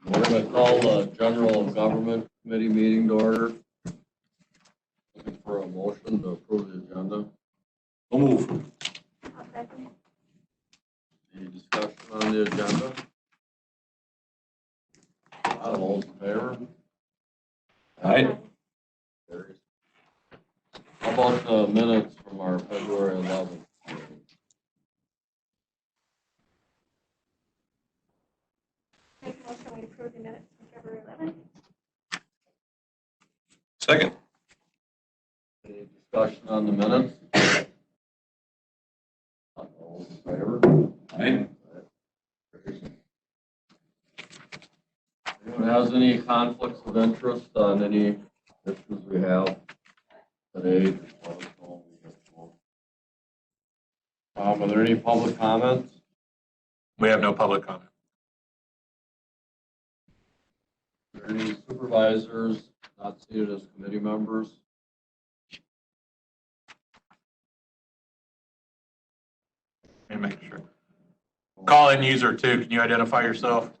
We're going to call the General Government Committee meeting to order. Looking for a motion to approve the agenda. I'll move. Any discussion on the agenda? All those in favor? Aye. Carries. How about the minutes from our February 11th meeting? Make a motion we approve the minutes from February 11th. Second. Any discussion on the minutes? All those in favor? Aye. Carries. Anyone has any conflicts of interest on any issues we have today? Are there any public comments? We have no public comment. Are there any supervisors not seated as committee members? Let me make sure. Call in user 2. Can you identify yourself?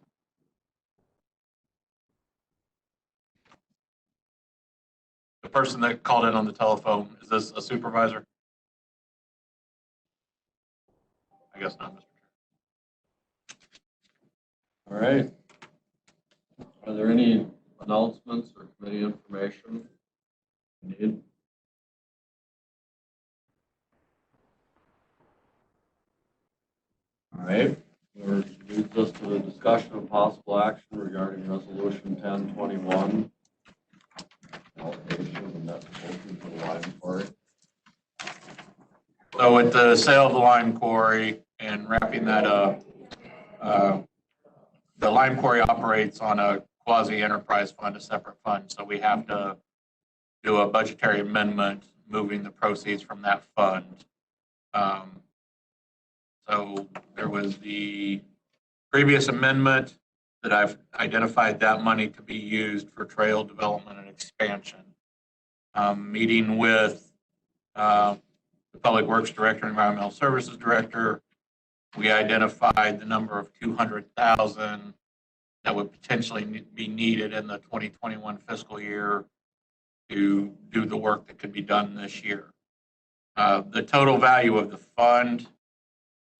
The person that called in on the telephone, is this a supervisor? I guess not, Mr. Chair. All right. Are there any announcements or committee information you need? All right. We're leads us to the discussion of possible action regarding Resolution 1021. Allocation of net proceeds for the lime quarry. So with the sale of the lime quarry and wrapping that up, the lime quarry operates on a quasi-enterprise fund, a separate fund. So we have to do a budgetary amendment moving the proceeds from that fund. So there was the previous amendment that I've identified that money to be used for trail development and expansion. Meeting with the Public Works Director, Environmental Services Director, we identified the number of 200,000 that would potentially be needed in the 2021 fiscal year to do the work that could be done this year. The total value of the fund,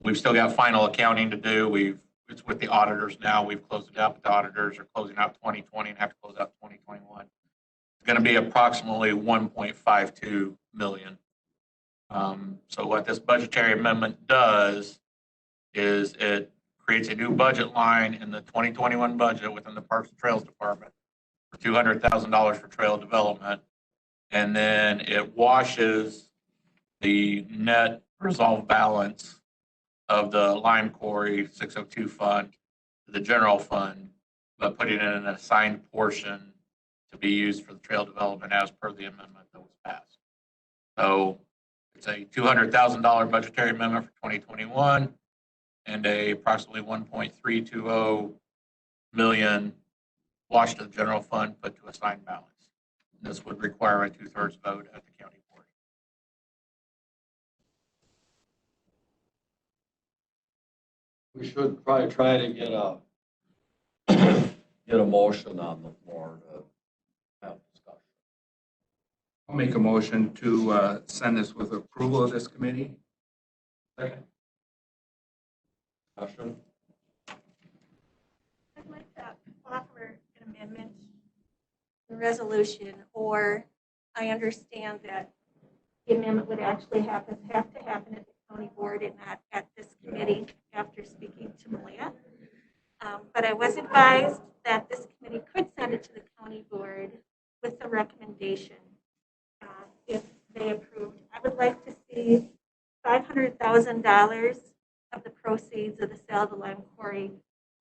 we've still got final accounting to do. It's with the auditors now. We've closed it out, but the auditors are closing out 2020 and have to close out 2021. It's going to be approximately 1.52 million. So what this budgetary amendment does is it creates a new budget line in the 2021 budget within the Parks and Trails Department for $200,000 for trail development. And then it washes the net resolved balance of the lime quarry 602 fund to the general fund, but putting it in an assigned portion to be used for the trail development as per the amendment that was passed. So it's a $200,000 budgetary amendment for 2021 and a approximately 1.320 million washed to the general fund, put to assigned balance. This would require a 2/3 vote at the county board. We should probably try to get a motion on the floor to have discussion. I'll make a motion to send this with approval of this committee. Second. Discussion. I'd like to offer an amendment to the resolution, or I understand that the amendment would actually have to happen at the county board and not at this committee after speaking to Malia. But I was advised that this committee could send it to the county board with the recommendation if they approved. I would like to see $500,000 of the proceeds of the sale of the lime quarry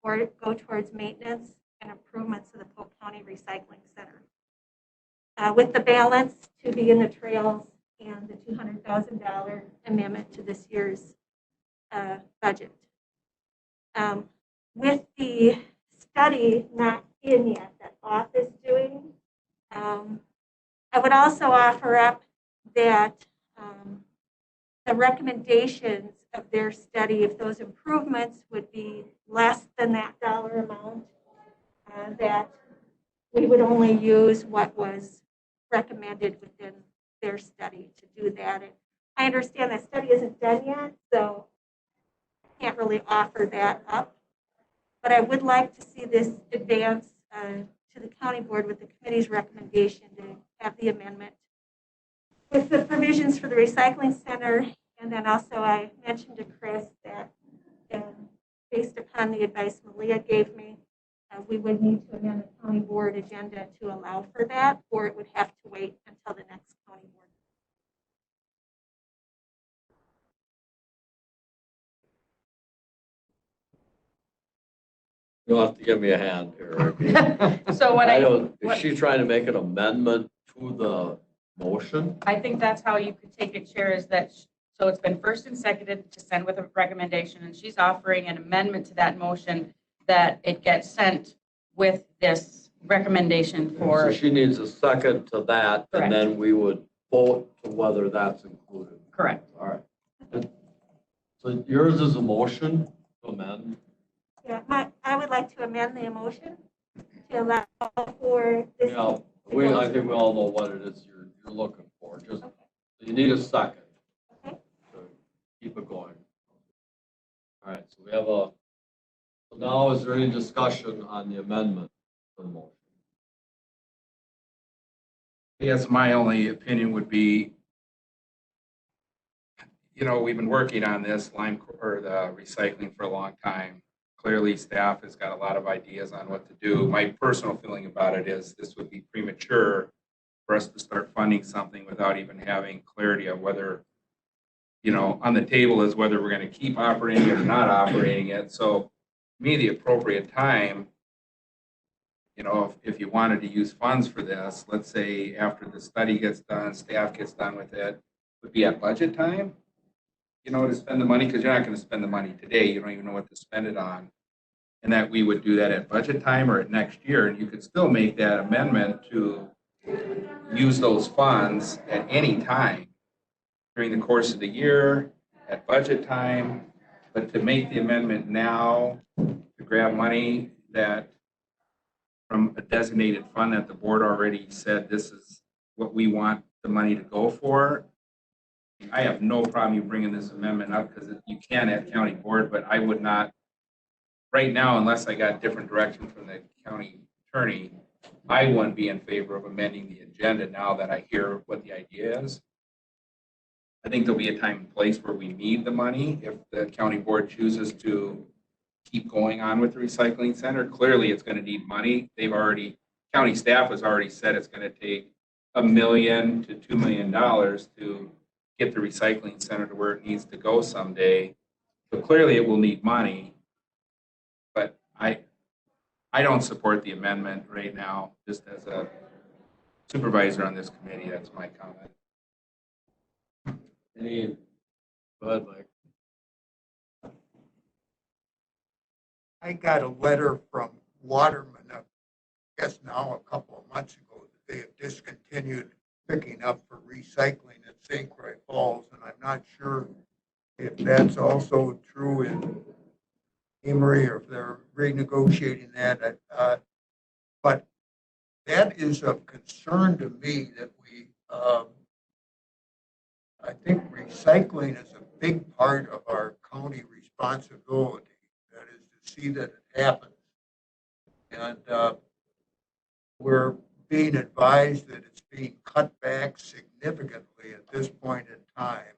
or go towards maintenance and improvements of the Polk County Recycling Center. With the balance to be in the trails and the $200,000 amendment to this year's budget. With the study not in yet that OFF is doing, I would also offer up that the recommendations of their study, if those improvements would be less than that dollar amount, that we would only use what was recommended within their study to do that. And I understand that study isn't done yet, so I can't really offer that up. But I would like to see this advance to the county board with the committee's recommendation to have the amendment with the provisions for the recycling center. And then also I mentioned to Chris that based upon the advice Malia gave me, we would need to amend the county board agenda to allow for that, or it would have to wait until the next county board. You'll have to give me a hand here. So Is she trying to make an amendment to the motion? I think that's how you could take it, Chair, is that, so it's been first and seconded to send with a recommendation, and she's offering an amendment to that motion that it gets sent with this recommendation So for, she needs a second to that, Correct. and then we would vote to whether that's included. correct. All right. So yours is a motion to amend? Yeah, I would like to amend the motion to allow for this. Yeah, I think we all know what it is you're looking for. Just, Okay. you need a second Okay. to keep it going. All right, so we have so now is there any discussion on the amendment to the motion? Yes, my only opinion would be, we've been working on this or the recycling for a long time. Clearly, staff has got a lot of ideas on what to do. My personal feeling about it is this would be premature for us to start funding something without even having clarity of whether, on the table is whether we're going to keep operating it or not operating it. So, to me, the appropriate time, if you wanted to use funds for this, let's say after the study gets done, staff gets done with it, would be at budget time, to spend the money, because you're not going to spend the money today. You don't even know what to spend it on. And that we would do that at budget time or at next year. And you could still make that amendment to use those funds at any time during the course of the year, at budget time. But to make the amendment now, to grab money that from a designated fund that the board already said this is what we want the money to go for, I have no problem you bringing this amendment up because you can at county board, but I would not, right now, unless I got different direction from the county attorney, I wouldn't be in favor of amending the agenda now that I hear what the idea is. I think there'll be a time and place where we need the money if the county board chooses to keep going on with the recycling center. Clearly, it's going to need money. County staff has already said it's going to take $1 million to $2 million to get the recycling center to where it needs to go someday. So clearly, it will need money. But I don't support the amendment right now, just as a supervisor on this committee. That's my comment. Go ahead, Mike. I got a letter from Waterman, I guess now a couple of months ago, that they have discontinued picking up for recycling at St. Croix Falls, and I'm not sure if that's also true in Emery or if they're renegotiating that. But that is of concern to me that I think recycling is a big part of our county responsibility. That is to see that it happens. And we're being advised that it's being cut back significantly at this point in time.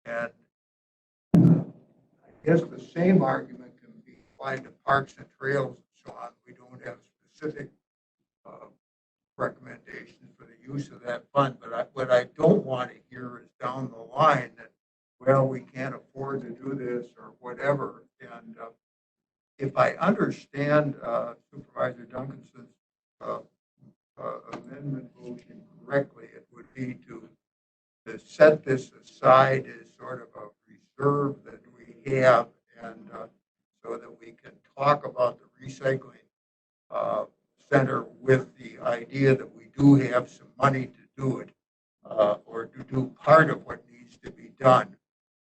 And I guess the same argument can be applied to parks and trails and so on. We don't have specific recommendations for the use of that fund, but what I don't want to hear is down the line that, well, we can't afford to do this or whatever. And if I understand Supervisor Duncanson's amendment motion correctly, it would be to set this aside as sort of a reserve that we have, and so that we can talk about the recycling center with the idea that we do have some money to do it, or to do part of what needs to be done.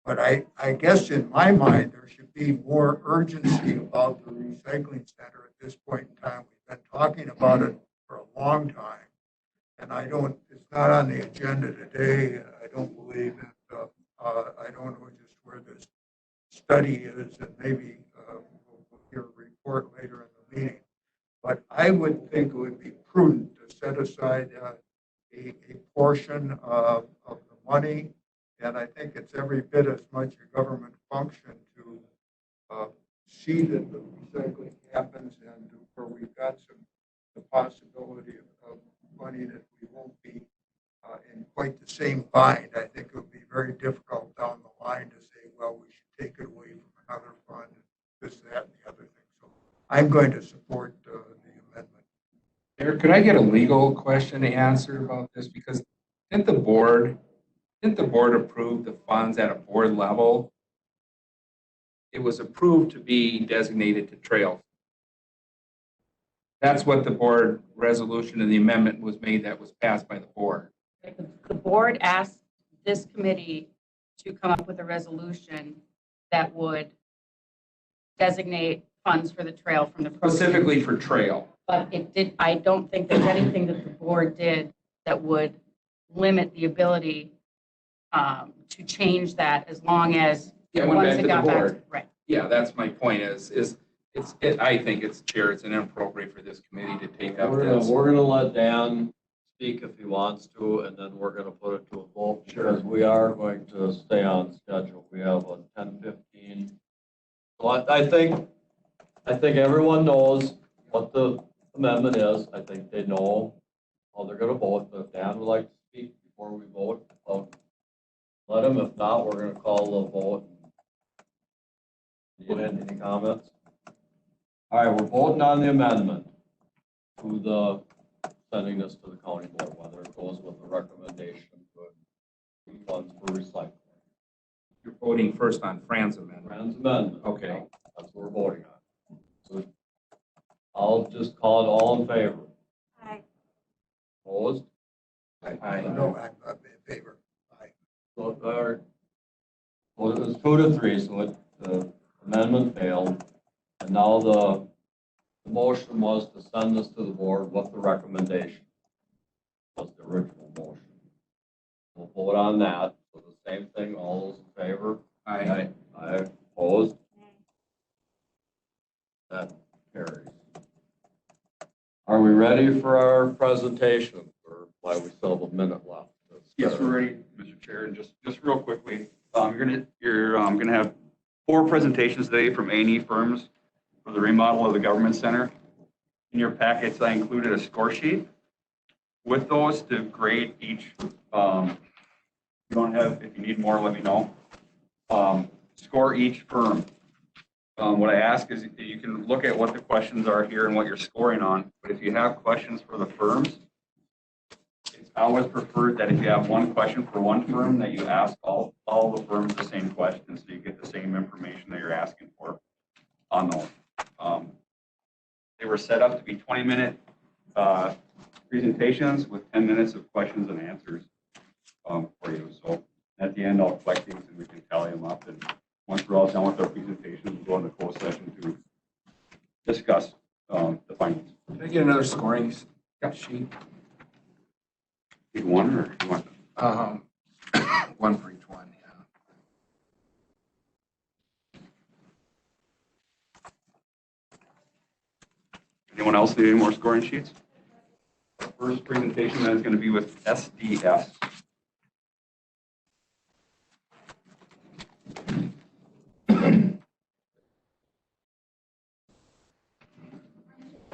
But I guess in my mind, there should be more urgency about the recycling center at this point in time. We've been talking about it for a long time. And it's not on the agenda today. I don't believe it. I don't know just where this study is, and maybe we'll hear a report later in the meeting. But I would think it would be prudent to set aside a portion of the money. And I think it's every bit as much a government function to see that the recycling happens, and where we've got the possibility of money that we won't be in quite the same bind. I think it would be very difficult down the line to say, well, we should take it away from another fund, this, that, and the other thing. So I'm going to support the amendment. Eric, could I get a legal question answered about this? Because didn't the board approve the funds at a board level? It was approved to be designated to trails. That's what the board resolution and the amendment was made that was passed by the board. The board asked this committee to come up with a resolution that would designate funds for the trail from the proceeds. Specifically for trail. But I don't think there's anything that the board did that would limit the ability to change that, as long as Yeah, went once back it to the got back board. right. Yeah, that's my point I think it's inappropriate for this committee to take up this. We're gonna let Dan speak if he wants to, and then we're gonna put it to a vote. Because we are going to stay on schedule. We have a 10:15. So I think everyone knows what the amendment is. I think they know how they're gonna vote, but if Dan would like to speak before we vote, I'll let him. If not, we're gonna call the vote. Any comments? All right, we're voting on the amendment to the sending this to the county board, whether it goes with the recommendation to funds for recycling. You're voting first on Fran's amendment. Fran's amendment. Okay. That's what we're voting on. So I'll just call it all in favor. Aye. Opposed? No, I'm in favor. Aye. So, well, it was 2-3, so the amendment failed. And now the motion was to send this to the board with the recommendation. Was the original motion. We'll vote on that. So the same thing, all those in favor? Aye. Aye. Opposed? That carries. Are we ready for our presentation, or why we still have a minute left? Yes, we're ready, Mr. Chair. And just real quickly, you're gonna have 4 presentations today from A&E firms for the remodel of the government center. In your packets, I included a score sheet with those to grade each. You don't have, if you need more, let me know. Score each firm. What I ask is you can look at what the questions are here and what you're scoring on. But if you have questions for the firms, it's always preferred that if you have one question for one firm, that you ask all the firms the same question, so you get the same information that you're asking for on those. They were set up to be 20-minute presentations with 10 minutes of questions and answers for you. So at the end, I'll collect these and we can tally them up. And once we're all done with our presentations, we'll go into closed session to discuss the findings. Can I get another scoring sheet? Need one or you want? One for each one, yeah. Anyone else need any more scoring sheets? First presentation then is going to be with SDS.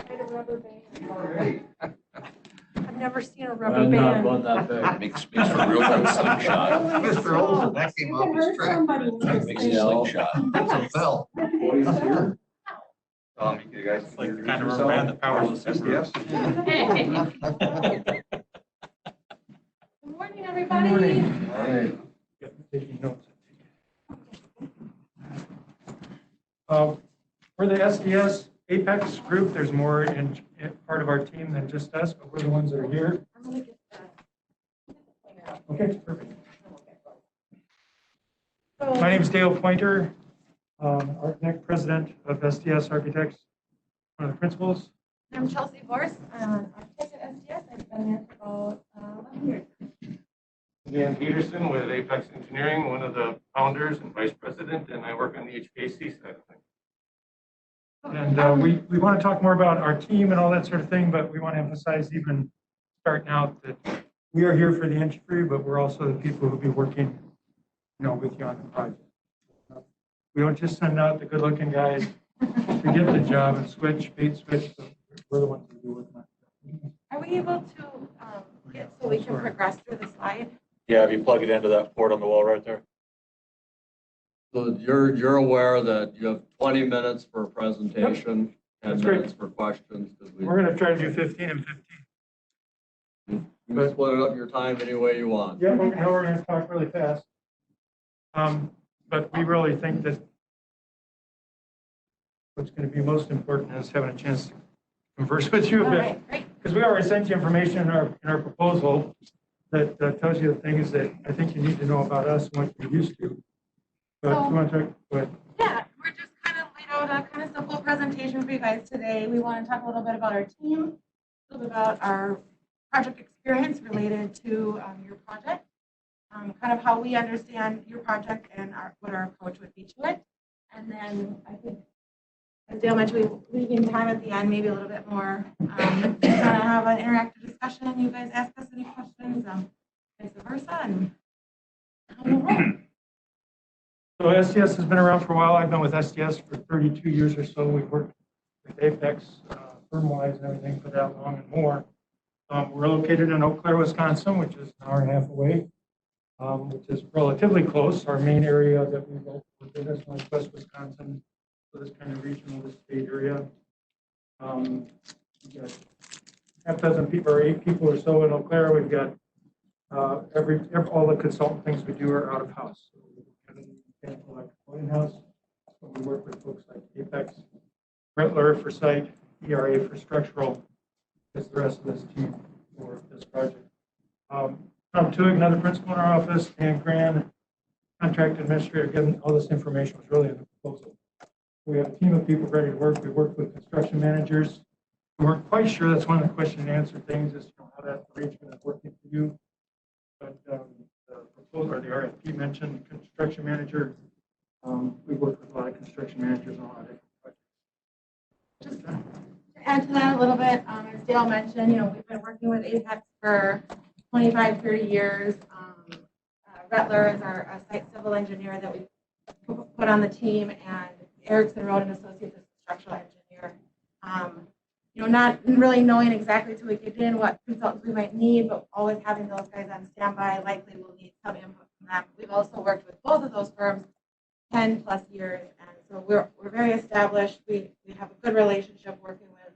Quite a rubber band. I've never seen a rubber And not band. one that big. Makes for a real good slingshot. Mr. Olson, that came off his track. Makes a slingshot. That's a bell. You guys Like introduce kind of yourself. remind the powers of SDS. Good morning, everybody. Taking notes. For the SDS Apex group, there's more in part of our team than just us, but we're the ones that are here. I'm gonna get that. Okay, perfect. So, My name is Dale Pointer, architect, president of SDS Architects. one of the principals. I'm Chelsea Vorse, architect at SDS. I've been there for about 11 years. Dan Peterson with Apex Engineering, one of the founders and vice president, and I work on the HVAC side of things. And we want to talk more about our team and all that sort of thing, but we want to emphasize even starting out that we are here for the entry, but we're also the people who'll be working, with you on the project. We don't just send out the good-looking guys to get the job and bait switch. We're the ones who do work on it. Are we able to get so we can progress through the slide? Yeah, if you plug it into that port on the wall right there. So you're aware that you have 20 minutes for a presentation, 10 That's great. minutes for questions. 'Cause We're going to try to do 15 and 15. you can split up your time any way you want. Yeah, we're going to talk really fast. But we really think that what's going to be most important is having a chance to converse with you a All bit. right, great. Because we already sent you information in our proposal that tells you the things that I think you need to know about us and what you're used to. But if you want to talk, go ahead. Yeah, we're just kind of laid out a kind of simple presentation for you guys today. We want to talk a little bit about our team, a little bit about our project experience related to your project, kind of how we understand your project and what our approach would be to it. And then I think, as Dale mentioned, we're leaving time at the end, maybe a little bit more, kind of have an interactive discussion. You guys ask us any questions, vice versa. And So SDS has been around for a while. I've been with SDS for 32 years or so. We've worked with Apex, firm-wise and everything for that long and more. We're located in Eau Claire, Wisconsin, which is an hour and a half away, which is relatively close. Our main area that we work with is Northwest Wisconsin, so this kind of regional state area. We've got half dozen people or 8 people or so in Eau Claire. We've got all the consultant things we do are out of house. So we have a mechanical electrical in-house. So we work with folks like Apex, Brettler for site, ERA for structural, as the rest of this team for this project. Tom Tuig, another principal in our office, Dan Gran, contract administrator. Again, all this information was really in the proposal. We have a team of people ready to work. We work with construction managers. We weren't quite sure. That's one of the question and answer things is how that arrangement is working for you. But the proposal or the RFP mentioned construction manager. We work with a lot of construction managers on a lot of different projects. just to add to that a little bit, as Dale mentioned, we've been working with Apex for 25, 30 years. Rettler is our site civil engineer that we put on the team, and Erickson Road and Associates is a structural engineer. Not really knowing exactly till we get in what consultants we might need, but always having those guys on standby. Likely we'll need some input from them. We've also worked with both of those firms 10 plus years, and so we're very established. We have a good relationship working with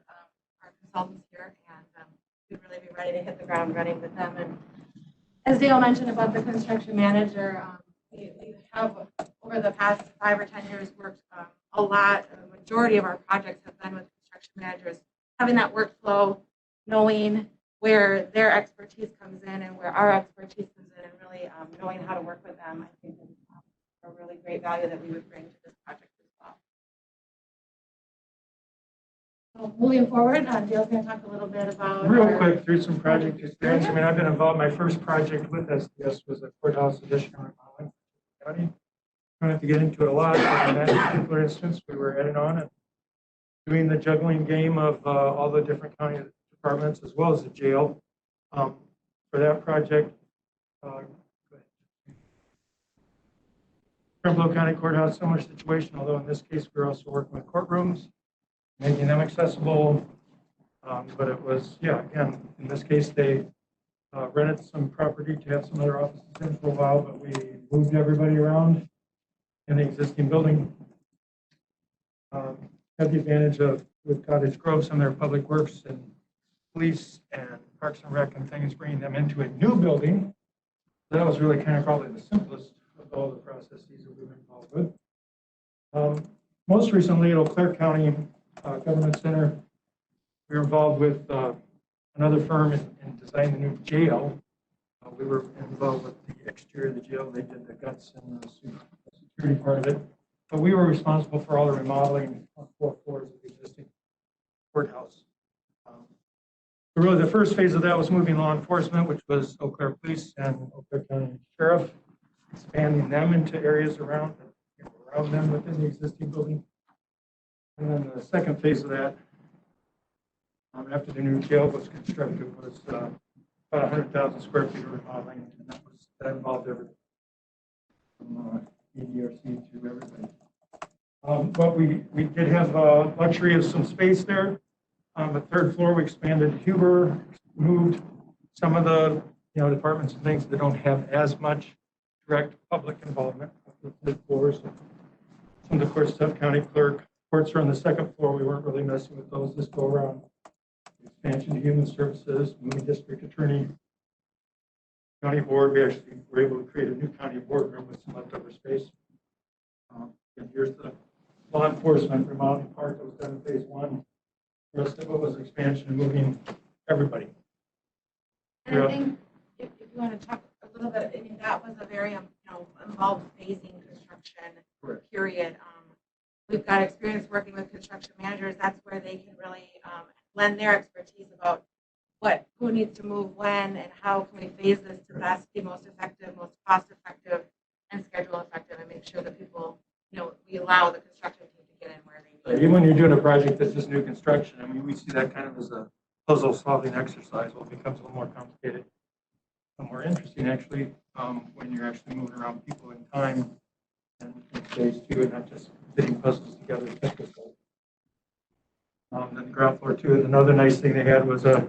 our consultants here, and we'd really be ready to hit the ground running with them. And as Dale mentioned about the construction manager, we have over the past 5 or 10 years worked a lot. The majority of our projects have been with construction managers. Having that workflow, knowing where their expertise comes in and where our expertise comes in, and really knowing how to work with them, I think is a really great value that we would bring to this project as well. So moving forward, Dale's going to talk a little bit about Real quick, through some project experience. I mean, I've been involved. My first project with SDS was a courthouse addition remodeling in the county. I don't have to get into it a lot, but in that particular instance, we were heading on and doing the juggling game of all the different county departments as well as the jail for that project. Pueblo County Courthouse, similar situation, although in this case, we're also working with courtrooms, making them accessible. But it was, again, in this case, they rented some property to have some other offices in for a while, but we moved everybody around in the existing building. Had the advantage of, with Cottage Grove, some of their public works and police and Parks and Rec and things, bringing them into a new building. That was really kind of probably the simplest of all the processes that we've been involved with. Most recently at Eau Claire County Government Center, we were involved with another firm in designing the new jail. We were involved with the exterior of the jail. They did the guts and the security part of it. But we were responsible for all the remodeling on 4 floors of the existing courthouse. Really, the first phase of that was moving law enforcement, which was Eau Claire Police and Eau Claire County Sheriff, expanding them into areas around them within the existing building. And then the second phase of that, after the new jail was constructed, was about 100,000 square feet of remodeling, and that involved everything from EDRC to everything. But we did have luxury of some space there. On the third floor, we expanded Huber, moved some of the departments and things that don't have as much direct public involvement. The floors, some of the court stuff, county clerk, courts are on the second floor. We weren't really messing with those this go around. Expansion to human services, moving district attorney, county board. We actually were able to create a new county boardroom with some leftover space. And here's the law enforcement remodeling part that was done in phase one. The rest of it was expansion and moving everybody. And I think if you want to talk a little bit, I mean, that was a very, involved phasing construction Correct. period. We've got experience working with construction managers. That's where they can really lend their expertise about who needs to move when and how can we phase this to best be most effective, most cost effective, and schedule effective, and make sure that people, we allow the construction team to get in where they need. Even when you're doing a project that's just new construction, I mean, we see that kind of as a puzzle solving exercise. Well, it becomes a little more complicated and more interesting actually when you're actually moving around people in time and in phase two and not just fitting puzzles together technically. Then the ground floor too, another nice thing they had was a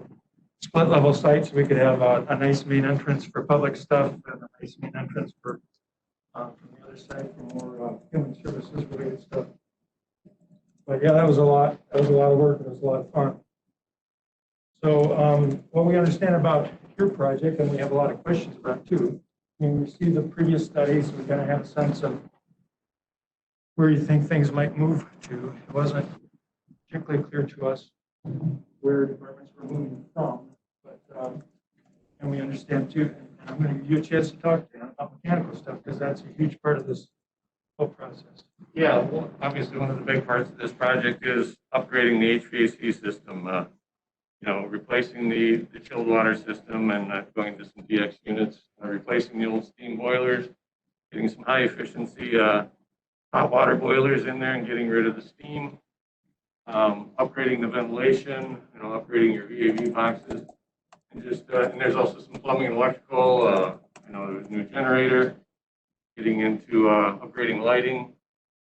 split level site, so we could have a nice main entrance for public stuff and a nice main entrance for from the other side for more human services related stuff. But yeah, that was a lot. That was a lot of work. It was a lot of fun. So what we understand about your project, and we have a lot of questions about too. I mean, we see the previous studies. We're going to have a sense of where you think things might move to. It wasn't particularly clear to us where departments were moving from, but and we understand too. And I'm going to give you a chance to talk to them about mechanical stuff because that's a huge part of this whole process. Yeah, well, obviously one of the big parts of this project is upgrading the HVAC system. Replacing the chilled water system and going to some DX units, replacing the old steam boilers, getting some high efficiency hot water boilers in there and getting rid of the steam, upgrading the ventilation, upgrading your VAV boxes, and just and there's also some plumbing and electrical, there's a new generator, getting into upgrading lighting,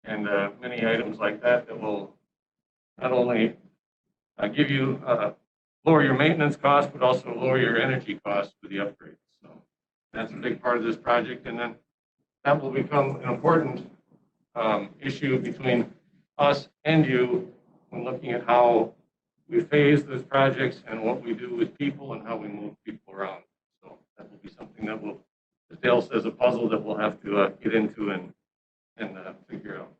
and many items like that that will not only give you lower your maintenance costs, but also lower your energy costs with the upgrades. So that's a big part of this project, and then that will become an important issue between us and you when looking at how we phase those projects and what we do with people and how we move people around. So that will be something that will, as Dale says, a puzzle that we'll have to get into and figure out.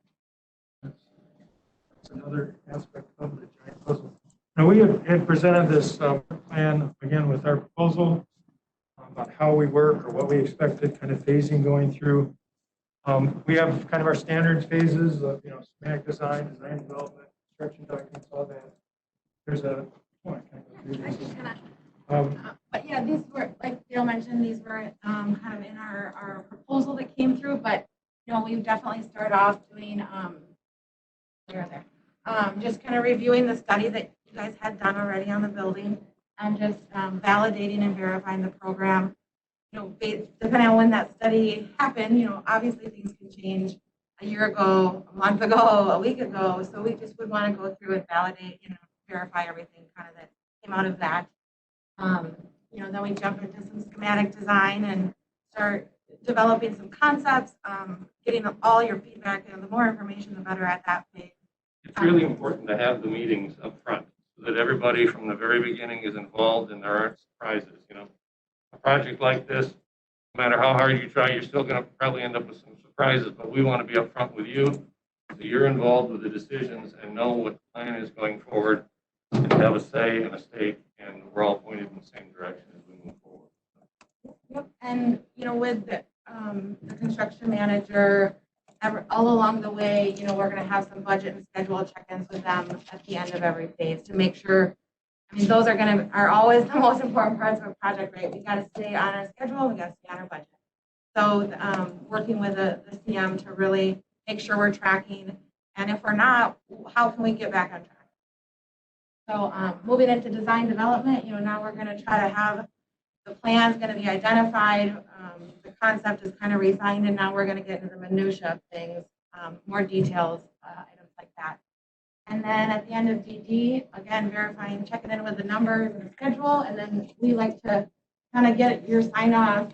That's another aspect of the giant puzzle. Now, we had presented this plan again with our proposal about how we work or what we expected, kind of phasing going through. We have kind of our standard phases of, schematic design, design development, construction documents, all that. There's a, But yeah, these were, like Dale mentioned, these were kind of in our proposal that came through, but, we definitely start off doing, just kind of reviewing the study that you guys had done already on the building and just validating and verifying the program. Depending on when that study happened, obviously things can change a year ago, a month ago, a week ago. So we just would want to go through and validate, verify everything kind of that came out of that. Then we jump into some schematic design and start developing some concepts, getting all your feedback. The more information, the better at that phase. It's really important to have the meetings up front so that everybody from the very beginning is involved and there aren't surprises. A project like this, no matter how hard you try, you're still going to probably end up with some surprises, but we want to be up front with you so you're involved with the decisions and know what the plan is going forward and have a say and a stake, and we're all pointed in the same direction as we move forward. Yep. And, with the construction manager all along the way, we're going to have some budget and schedule check-ins with them at the end of every phase to make sure. I mean, those are always the most important parts of a project, right? We got to stay on our schedule. We got to stay on our budget. So working with the CM to really make sure we're tracking, and if we're not, how can we get back on track? So moving into design development, now we're going to try to have the plan's going to be identified. The concept is kind of refined, and now we're going to get into the minutia of things, more details, items like that. And then at the end of DD, again, verifying, checking in with the numbers and the schedule, and then we like to kind of get your sign off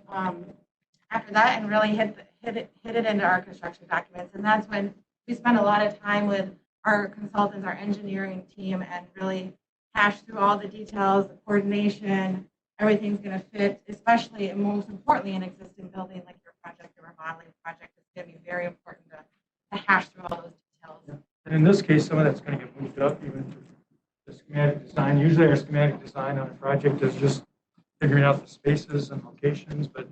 after that and really hit it into our construction documents. And that's when we spend a lot of time with our consultants, our engineering team, and really hash through all the details, the coordination, everything's going to fit, especially and most importantly, an existing building like your project, your remodeling project. It's going to be very important to hash through all those details. Yeah. And in this case, some of that's going to get moved up even through the schematic design. Usually our schematic design on a project is just figuring out the spaces and locations, but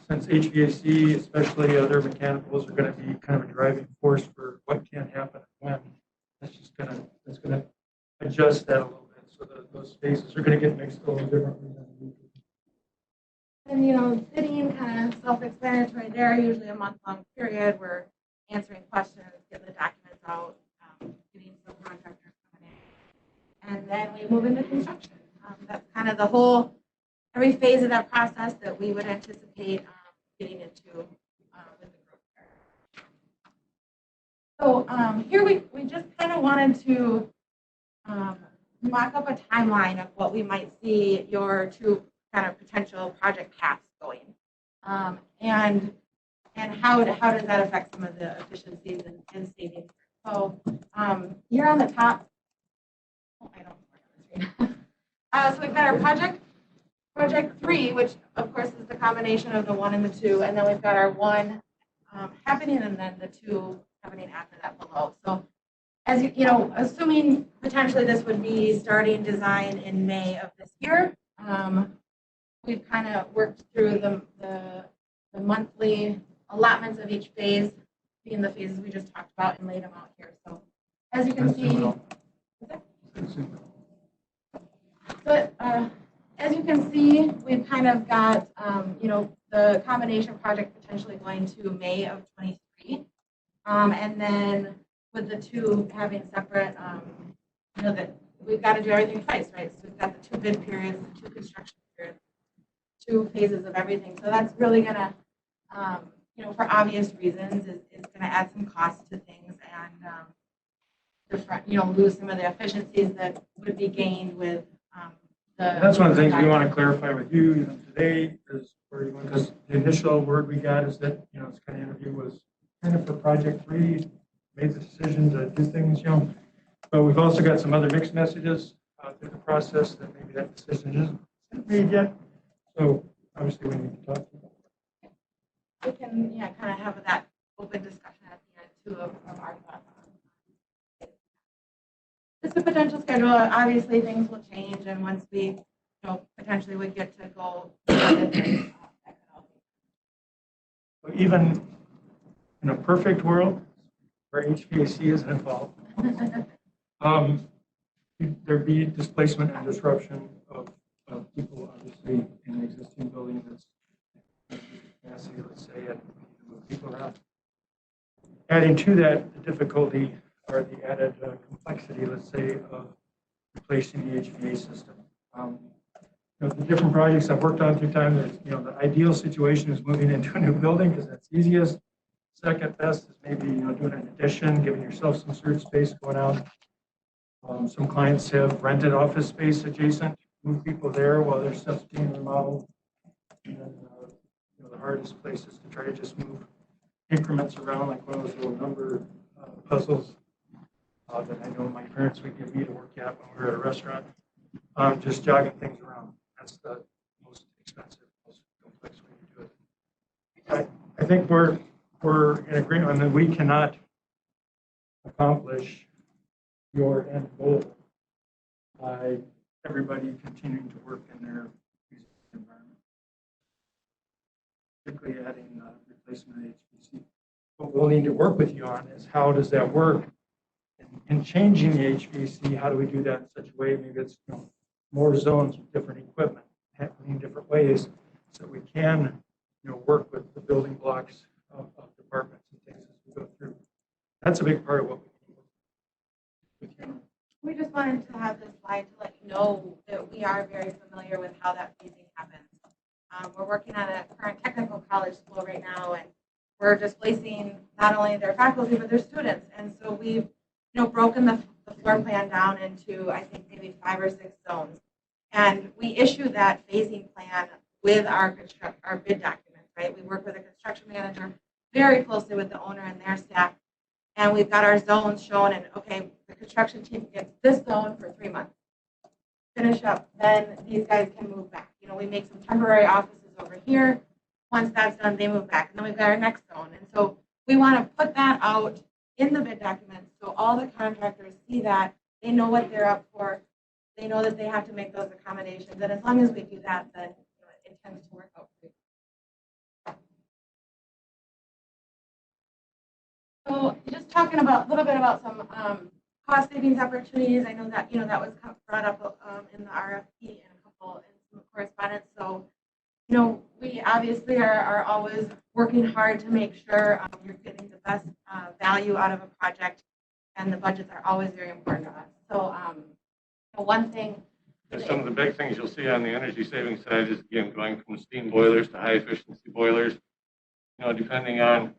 since HVAC, especially other mechanicals, are going to be kind of a driving force for what can happen and when, that's going to adjust that a little bit. So those spaces are going to get mixed a little differently than usual. And sitting kind of self-explanatory there, usually a month-long period. We're answering questions, getting the documents out, getting some contractors coming in. And then we move into construction. That's kind of every phase of that process that we would anticipate getting into with the group. So here we just kind of wanted to mock up a timeline of what we might see your two kind of potential project paths going. And how does that affect some of the efficiencies and savings? So here on the top, I don't work on the screen. So we've got our project 3, which of course is the combination of the 1 and the 2, and then we've got our 1 happening and then the 2 happening after that below. So as assuming potentially this would be starting design in May of this year, we've kind of worked through the monthly allotments of each phase, being the phases we just talked about, and laid them out here. So as you can see, as you can see, we've kind of got the combination project potentially going to May of 23, and then with the 2 having separate, that we've got to do everything twice, right? So we've got the 2 bid periods, the 2 construction periods, 2 phases of everything. So that's really going to, for obvious reasons, is going to add some cost to things and lose some of the efficiencies that would be gained with That's one of the things we want to clarify with you even today is because the initial word we got is that, this kind of interview was kind of for project 3, made the decision to do things, but we've also got some other mixed messages through the process that maybe that decision isn't made yet. So obviously we need to talk to them. We can, kind of have that open discussion at the end too of our thoughts. It's a potential schedule. Obviously, things will change, and once we, potentially would get to go. So even in a perfect world where HVAC isn't involved, there'd be displacement and disruption of people, obviously, in the existing building that's capacity, let's say, and move people around. Adding to that, the difficulty or the added complexity, let's say, of replacing the HVAC system. The different projects I've worked on through time, the ideal situation is moving into a new building because that's easiest. Second best is maybe doing an addition, giving yourself some surge space going out. Some clients have rented office space adjacent, move people there while their stuff's being remodeled. And then, the hardest place is to try to just move increments around, like one of those little number puzzles that I know my parents would give me to work at when we were at a restaurant. Just jogging things around. That's the most expensive, most complex way to do it. I think we're in agreement that we cannot accomplish your end goal by everybody continuing to work in their environment, particularly adding replacement HVAC. what we'll need to work with you on is how does that work? In changing the HVAC, how do we do that in such a way, maybe it's, more zones with different equipment, happening in different ways, so we can, work with the building blocks of departments and things as we go through. That's a big part of what we do with you. We just wanted to have this slide to let you know that we are very familiar with how that phasing happens. We're working on a current technical college school right now, and we're displacing not only their faculty, but their students. And so we've, broken the floor plan down into, I think, maybe 5 or 6 zones. And we issue that phasing plan with our bid documents, right? We work with a construction manager very closely with the owner and their staff. And we've got our zones shown, and okay, the construction team gets this zone for 3 months. Finish up, then these guys can move back. We make some temporary offices over here. Once that's done, they move back. And then we've got our next zone. And so we want to put that out in the bid documents so all the contractors see that. They know what they're up for. They know that they have to make those accommodations. And as long as we do that, then it tends to work out pretty well. So just talking about a little bit about some cost savings opportunities. I know that that was brought up in the RFP and in some correspondence. So we obviously are always working hard to make sure you're getting the best value out of a project, and the budgets are always very important to us. So one thing. And some of the big things you'll see on the energy savings side is, again, going from steam boilers to high efficiency boilers. Depending on,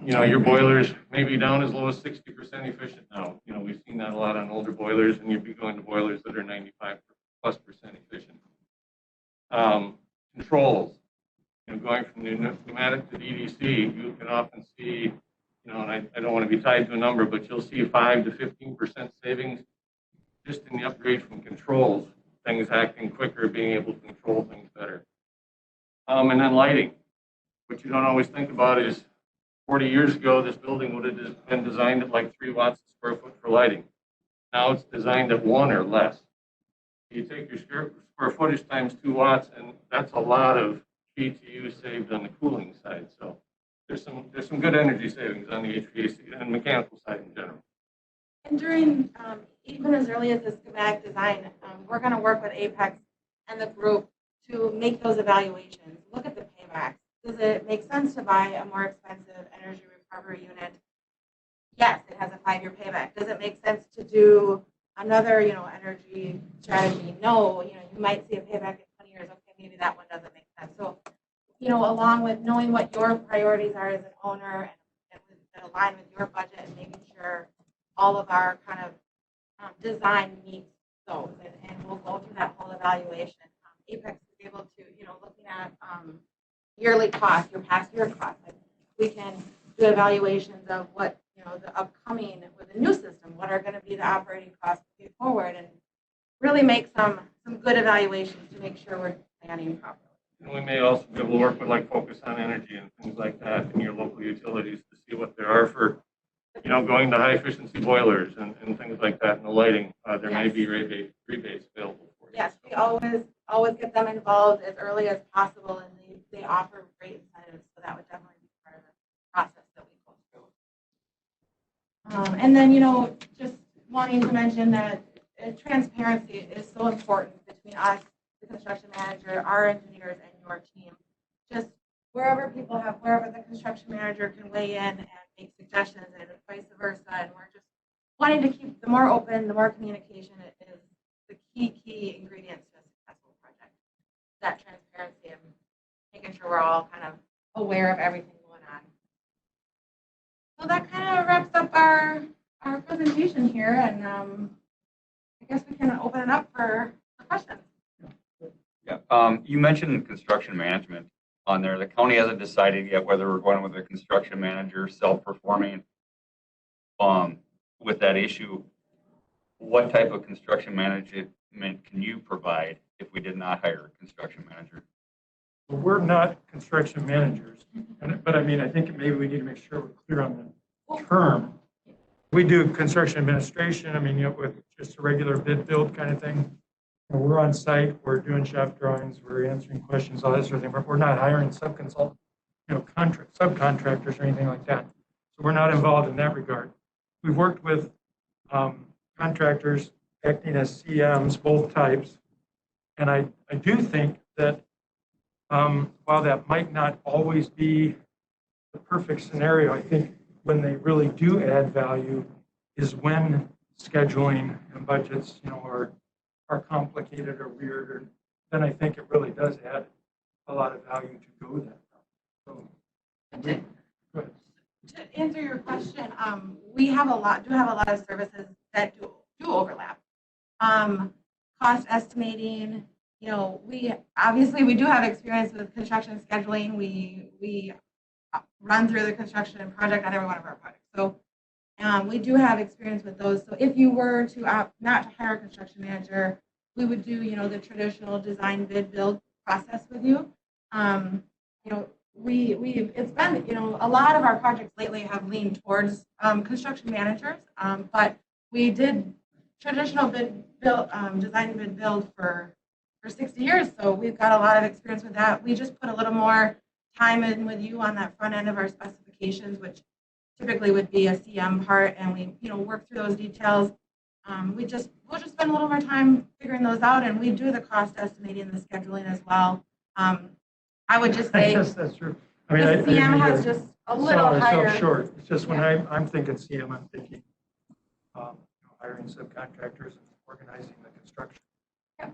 your boilers may be down as low as 60% efficient now. We've seen that a lot on older boilers, and you'd be going to boilers that are 95+% efficient. Controls, going from pneumatic to DDC, you can often see, and I don't want to be tied to a number, but you'll see 5 to 15% savings just in the upgrade from controls, things acting quicker, being able to control things better. And then lighting. What you don't always think about is 40 years ago, this building would have been designed at like 3 watts a square foot for lighting. Now it's designed at 1 or less. You take your square footage times 2 watts, and that's a lot of BTU saved on the cooling side. So there's some good energy savings on the HVAC and mechanical side in general. And during, even as early as the schematic design, we're going to work with Apex and the group to make those evaluations. Look at the paybacks. Does it make sense to buy a more expensive energy recovery unit? Yes, it has a 5-year payback. Does it make sense to do another, energy strategy? No, you might see a payback in 20 years. Okay, maybe that one doesn't make sense. So, along with knowing what your priorities are as an owner and that align with your budget and making sure all of our kind of design meets those, and we'll go through that whole evaluation. Apex is able to, looking at yearly costs, your past year costs. Like we can do evaluations of what, the upcoming with the new system, what are going to be the operating costs moving forward, and really make some good evaluations to make sure we're planning properly. And we may also be able to work with like Focus on Energy and things like that in your local utilities to see what there are for, going to high efficiency boilers and things like that in the lighting. There may be rebates available for you. Yes, we always get them involved as early as possible, and they offer great incentives, so that would definitely be part of the process that we go through. And then, just wanting to mention that transparency is so important between us, the construction manager, our engineers, and your team. Just wherever the construction manager can weigh in and make suggestions, and vice versa. And we're just wanting to keep the more open, the more communication is the key ingredients to a successful project. That transparency and making sure we're all kind of aware of everything going on. So that kind of wraps up our presentation here, and I guess we can open it up for questions. Yeah, you mentioned construction management on there. The county hasn't decided yet whether we're going with a construction manager self-performing with that issue. What type of construction management can you provide if we did not hire a construction manager? Well, we're not construction managers, but I mean, I think maybe we need to make sure we're clear on the term. We do construction administration, I mean, with just a regular bid build kind of thing. We're on site, we're doing shop drawings, we're answering questions, all that sort of thing, but we're not hiring sub-consultants. subcontractors or anything like that. So we're not involved in that regard. We've worked with contractors acting as CMs, both types. And I do think that while that might not always be the perfect scenario, I think when they really do add value is when scheduling and budgets, are complicated or weird, or then I think it really does add a lot of value to go that route. So, go ahead. To answer your question, we have a lot of services that do overlap. Cost estimating, we do have experience with construction scheduling. We run through the construction project on every one of our projects. So we do have experience with those. So if you were to opt not to hire a construction manager, we would do, the traditional design, bid, build process with you. It's been, a lot of our projects lately have leaned towards construction managers, but we did traditional bid, build, design, bid, build for 60 years. So we've got a lot of experience with that. We just put a little more time in with you on that front end of our specifications, which typically would be a CM part, and we, work through those details. We'll just spend a little more time figuring those out, and we do the cost estimating and the scheduling as well. I would just say Yes, that's true. the CM has just a little higher. Short. It's just when I'm thinking CM, I'm thinking hiring subcontractors and organizing the construction.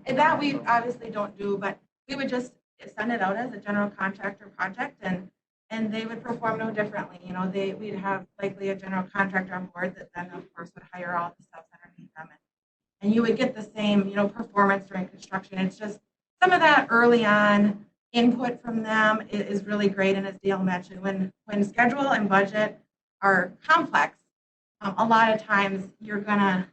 And that we obviously don't do, but we would just send it out as a general contractor project, and they would perform no differently. We'd have likely a general contractor on board that then, of course, would hire all the subs underneath them. And you would get the same, performance during construction. It's just some of that early on input from them is really great. And as Dale mentioned, when schedule and budget are complex, a lot of times you're gonna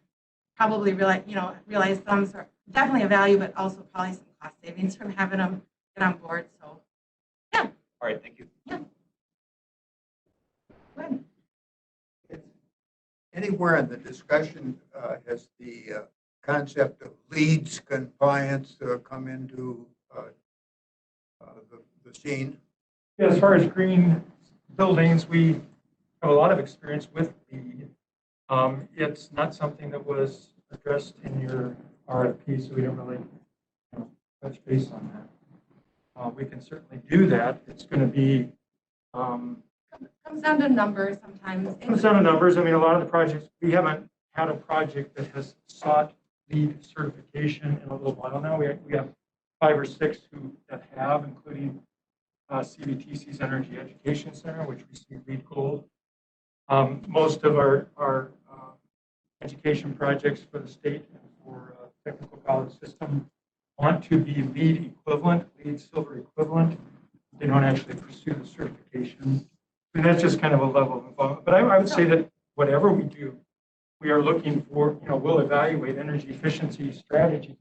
probably realize some sort, definitely a value, but also probably some cost savings from having them get on board. So, yeah. All right, thank you. Yeah. Good. Anywhere in the discussion has the concept of leads compliance come into the scene? Yeah, as far as green buildings, we have a lot of experience with LEED. It's not something that was addressed in your RFP, so we don't really touch base on that. We can certainly do that. It's going to be Comes down to numbers sometimes. comes down to numbers. I mean, a lot of the projects, we haven't had a project that has sought LEED certification in a little while now. We have 5 or 6 that have, including CBTC's Energy Education Center, which received LEED Gold. Most of our education projects for the state and for technical college system want to be LEED equivalent, LEED silver equivalent. They don't actually pursue the certification. I mean, that's just kind of a level of involvement. But I would say that whatever we do, we are looking for, we'll evaluate energy efficiency strategy.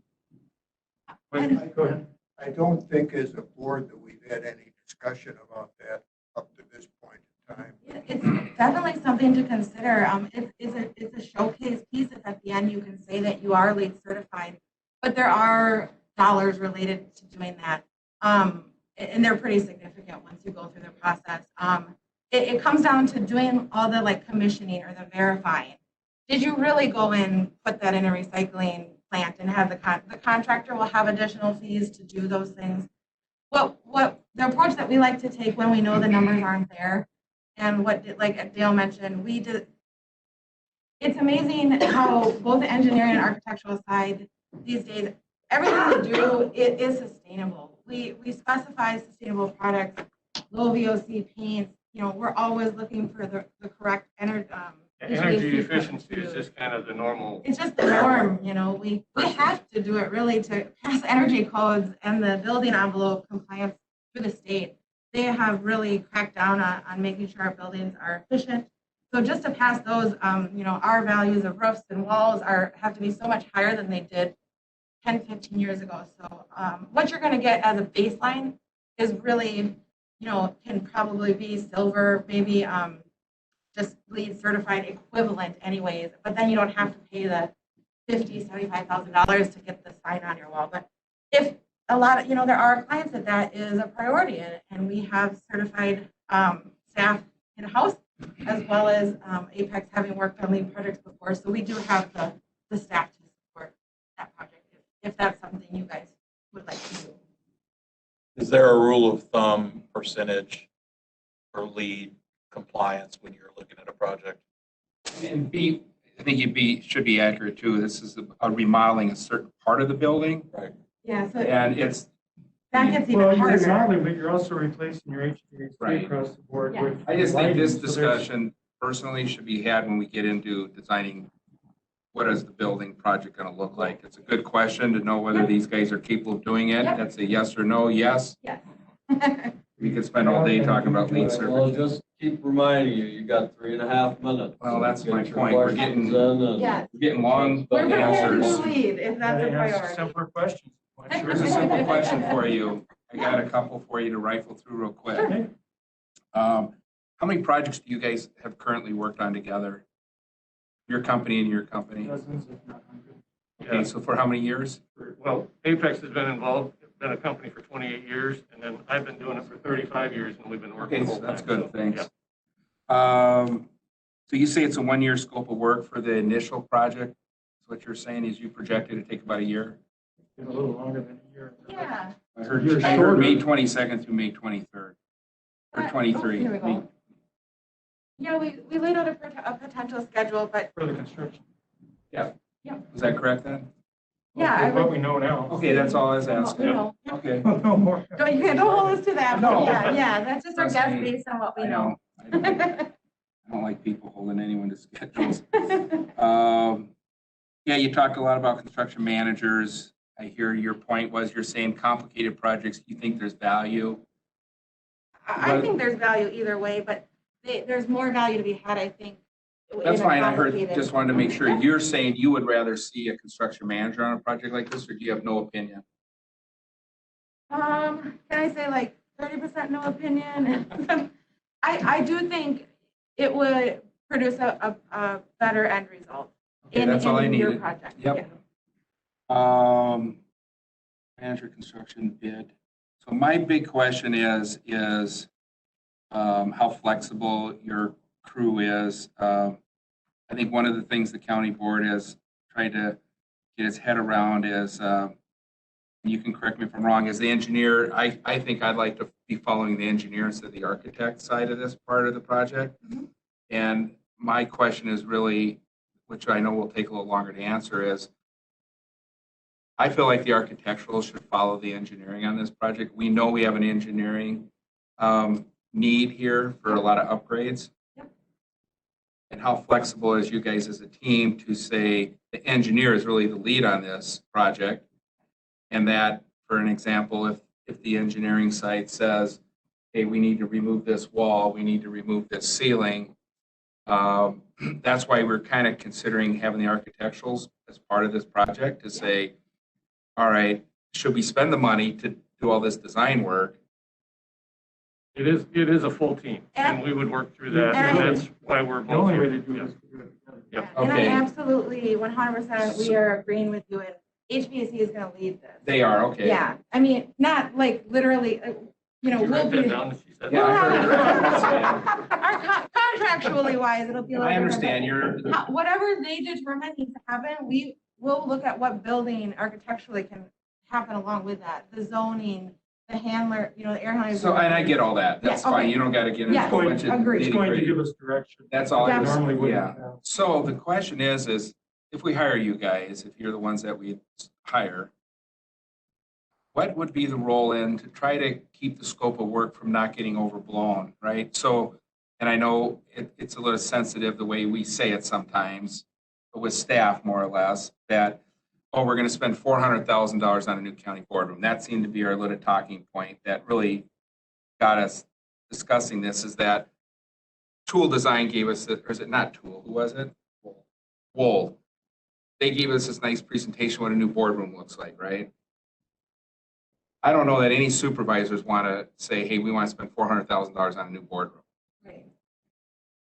Go ahead. I don't think as a board that we've had any discussion about that up to this point in time. It's definitely something to consider. It's a showcase piece. If at the end you can say that you are LEED certified, but there are dollars related to doing that. And they're pretty significant once you go through the process. It comes down to doing all the commissioning or the verifying. Did you really go and put that in a recycling plant and have the contractor will have additional fees to do those things? What the approach that we like to take when we know the numbers aren't there, and like Dale mentioned, we did. It's amazing how both the engineering and architectural side these days, everything we do it is sustainable. We specify sustainable products, low VOC paints. We're always looking for the correct energy. Energy efficiency is just kind of the normal. It's just the norm, we have to do it really to pass energy codes and the building envelope compliance through the state. They have really cracked down on making sure our buildings are efficient. So just to pass those, our values of roofs and walls have to be so much higher than they did 10, 15 years ago. So what you're going to get as a baseline is really, can probably be silver, maybe just LEED certified equivalent anyways, but then you don't have to pay the $50,000, $75,000 to get the sign on your wall. But if a lot of, there are clients that is a priority, and we have certified staff in-house, as well as Apex having worked on lead projects before. So we do have the staff to support that project if that's something you guys would like to do. Is there a rule of thumb percentage for lead compliance when you're looking at a project? And B, I think should be accurate too. This is a remodeling a certain part of the building. Right. Yeah, so And it's, that gets Well, even you're harder. remodeling, but you're also replacing your HVAC Right. across the board Yeah. with. I just think this lighting, so there's- discussion personally should be had when we get into designing what is the building project going to look like. It's a good question to know whether these guys are capable of doing it. Yep. That's a yes or no, yes. Yes. We could spend all day talking about lead Well, service. just keep reminding you, you got 3.5 minutes. Well, that's Get my your point. We're questions getting- in and- Yes. We're getting long We're prepared to answers. lead if that's a Gotta ask priority. simpler questions. Here's a simple question for you. I got a couple for you to rifle through real quick. Okay. How many projects do you guys have currently worked on together? Your company and your company? Dozens, if not hundreds. Okay, so for how many years? Well, Apex has been involved, been a company for 28 years, and then I've been doing it for 35 years, and we've been working Okay, full so time. that's good, So, thanks. yeah. So you say it's a 1-year scope of work for the initial project? So what you're saying is you projected it to take about a year? Been a little longer than a year. Yeah. I heard You're I heard shorter. May 22nd through May 23rd, or Oh, 23. here we go. Yeah, we laid out a potential schedule, but For the construction. Is that correct then? yeah, I With what would. we know now. Okay, that's all I was asking. No, Okay. No more. don't hold us to that. but No. Yeah, that's just our Trust guess me. based on what we I know. know. I don't like people holding anyone to schedules. Yeah, you talked a lot about construction managers. I hear your point was you're saying complicated projects, you think there's value. I think there's value either way, but there's more value to be had, I think. That's in a fine, I heard, complicated- just wanted to make sure. You're saying you would rather see a construction manager on a project like this, or do you have no opinion? Can I say like 30% no opinion? I do think it would produce a better end result Okay, in that's all I your needed. project. Yep. Manager construction bid. So my big question is how flexible your crew is. I think one of the things the county board has tried to get its head around is, you can correct me if I'm wrong, as the engineer, I think I'd like to be following the engineer instead of the architect side of this part of the project. And my question is really, which I know will take a little longer to answer, is I feel like the architectural should follow the engineering on this project. We know we have an engineering need here for a lot of upgrades. And how flexible is you guys as a team to say the engineer is really the lead on this project? And that, for an example, if the engineering site says, hey, we need to remove this wall, we need to remove this ceiling, that's why we're kind of considering having the architecturals as part of this project to say, all right, should we spend the money to do all this design work? It is a full team, and we would work through that, and that's why we're The only way to both. do it is to do it together. Yep. And I Okay. absolutely, 100%, we are agreeing with you, and HVAC is going to lead this. They are, okay. Yeah, I mean, not like literally, Did we'll you write be. that down? She said Yeah, I that. heard Our contractually wise, it'll be a little. I different, understand, but whatever they determine needs to happen, we will look at what building architecturally can happen along with that. The zoning, the handler, the air handlers. So, and I get all that, that's Yeah, okay. fine, you don't gotta get into Yeah, a whole bunch of agreed. It's going to nitty-gritty. give us direction. That's all I was, Normally wouldn't yeah. have. So the question is if we hire you guys, if you're the ones that we hire, what would be the role in to try to keep the scope of work from not getting overblown, right? So, and I know it's a little sensitive the way we say it sometimes, but with staff more or less, that, oh, we're gonna spend $400,000 on a new county boardroom. That seemed to be our little talking point that really got us discussing this, is that Tool Design gave us, or is it not Tool, who was it? Wool. They gave us this nice presentation what a new boardroom looks like, right? I don't know that any supervisors want to say, hey, we want to spend $400,000 on a new boardroom. Right.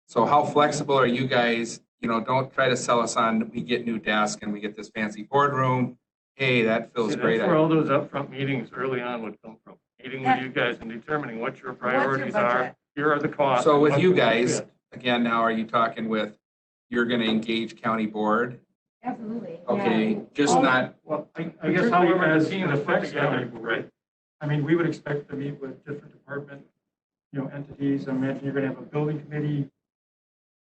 So how flexible are you guys? Don't try to sell us on, we get new desk and we get this fancy boardroom. hey, that feels See, great. that's where all those upfront meetings early on would come from. Meeting with you guys and determining what your priorities are. budget? Here are the costs. So and with what's you gonna guys, fit. again, now are you talking with, you're gonna engage county board? Absolutely. Okay, just All- not, Well, I guess how you However, guys the team is put affects together, county board. right? I mean, we would expect to meet with different department, entities. I imagine you're gonna have a building committee.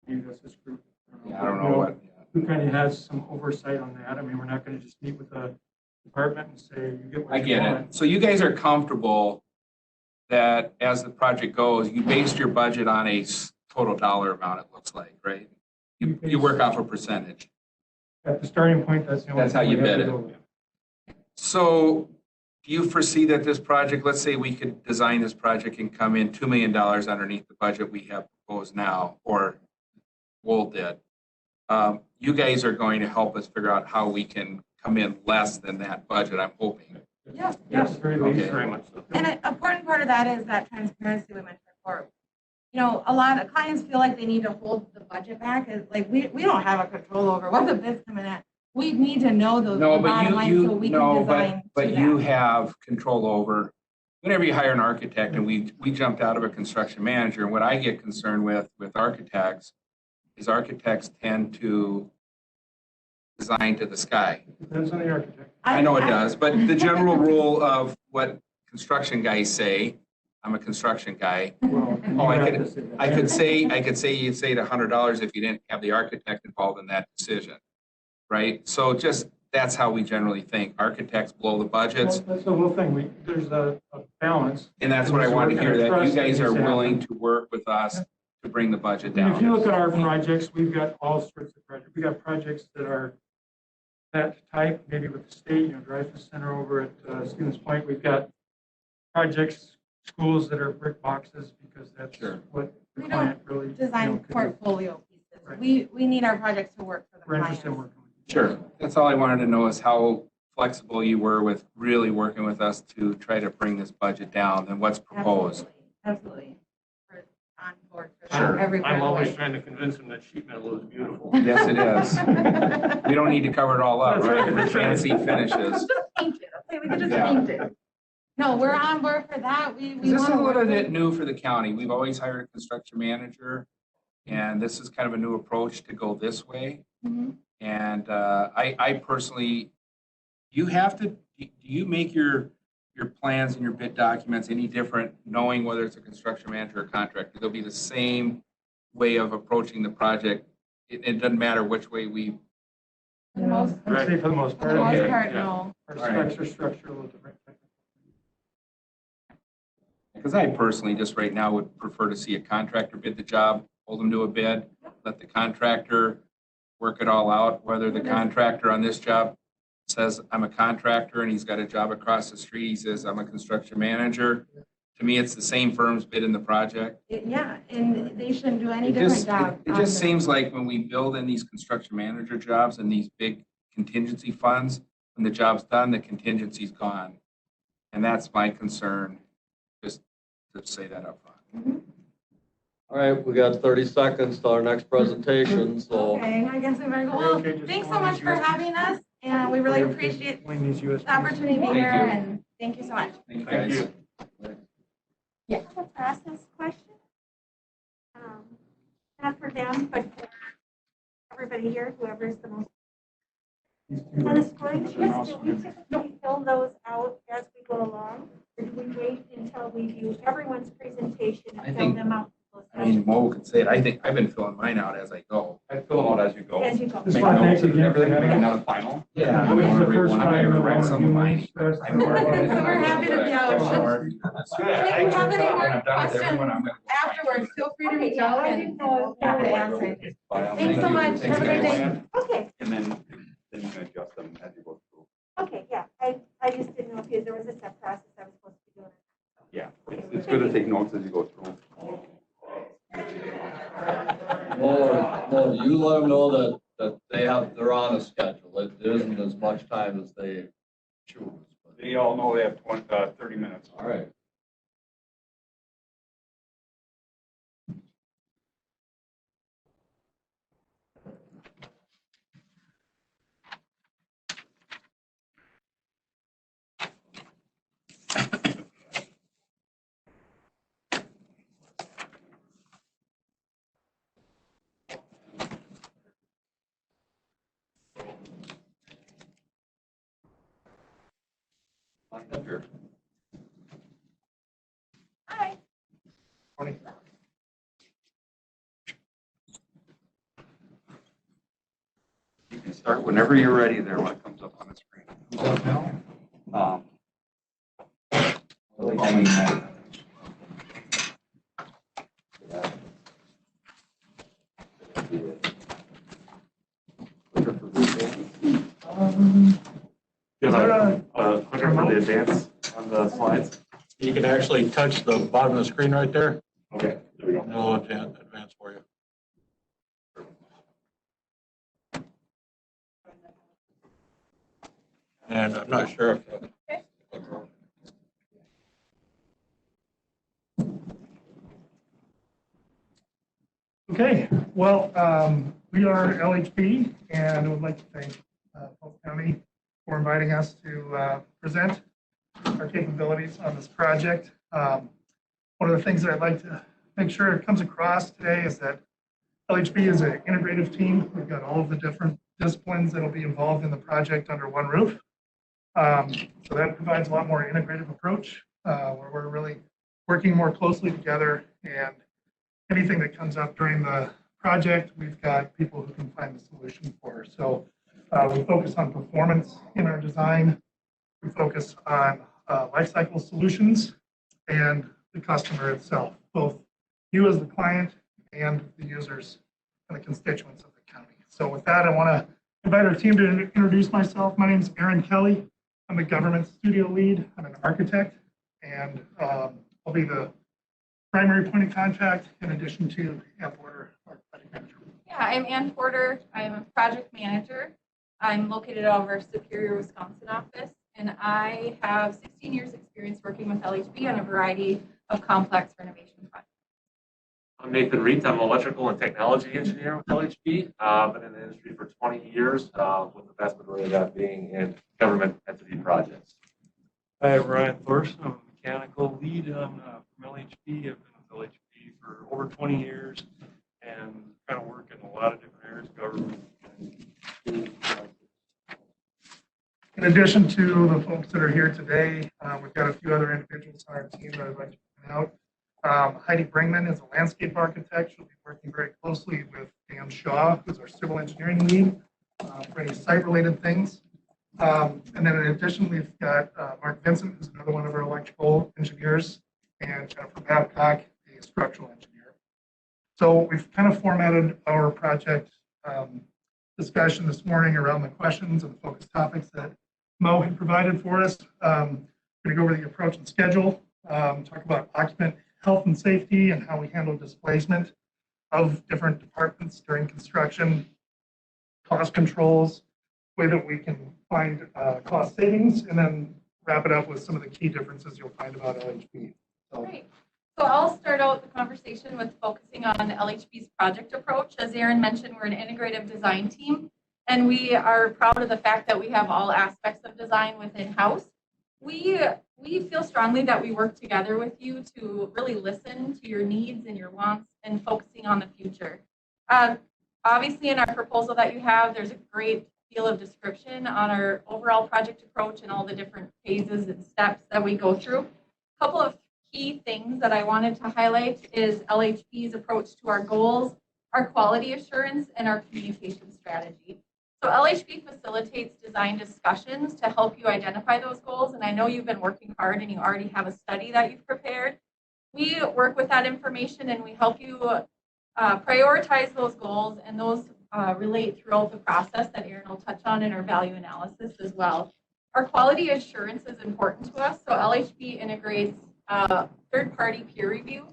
Maybe that's this group. I don't know what. Who kind of has some oversight on that? I mean, we're not gonna just meet with a department and say, you get I what you get want. it. So you guys are comfortable that as the project goes, you based your budget on a total dollar amount, it looks like, right? You work off a percentage. At the starting point, that's the only. That's how thing you we have bid to it. go with. So do you foresee that this project, let's say we could design this project and come in $2 million underneath the budget we have proposed now, or Wool did. You guys are going to help us figure out how we can come in less than that budget, I'm hoping. Yeah. Yes, very least. Okay. Very much so. And an important part of that is that transparency we mentioned before. You know, a lot of clients feel like they need to hold the budget back. It's like, we don't have a control over what the bids come in at. We need to know those No, bottom but lines so we can no, design but to you that. have control over, whenever you hire an architect, and we jumped out of a construction manager, and what I get concerned with architects is architects tend to design to the sky. Depends on the architect. I know it does, but the general rule of what construction guys say, I'm a construction guy. Well, Oh, I you have could- to say that. I could say you'd save $100 if you didn't have the architect involved in that decision, right? So just, that's how we generally think. Architects blow the budgets, Well, that's the whole thing. There's a balance. and that's what I wanted to hear, that you guys are willing to work with us to bring the budget And if you look down. at our projects, we've got all sorts of projects. We got projects that are that type, maybe with the state, Dreyfus Center over at Stevens Point. We've got projects, schools that are brick boxes because that's Sure. what the We client really. Design could do. portfolio pieces. Right. We need our projects to work for the We're clients. interested in working with you. Sure, that's all I wanted to know, is how flexible you were with really working with us to try to bring this budget down than what's proposed. Absolutely. We're on board for Sure. that every part I'm of the always way. trying to convince them that sheet metal is beautiful. Yes, it is. We don't need to cover it all up, That's right, right? that's right. Fancy finishes. Just paint it, okay? We could just Yeah. paint it. No, we're on board for that. We This is want a to work little bit with. new for the county. We've always hired a construction manager, and this is kind of a new approach to go this way. Mhm. And I personally, do you make your plans and your bid documents any different, knowing whether it's a construction manager or contractor? They'll be the same way of approaching the project. It doesn't matter which way we, For the most, I'd say for the most for part. the most Okay. part, Yeah. no. Our All right. specs are structured a little different. because I personally just right now would prefer to see a contractor bid the job, hold them to a bid, let the contractor work it all out, whether the contractor on this job says, I'm a contractor, and he's got a job across the street, he says, I'm a construction manager. To me, it's the same firms bidding the project. Yeah, and they shouldn't do any It different just, job. it on just the- seems like when we build in these construction manager jobs and these big contingency funds, when the job's done, the contingency's gone. And that's my concern, just to say that up front. All right, we got 30 seconds to our next presentation, so. Okay, I guess we better go. Are we Well, okay just thanks so going much these for USBs? having us, and we really appreciate Bring these USBs. the opportunity to be Thank here, you. and thank you so much. Thank you, Thank guys. you. I have a process question. Not for them, but for everybody here, whoever's the most. On the scoring sheets, do we typically fill those out as we go along? Or do we wait until we do everyone's presentation I and fill think- them out? I mean, Mo could say it. I think I've been filling mine out as I go. I fill them out as you go. As you go. Just Make want to notes thank of you again for everything, make having us. another final. Yeah. This is the first I time that read one some of of you mine. expressed. I know where it is. We're happy to be out. Good. If you have any more When I'm done with everyone, questions I'm gonna go afterwards, feel free to Okay, reach yeah, out I and didn't know if happy to there answer was- anything. File. Thanks so much. Thanks, Have a great guys. day. Okay, And then you can adjust them as you go through. okay, yeah, I just didn't know if there was a step process I was supposed to be doing. Yeah, it's good to take notes as you go through. Well, you let them know that they're on a schedule. It isn't as much time as they choose. but- They all know they have 30 minutes. All right. Under. Hi. You can start whenever you're ready there when it comes up on the screen. Um, You have a clicker for the advance on the slides? You can actually touch the bottom of the screen right there. Okay, there we go. And it'll advance for you. And I'm not sure if. Okay, well, we are LHP, and I would like to thank Polk County for inviting us to present our capabilities on this project. One of the things that I'd like to make sure it comes across today is that LHP is an integrative team. We've got all of the different disciplines that will be involved in the project under one roof. So that provides a lot more integrative approach, where we're really working more closely together, and anything that comes up during the project, we've got people who can find the solution for. So we focus on performance in our design. We focus on lifecycle solutions and the customer itself, both you as the client and the users and the constituents of the county. So with that, I want to invite our team to introduce myself. My name is Aaron Kelly. I'm a government studio lead. I'm an architect, and I'll be the primary point of contact in addition to Ann Porter, our project manager. Yeah, I'm Ann Porter. I'm a project manager. I'm located out of our Superior, Wisconsin office, and I have 16 years experience working with LHB on a variety of complex renovation projects. I'm Nathan Reed. I'm an electrical and technology engineer with LHP. Been in the industry for 20 years, with the vast majority of that being in government entity projects. Hi, I'm Ryan Thorson. I'm a mechanical lead on from LHP. I've been with LHP for over 20 years and kind of work in a lot of different areas, government. In addition to the folks that are here today, we've got a few other individuals on our team that I'd like to point out. Heidi Bringman is a landscape architect. She'll be working very closely with Dan Shaw, who's our civil engineering lead, for any site-related things. And then in addition, we've got Mark Vincent, who's another one of our electrical engineers, and Jennifer Babcock, a structural engineer. So we've kind of formatted our project discussion this morning around the questions and the focus topics that Mo had provided for us. We're going to go over the approach and schedule, talk about occupant health and safety and how we handle displacement of different departments during construction, cost controls, way that we can find cost savings, and then wrap it up with some of the key differences you'll find about LHP. So, Great. So I'll start out the conversation with focusing on LHP's project approach. As Aaron mentioned, we're an integrative design team, and we are proud of the fact that we have all aspects of design within house. We feel strongly that we work together with you to really listen to your needs and your wants and focusing on the future. Obviously, in our proposal that you have, there's a great deal of description on our overall project approach and all the different phases and steps that we go through. A couple of key things that I wanted to highlight is LHP's approach to our goals, our quality assurance, and our communication strategy. So LHP facilitates design discussions to help you identify those goals, and I know you've been working hard and you already have a study that you've prepared. We work with that information and we help you prioritize those goals, and those relate throughout the process that Aaron will touch on in our value analysis as well. Our quality assurance is important to us, so LHP integrates third-party peer review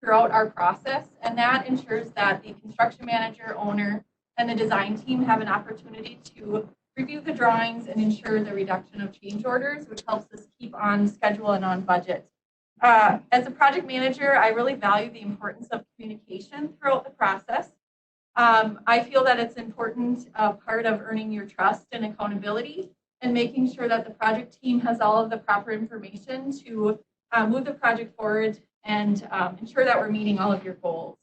throughout our process, and that ensures that the construction manager, owner, and the design team have an opportunity to review the drawings and ensure the reduction of change orders, which helps us keep on schedule and on budget. As a project manager, I really value the importance of communication throughout the process. I feel that it's an important part of earning your trust and accountability and making sure that the project team has all of the proper information to move the project forward and ensure that we're meeting all of your goals.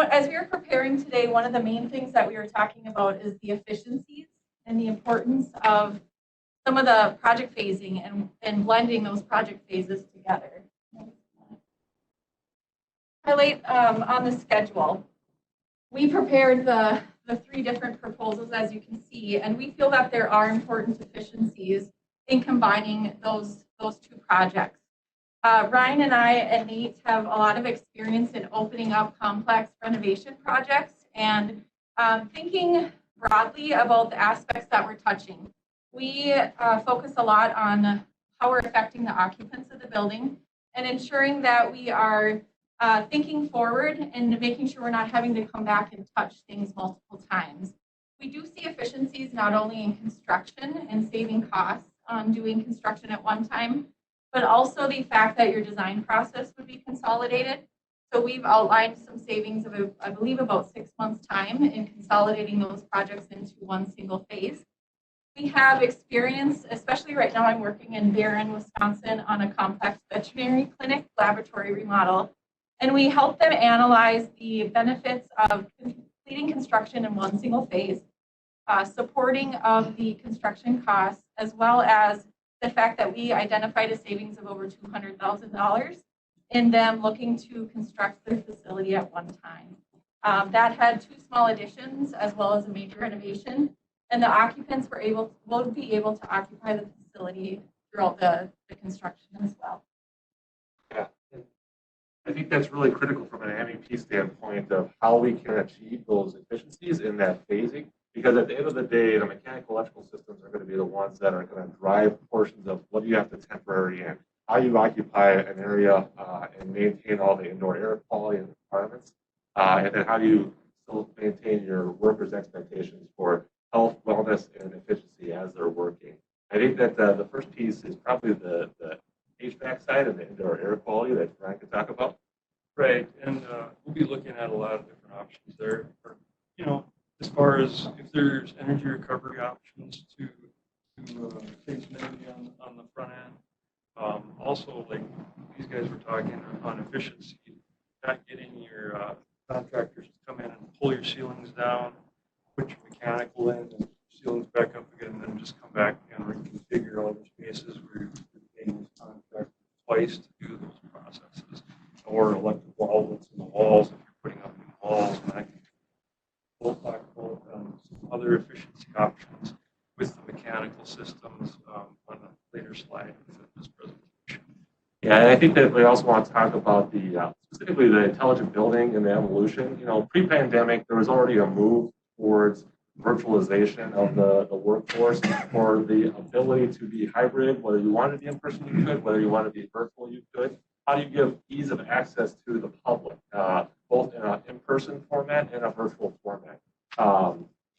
As we were preparing today, one of the main things that we were talking about is the efficiencies and the importance of some of the project phasing and blending those project phases together. Highlight on the schedule. We prepared the 3 different proposals, as you can see, and we feel that there are important efficiencies in combining those 2 projects. Ryan and I and Nate have a lot of experience in opening up complex renovation projects and thinking broadly about the aspects that we're touching. We focus a lot on how we're affecting the occupants of the building and ensuring that we are thinking forward and making sure we're not having to come back and touch things multiple times. We do see efficiencies not only in construction and saving costs on doing construction at one time, but also the fact that your design process would be consolidated. So we've outlined some savings of, I believe, about 6 months' time in consolidating those projects into one single phase. We have experience, especially right now I'm working in Barron, Wisconsin on a complex veterinary clinic laboratory remodel. And we help them analyze the benefits of completing construction in one single phase, supporting of the construction costs, as well as the fact that we identified a savings of over $200,000 in them looking to construct their facility at one time. That had 2 small additions as well as a major renovation, and the occupants will be able to occupy the facility throughout the construction as well. Yeah, and I think that's really critical from an MEP standpoint of how we can achieve those efficiencies in that phasing. Because at the end of the day, the mechanical electrical systems are going to be the ones that are going to drive portions of what do you have to temporary in, how you occupy an area and maintain all the indoor air quality and requirements, and then how do you still maintain your workers' expectations for health, wellness, and efficiency as they're working. I think that the first piece is probably the HVAC side and the indoor air quality that Brian could talk about. Right, and we'll be looking at a lot of different options there. As far as if there's energy recovery options to save some energy on the front end. Also, like these guys were talking on efficiency, not getting your contractors to come in and pull your ceilings down, put your mechanical in, and ceilings back up again, and then just come back and reconfigure all the spaces where you're paying these contractors twice to do those processes, or electrical outlets in the walls if you're putting up new walls. And we'll talk about some other efficiency options with the mechanical systems on a later slide within this presentation. Yeah, and I think that we also want to talk about the specifically the intelligent building and the evolution. Pre-pandemic, there was already a move towards virtualization of the workforce, or the ability to be hybrid. Whether you wanted to be in person, you could. Whether you wanted to be virtual, you could. How do you give ease of access to the public, both in an in-person format and a virtual format?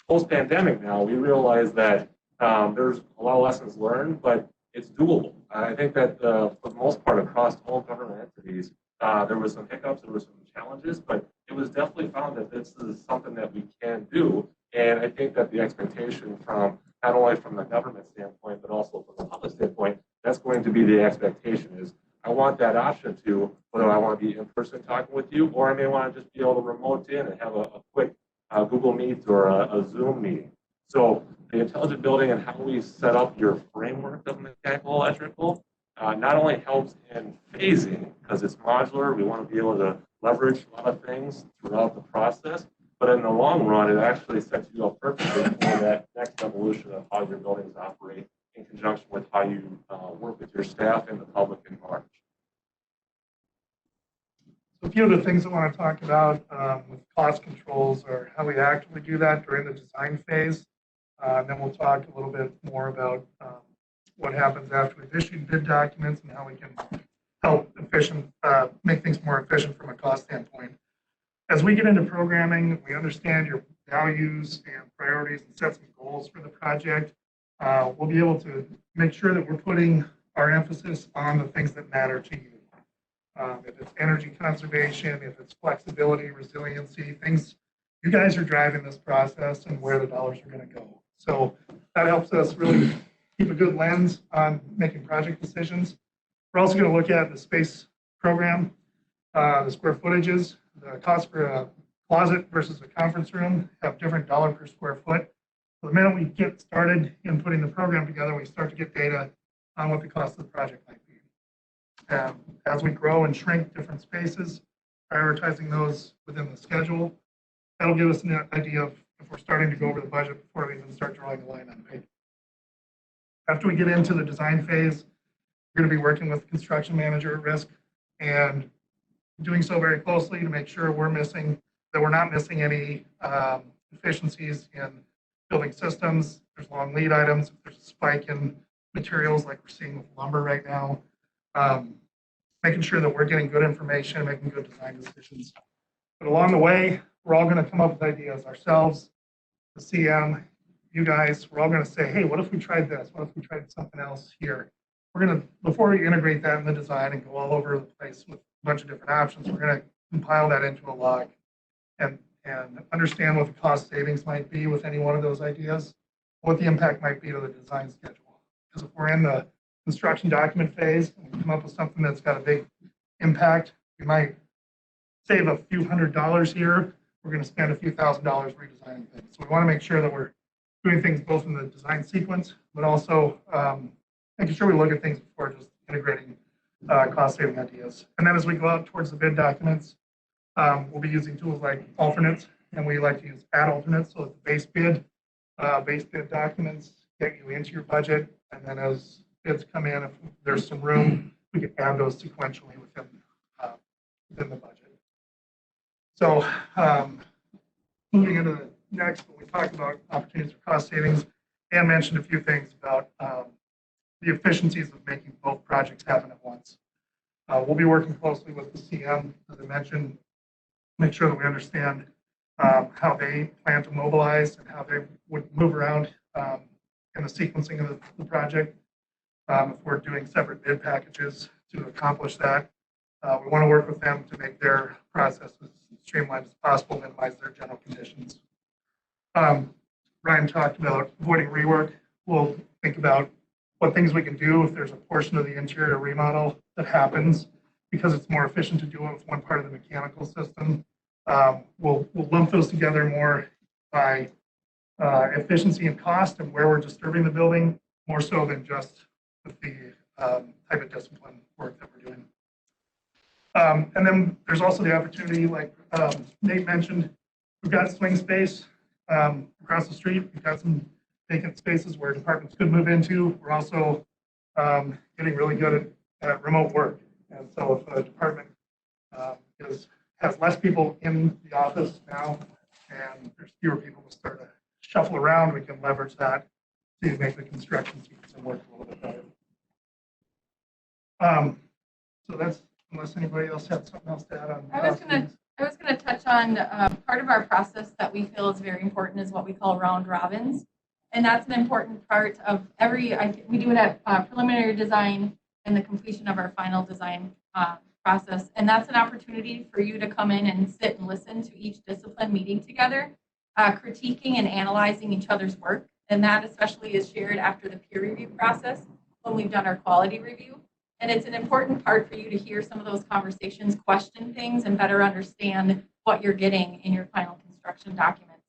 Post-pandemic now, we realize that there's a lot of lessons learned, but it's doable. I think that for the most part across all government entities, there was some hiccups, there were some challenges, but it was definitely found that this is something that we can do. And I think that the expectation from not only from the government standpoint, but also from the public standpoint, that's going to be the expectation is I want that option to, whether I want to be in person talking with you, or I may want to just be able to remote in and have a quick Google Meet or a Zoom meeting. So the intelligent building and how we set up your framework of mechanical electrical not only helps in phasing, because it's modular, we want to be able to leverage a lot of things throughout the process, but in the long run, it actually sets you up perfectly for that next evolution of how your buildings operate in conjunction with how you work with your staff and the public in large. A few of the things I want to talk about with cost controls are how we actively do that during the design phase. And then we'll talk a little bit more about what happens after we've issued bid documents and how we can help make things more efficient from a cost standpoint. As we get into programming, we understand your values and priorities and set some goals for the project. We'll be able to make sure that we're putting our emphasis on the things that matter to you. If it's energy conservation, if it's flexibility, resiliency, things, you guys are driving this process and where the dollars are going to go. So that helps us really keep a good lens on making project decisions. We're also going to look at the space program, the square footages, the cost for a closet versus a conference room have different dollar per square foot. So the minute we get started in putting the program together, we start to get data on what the cost of the project might be. As we grow and shrink different spaces, prioritizing those within the schedule, that'll give us an idea of if we're starting to go over the budget before we even start drawing a line on paper. After we get into the design phase, we're going to be working with the construction manager at risk and doing so very closely to make sure we're not missing any efficiencies in building systems. There's long lead items. If there's a spike in materials like we're seeing with lumber right now, making sure that we're getting good information, making good design decisions. But along the way, we're all going to come up with ideas ourselves, the CM, you guys, we're all going to say, hey, what if we tried this? What if we tried something else here? We're going to, before we integrate that in the design and go all over the place with a bunch of different options, we're going to compile that into a log and understand what the cost savings might be with any one of those ideas, what the impact might be to the design schedule. Because if we're in the construction document phase and we come up with something that's got a big impact, we might save a few $100s here. We're going to spend a few $1,000s redesigning things. So we want to make sure that we're doing things both in the design sequence, but also making sure we look at things before just integrating cost-saving ideas. And then as we go out towards the bid documents, we'll be using tools like alternates, and we like to use add alternates. So the base bid documents get you into your budget, and then as bids come in, if there's some room, we can add those sequentially within the budget. So moving into the next, we talked about opportunities for cost savings and mentioned a few things about the efficiencies of making both projects happen at once. We'll be working closely with the CM, as I mentioned, make sure that we understand how they plan to mobilize and how they would move around in the sequencing of the project. If we're doing separate bid packages to accomplish that, we want to work with them to make their process as streamlined as possible, minimize their general conditions. Ryan talked about avoiding rework. We'll think about what things we can do if there's a portion of the interior remodel that happens because it's more efficient to do it with one part of the mechanical system. We'll lump those together more by efficiency and cost and where we're disturbing the building, more so than just with the type of discipline work that we're doing. And then there's also the opportunity, like Nate mentioned, we've got swing space across the street. We've got some vacant spaces where departments could move into. We're also getting really good at remote work. And so if a department has less people in the office now and there's fewer people to start to shuffle around, we can leverage that to make the construction sequence work a little bit better. So that's, unless anybody else had something else to add on. I was going to touch on part of our process that we feel is very important is what we call round robins. And that's an important part of we do it at preliminary design and the completion of our final design process. And that's an opportunity for you to come in and sit and listen to each discipline meeting together, critiquing and analyzing each other's work. And that especially is shared after the peer review process when we've done our quality review. And it's an important part for you to hear some of those conversations, question things, and better understand what you're getting in your final construction documents.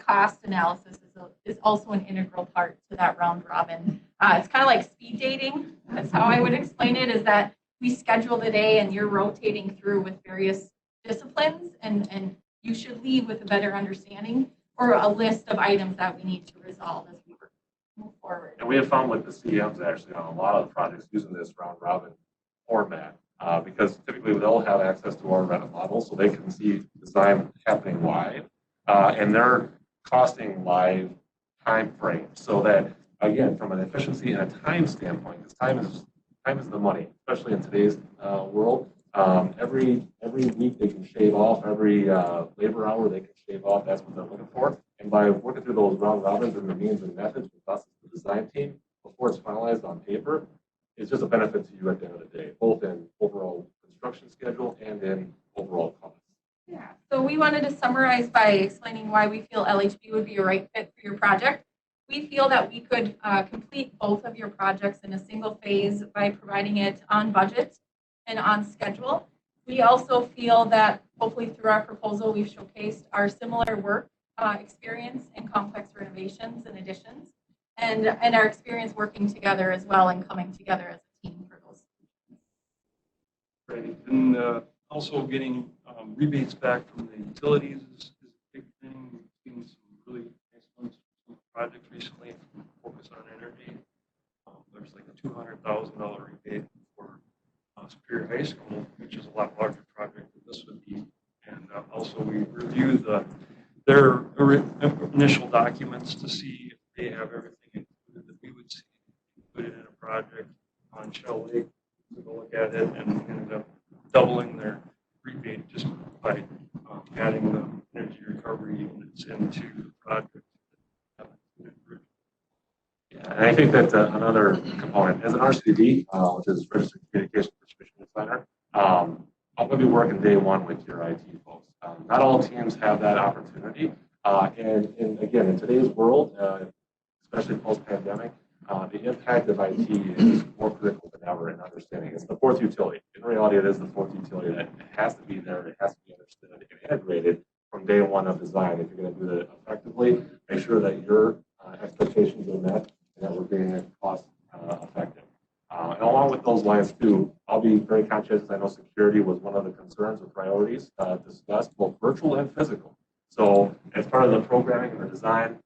Cost analysis is also an integral part to that round robin. It's kind of like speed dating. That's how I would explain it, is that we schedule the day and you're rotating through with various disciplines, and you should leave with a better understanding or a list of items that we need to resolve as we move forward. And we have found with the CMs actually on a lot of the projects using this round robin format because typically they'll have access to our Revit model so they can see design happening live and they're costing live time frame so that again from an efficiency and a time standpoint, because time is the money, especially in today's world. Every week they can shave off, every labor hour they can shave off. That's what they're looking for. And by working through those round robins and the means and methods with us as the design team before it's finalized on paper, it's just a benefit to you at the end of the day, both in overall construction schedule and in overall cost. Yeah, so we wanted to summarize by explaining why we feel LHB would be a right fit for your project. We feel that we could complete both of your projects in a single phase by providing it on budget and on schedule. We also feel that hopefully through our proposal, we've showcased our similar work experience in complex renovations and additions, and our experience working together as well and coming together as a team for those. Right, and also getting rebates back from the utilities is a big thing. We've seen some really excellent projects recently from Focus on Energy. There's like a $200,000 rebate for Superior High School, which is a lot larger project than this would be. And also we review their initial documents to see if they have everything included that we would see included in a project on Shell Lake. To go look at it and ended up doubling their rebate just by adding the energy recovery units into the project. Yeah, and I think that's another component. As an RCD, which is Registered Communications Distribution Center, I'm going to be working day one with your IT folks. Not all teams have that opportunity. And again, in today's world, especially post-pandemic, the impact of IT is more critical than ever in understanding. It's the fourth utility. In reality, it is the fourth utility that has to be there. It has to be understood and integrated from day one of design. If you're going to do it effectively, make sure that your expectations are met and that we're being cost effective. And along with those lines too, I'll be very conscious. I know security was one of the concerns or priorities discussed, both virtual and physical. So as part of the programming and the design,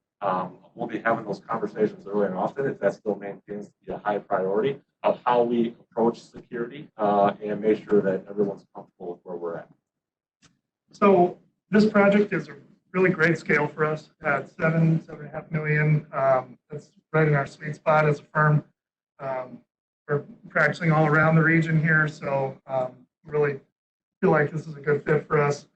we'll be having those conversations early and often if that still maintains to be a high priority of how we approach security and make sure that everyone's comfortable with where we're at. So this project is a really great scale for us at $7.5 million. That's right in our sweet spot as a firm. We're practicing all around the region here, so really feel like this is a good fit for us.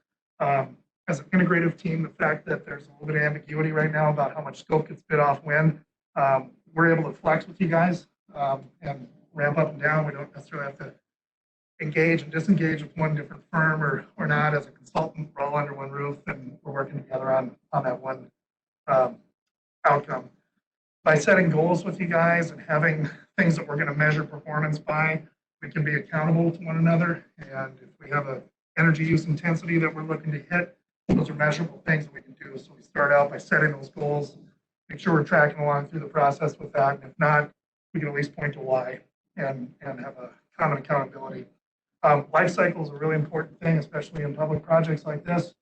As an integrative team, the fact that there's a little bit of ambiguity right now about how much scope gets bid off when, we're able to flex with you guys and ramp up and down. We don't necessarily have to engage and disengage with one different firm or not. As a consultant, we're all under one roof and we're working together on that one outcome. By setting goals with you guys and having things that we're going to measure performance by, we can be accountable to one another. And if we have an energy use intensity that we're looking to hit, those are measurable things that we can do. So we start out by setting those goals, make sure we're tracking along through the process with that. And if not, we can at least point to why and have a common accountability. Life cycle is a really important thing, especially in public projects like this.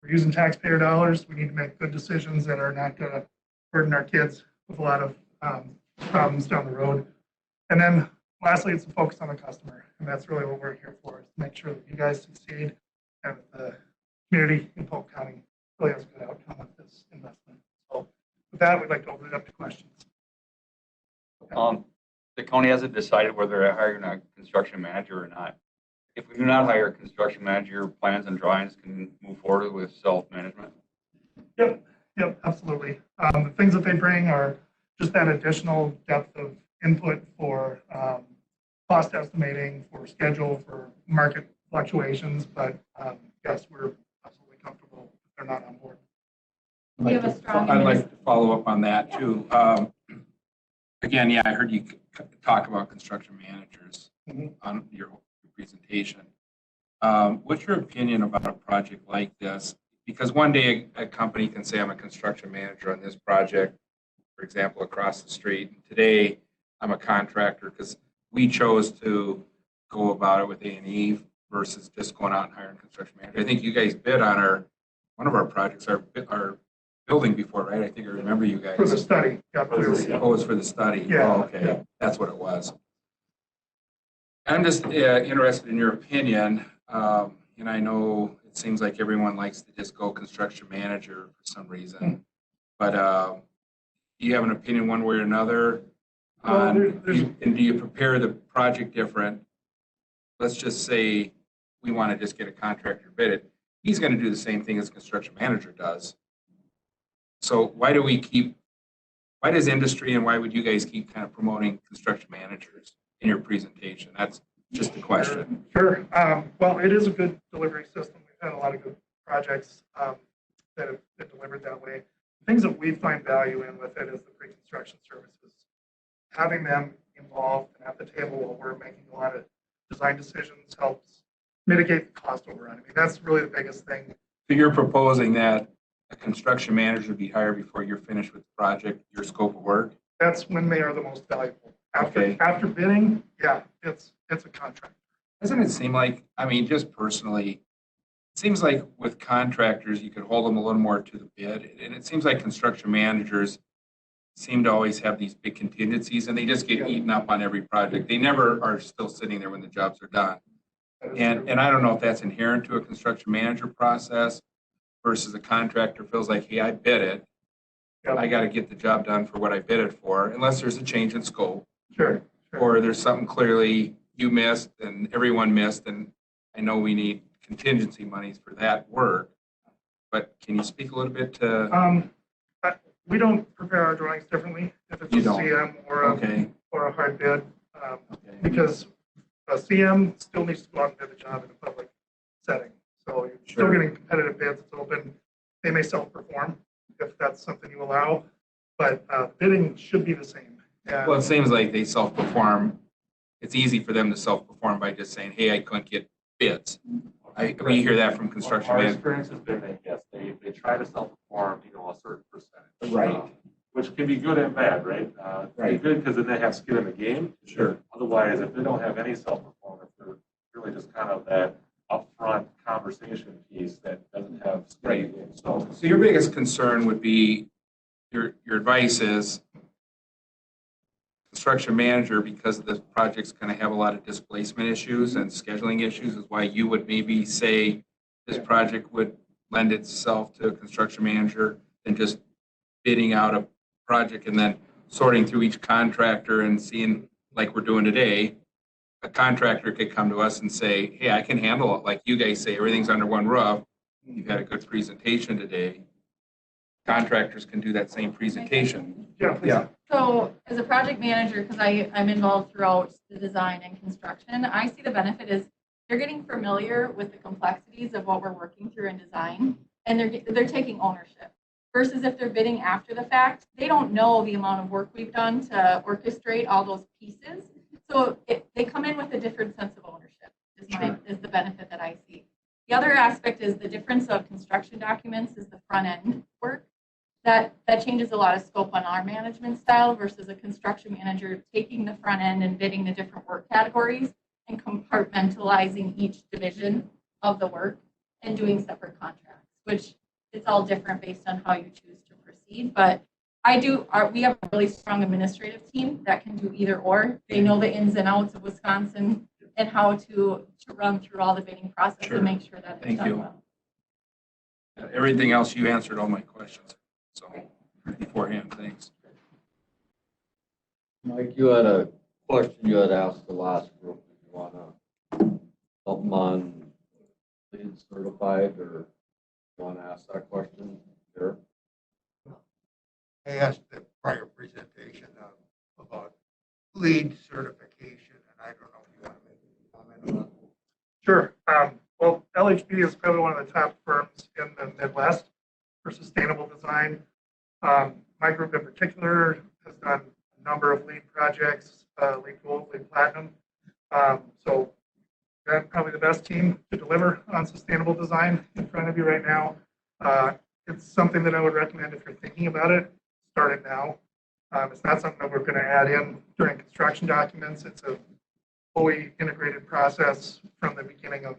We're using taxpayer dollars. We need to make good decisions that are not going to burden our kids with a lot of problems down the road. And then lastly, it's a focus on the customer. And that's really what we're here for, is to make sure that you guys succeed and the community in Polk County really has a good outcome with this investment. So with that, we'd like to open it up to questions. The county hasn't decided whether they're hiring a construction manager or not. If we do not hire a construction manager, plans and drawings can move forward with self-management. Yep, absolutely. The things that they bring are just that additional depth of input for cost estimating, for schedule, for market fluctuations. But yes, we're absolutely comfortable if they're not on board. I'd like to follow up on that too. Again, yeah, I heard you talk about construction managers on your presentation. What's your opinion about a project like this? Because one day a company can say, I'm a construction manager on this project, for example, across the street. Today, I'm a contractor because we chose to go about it with A&E versus just going out and hiring a construction manager. I think you guys bid on one of our projects, our building before, right? I think I remember you guys. For the study. Yeah, it was for the study. Yeah. Oh, okay. Yeah. That's what it was. I'm just interested in your opinion. And I know it seems like everyone likes to just go construction manager for some reason. But do you have an opinion one way or another? And do you prepare the project different? Let's just say we want to just get a contractor bid it. He's going to do the same thing as a construction manager does. So why does industry and why would you guys keep kind of promoting construction managers in your presentation? That's just a question. Sure. Well, it is a good delivery system. We've had a lot of good projects that have been delivered that way. The things that we find value in with it is the pre-construction services. Having them involved and at the table while we're making a lot of design decisions helps mitigate the cost overrun. I mean, that's really the biggest thing. So you're proposing that a construction manager to be hired before you're finished with the project, your scope of work? That's when they are the most valuable. Okay. After bidding, yeah, it's a contract. Doesn't it seem like, I mean, just personally, it seems like with contractors, you could hold them a little more to the bid. And it seems like construction managers seem to always have these big contingencies and they just get eaten up on every project. They never are still sitting there when the jobs are done. And I don't know if that's inherent to a construction manager process versus a contractor feels like, hey, I bid it. I got to get the job done for what I bid it for, unless there's a change in scope. Sure. Or there's something clearly you missed and everyone missed, and I know we need contingency monies for that work. But can you speak a little bit to? We don't prepare our drawings differently if it's You a don't? CM or a hard bid, Okay. because a CM still needs to go out and bid the job in a public setting. So you're still Sure. getting competitive bids. It's open. They may self-perform if that's something you allow, but bidding should be the same. Well, it seems like they self-perform. It's easy for them to self-perform by just saying, hey, I couldn't get bids. We hear that from construction Our managers. experience has been that, yes, they try to self-perform, a certain percentage. Right. Which can be good and bad, right? Right. Good because then they have skin in the game. Sure. Otherwise, if they don't have any self-performance, they're really just kind of that upfront conversation piece that doesn't have skin in the game. So So your biggest concern would be, your advice is, construction manager, because this project's going to have a lot of displacement issues and scheduling issues, is why you would maybe say this project would lend itself to a construction manager than just bidding out a project and then sorting through each contractor and seeing, like we're doing today. A contractor could come to us and say, hey, I can handle it. Like you guys say, everything's under one roof. You've had a good presentation today. Contractors can do that same presentation. Yeah. So as a project manager, because I'm involved throughout the design and construction, I see the benefit is they're getting familiar with the complexities of what we're working through in design, and they're taking ownership. Versus if they're bidding after the fact, they don't know the amount of work we've done to orchestrate all those pieces. So they come in with a different sense of ownership is the benefit that I see. The other aspect is the difference of construction documents is the front end work. That changes a lot of scope on our management style versus a construction manager taking the front end and bidding the different work categories and compartmentalizing each division of the work and doing separate contracts, which it's all different based on how you choose to proceed. But we have a really strong administrative team that can do either or. They know the ins and outs of Wisconsin and how to run through all the bidding process Sure. and make sure that it's Thank done you. well. Everything else, you answered all my questions. So beforehand, thanks. Mike, you had a question you had asked the last group. If you want to help them on lead certified, or you want to ask that question here? I asked the prior presentation about lead certification, and I don't know if you want to make any comment on that. Sure. Well, LHB is probably one of the top firms in the Midwest for sustainable design. My group in particular has done a number of LEED projects, LEED Gold, LEED Platinum. So we're probably the best team to deliver on sustainable design in front of you right now. It's something that I would recommend if you're thinking about it, start it now. It's not something that we're going to add in during construction documents. It's a fully integrated process from the beginning of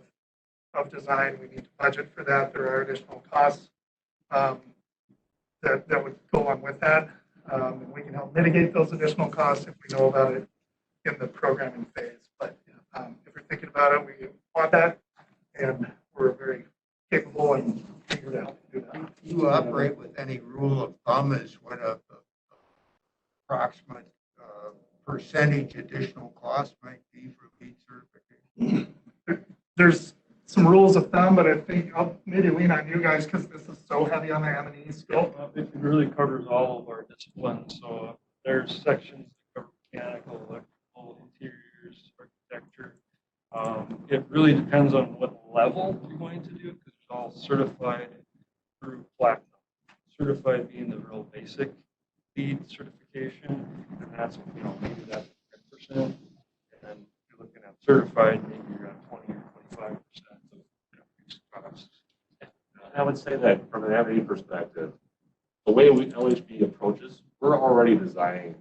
design. We need to budget for that. There are additional costs that would go along with that. And we can help mitigate those additional costs if we know about it in the programming phase. But if you're thinking about it, we want that, and we're very capable and eager to help you do that. Do you operate with any rule of thumb as what a approximate percentage additional cost might be for LEED certification? There's some rules of thumb, but I think I'll maybe lean on you guys because this is so heavy on the M&E scope. It really covers all of our disciplines. So there's sections that cover mechanical, electrical, interiors, architecture. It really depends on what level you're going to do, because it's all certified through Platinum. Certified being the real basic LEED certification, and that's, maybe that's 10%. And then if you're looking at certified, maybe you're at 20 or 25% of fixed costs. I would say that from an M&E perspective, the way LHB approaches, we're already designing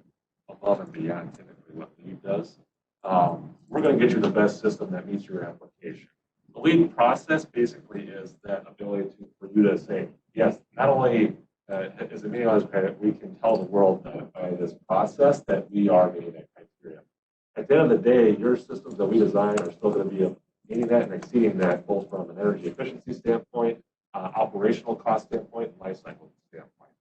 above and beyond typically what LEED does. We're going to get you the best system that meets your application. The LEED process basically is that ability for you to say, yes, not only is it meeting all this credit, we can tell the world that by this process that we are meeting that criteria. At the end of the day, your systems that we design are still going to be meeting that and exceeding that, both from an energy efficiency standpoint, operational cost standpoint, and life cycle standpoint.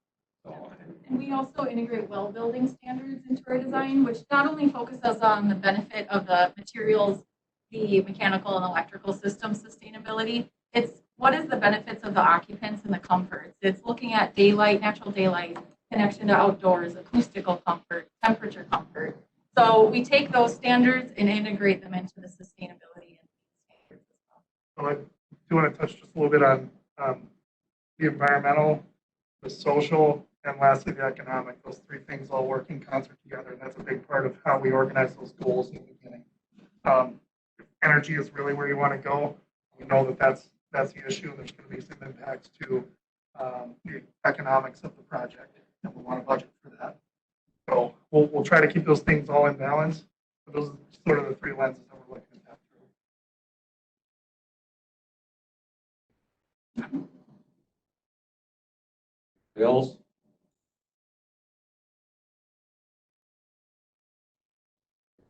So, And we also integrate well building standards into our design, which not only focuses on the benefit of the materials, the mechanical and electrical system sustainability, it's what is the benefits of the occupants and the comforts. It's looking at daylight, natural daylight, connection to outdoors, acoustical comfort, temperature comfort. So we take those standards and integrate them into the sustainability and standards as well. So I do want to touch just a little bit on the environmental, the social, and lastly, the economic. Those three things all work in concert together, and that's a big part of how we organize those goals in the beginning. If energy is really where you want to go, we know that that's the issue. There's going to be some impacts to the economics of the project, and we want to budget for that. So we'll try to keep those things all in balance, but those are sort of the three lenses that we're looking at that through. Bills?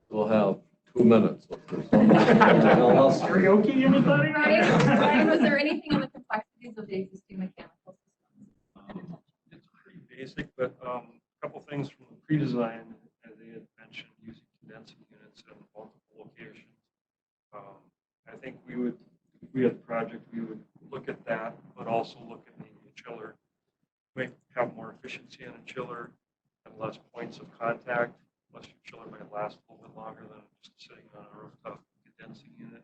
We'll have 2 minutes. Karaoke, anybody? Ryan, was there anything in the complexities of the existing mechanical systems? It's pretty basic, but a couple things from the pre-design, as they had mentioned, using condensing units in multiple locations. I think we would, if we had the project, we would look at that, but also look at maybe a chiller. We have more efficiency in a chiller and less points of contact. Plus your chiller might last a little bit longer than just sitting on a rooftop condensing unit.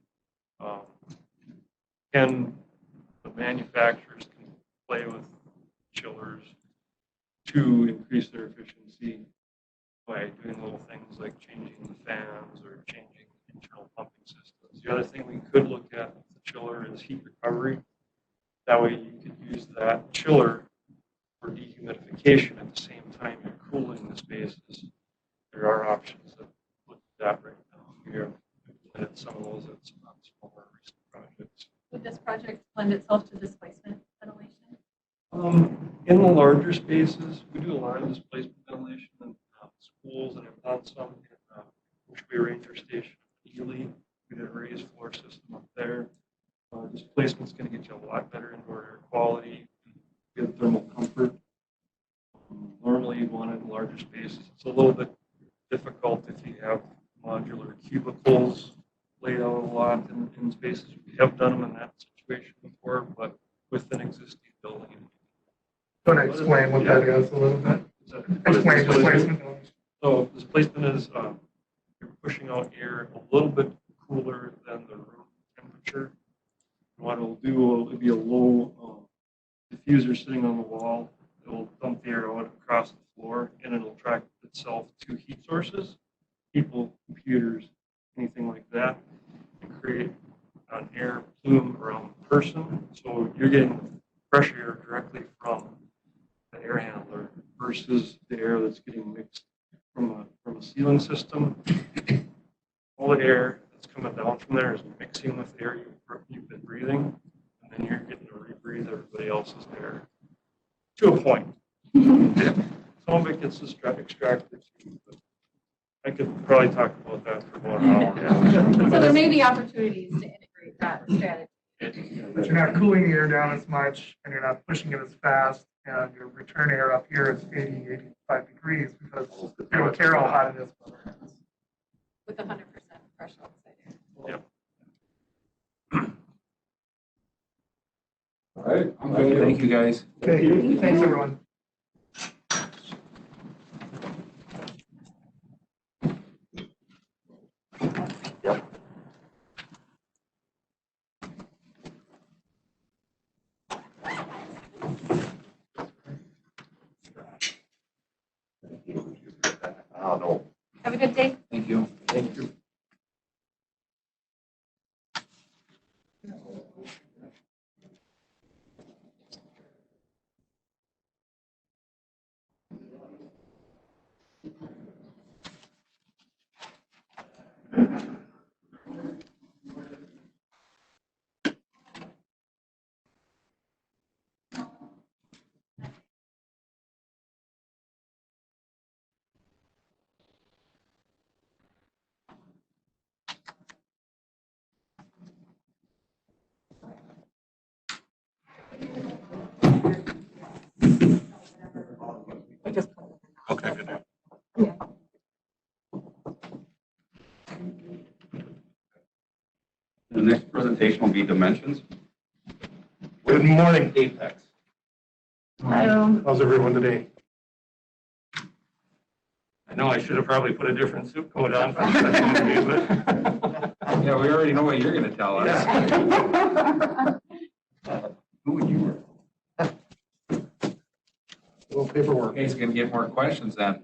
And the manufacturers can play with chillers to increase their efficiency by doing little things like changing the fans or changing internal pumping systems. The other thing we could look at with the chiller is heat recovery. That way you could use that chiller for dehumidification at the same time you're cooling the spaces. There are options that look at that right now. We have implemented some of those at some smaller recent projects. Would this project lend itself to displacement ventilation? In the larger spaces, we do a lot of displacement ventilation in schools, and have done some in Bushway Ranger Station in Ely. We did a raised floor system up there. Displacement's going to get you a lot better indoor air quality, good thermal comfort. Normally, you want it in larger spaces. It's a little bit difficult if you have modular cubicles laid out a lot in spaces. We have done them in that situation before, but with an existing building. Do you want to explain what that is a little bit? Explain displacement. So displacement is you're pushing out air a little bit cooler than the room temperature. And what it'll do, it'll be a low diffuser sitting on the wall. It'll dump the air out across the floor, and it'll track itself to heat sources, people, computers, anything like that, and create an air plume around the person. So you're getting fresh air directly from the air handler versus the air that's getting mixed from a ceiling system. All the air that's coming down from there is mixing with the air you've been breathing, and then you're getting to rebreathe everybody else's air to a point. Some of it gets extracted too, but I could probably talk about that for about an hour. So there may be opportunities to integrate that strategy. But you're not cooling the air down as much, and you're not pushing it as fast, and your return air up here is 80, 85 degrees because you don't care how hot it is. With 100% fresh outside air. Yep. All right. I'm good. Thank you, guys. Okay, thanks, everyone. Oh, no. Have a good day. Thank you. Thank you. The next presentation will be dimensions. Good morning. Apex. How's everyone today? I know I should have probably put a different suit coat on for the second interview, but Yeah, we already know what you're gonna tell us. Who would you work? A little paperwork. Okay, he's gonna get more questions then.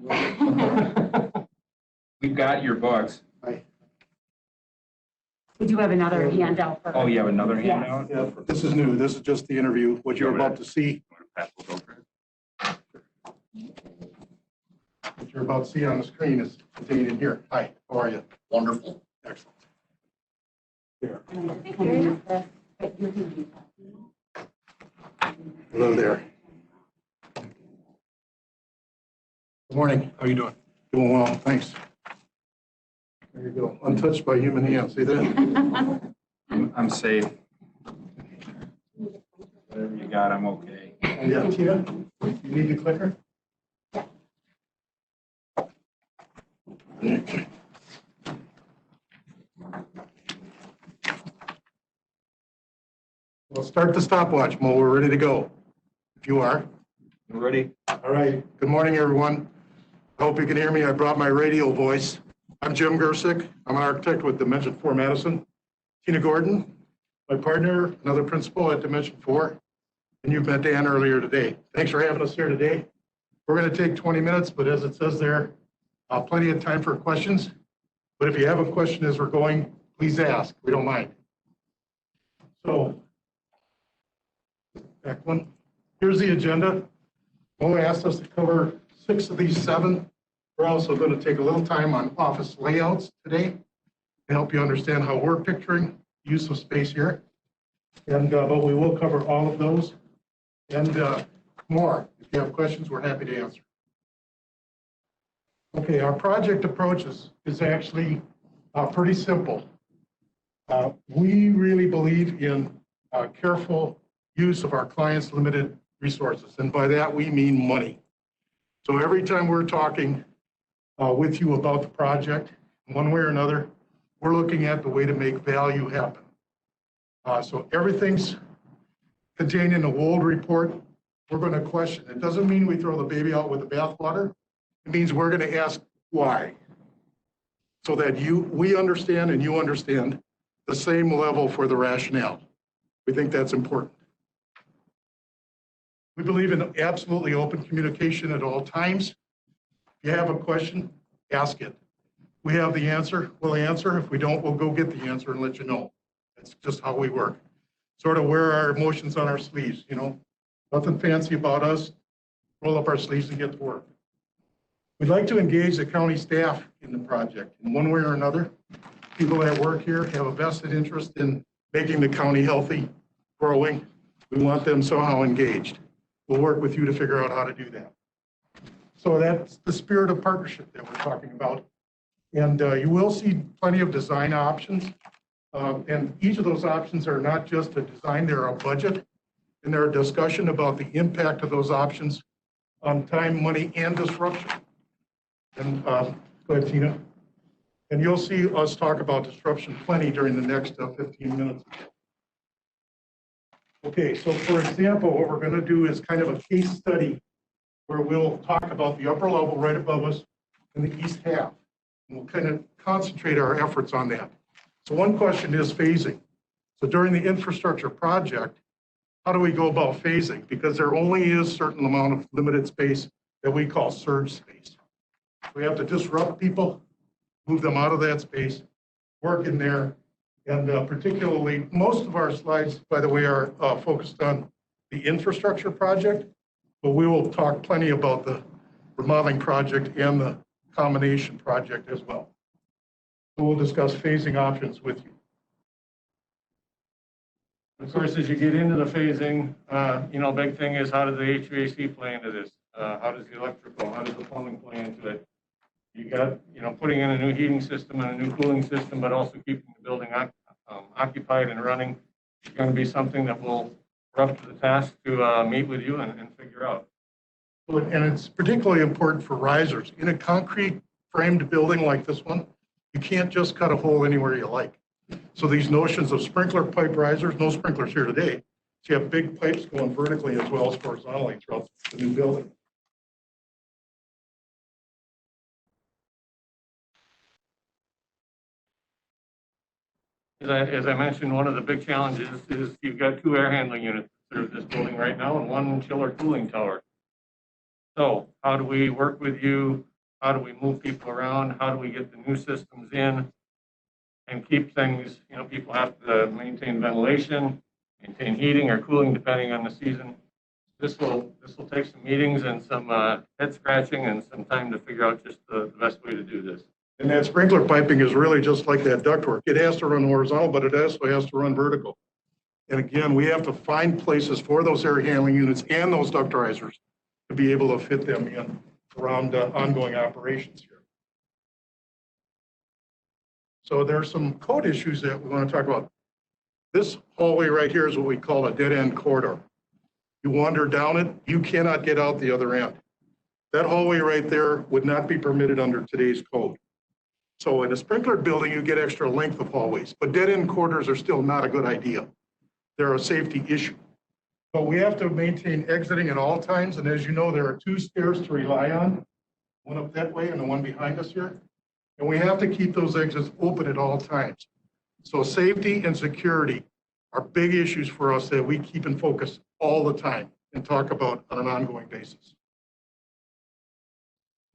We've got your books. We do have another handout for. Oh, you have another handout? Yeah, this is new. This is just the interview. What you're about to see, what you're about to see on the screen is contained in here. Hi, how are you? Wonderful. Excellent. There. Hello there. Good morning. How are you doing? Doing well, thanks. There you go. Untouched by human hands. See that? I'm safe. Whatever you got, I'm okay. Yeah, Tina, you need the clicker? We'll start the stopwatch, Mo. We're ready to go. If you are. You ready? All right. Good morning, everyone. I hope you can hear me. I brought my radio voice. I'm Jim Gersick. I'm an architect with Dimension 4 Madison. Tina Gordon, my partner, another principal at Dimension 4. And you've met Dan earlier today. Thanks for having us here today. We're going to take 20 minutes, but as it says there, plenty of time for questions. But if you have a question as we're going, please ask. We don't mind. So, back one. Here's the agenda. Mo asked us to cover 6 of these 7. We're also going to take a little time on office layouts today to help you understand how we're picturing use of space here. And but we will cover all of those and more. If you have questions, we're happy to answer. Okay, our project approach is actually pretty simple. We really believe in careful use of our clients' limited resources, and by that we mean money. So every time we're talking with you about the project, one way or another, we're looking at the way to make value happen. So everything's contained in the WOLD report. We're going to question. It doesn't mean we throw the baby out with the bathwater. It means we're going to ask why, so that we understand and you understand the same level for the rationale. We think that's important. We believe in absolutely open communication at all times. If you have a question, ask it. We have the answer, we'll answer. If we don't, we'll go get the answer and let you know. That's just how we work. Sort of wear our emotions on our sleeves, you know. Nothing fancy about us. Roll up our sleeves and get to work. We'd like to engage the county staff in the project in one way or another. People that work here have a vested interest in making the county healthy, growing. We want them somehow engaged. We'll work with you to figure out how to do that. So that's the spirit of partnership that we're talking about. And you will see plenty of design options. And each of those options are not just a design, they're a budget. And they're a discussion about the impact of those options on time, money, and disruption. And go ahead, Tina. And you'll see us talk about disruption plenty during the next 15 minutes. Okay, so for example, what we're going to do is kind of a case study where we'll talk about the upper level right above us in the east half. And we'll kind of concentrate our efforts on that. So one question is phasing. So during the infrastructure project, how do we go about phasing? Because there only is a certain amount of limited space that we call surge space. We have to disrupt people, move them out of that space, work in there. And particularly, most of our slides, by the way, are focused on the infrastructure project, but we will talk plenty about the remodeling project and the combination project as well. So we'll discuss phasing options with you. of course, as you get into the phasing, you know, big thing is how does the HVAC play into this? How does the electrical, how does the plumbing play into it? You got, you know, putting in a new heating system and a new cooling system, but also keeping the building occupied and running is going to be something that we're up to the task to meet with you and figure out. And it's particularly important for risers. In a concrete framed building like this one, You can't just cut a hole anywhere you like. So these notions of sprinkler pipe risers, no sprinklers here today. So you have big pipes going vertically as well as horizontally throughout the new building. As I mentioned, one of the big challenges is you've got 2 air handling units that serve this building right now and 1 chiller cooling tower. So how do we work with you? How do we move people around? How do we get the new systems in and keep things, people have to maintain ventilation, maintain heating or cooling depending on the season. This will take some meetings and some head scratching and some time to figure out just the best way to do this. And that sprinkler piping is really just like that ductwork. It has to run horizontal, but it also has to run vertical. And again, we have to find places for those air handling units and those duct risers to be able to fit them in around ongoing operations here. So there's some code issues that we want to talk about. This hallway right here is what we call a dead end corridor. You wander down it, you cannot get out the other end. That hallway right there would not be permitted under today's code. So in a sprinkler building, you get extra length of hallways, but dead end corridors are still not a good idea. They're a safety issue. But we have to maintain exiting at all times. And as you know, there are 2 stairs to rely on, one up that way and the one behind us here. And we have to keep those exits open at all times. So safety and security are big issues for us that we keep in focus all the time and talk about on an ongoing basis.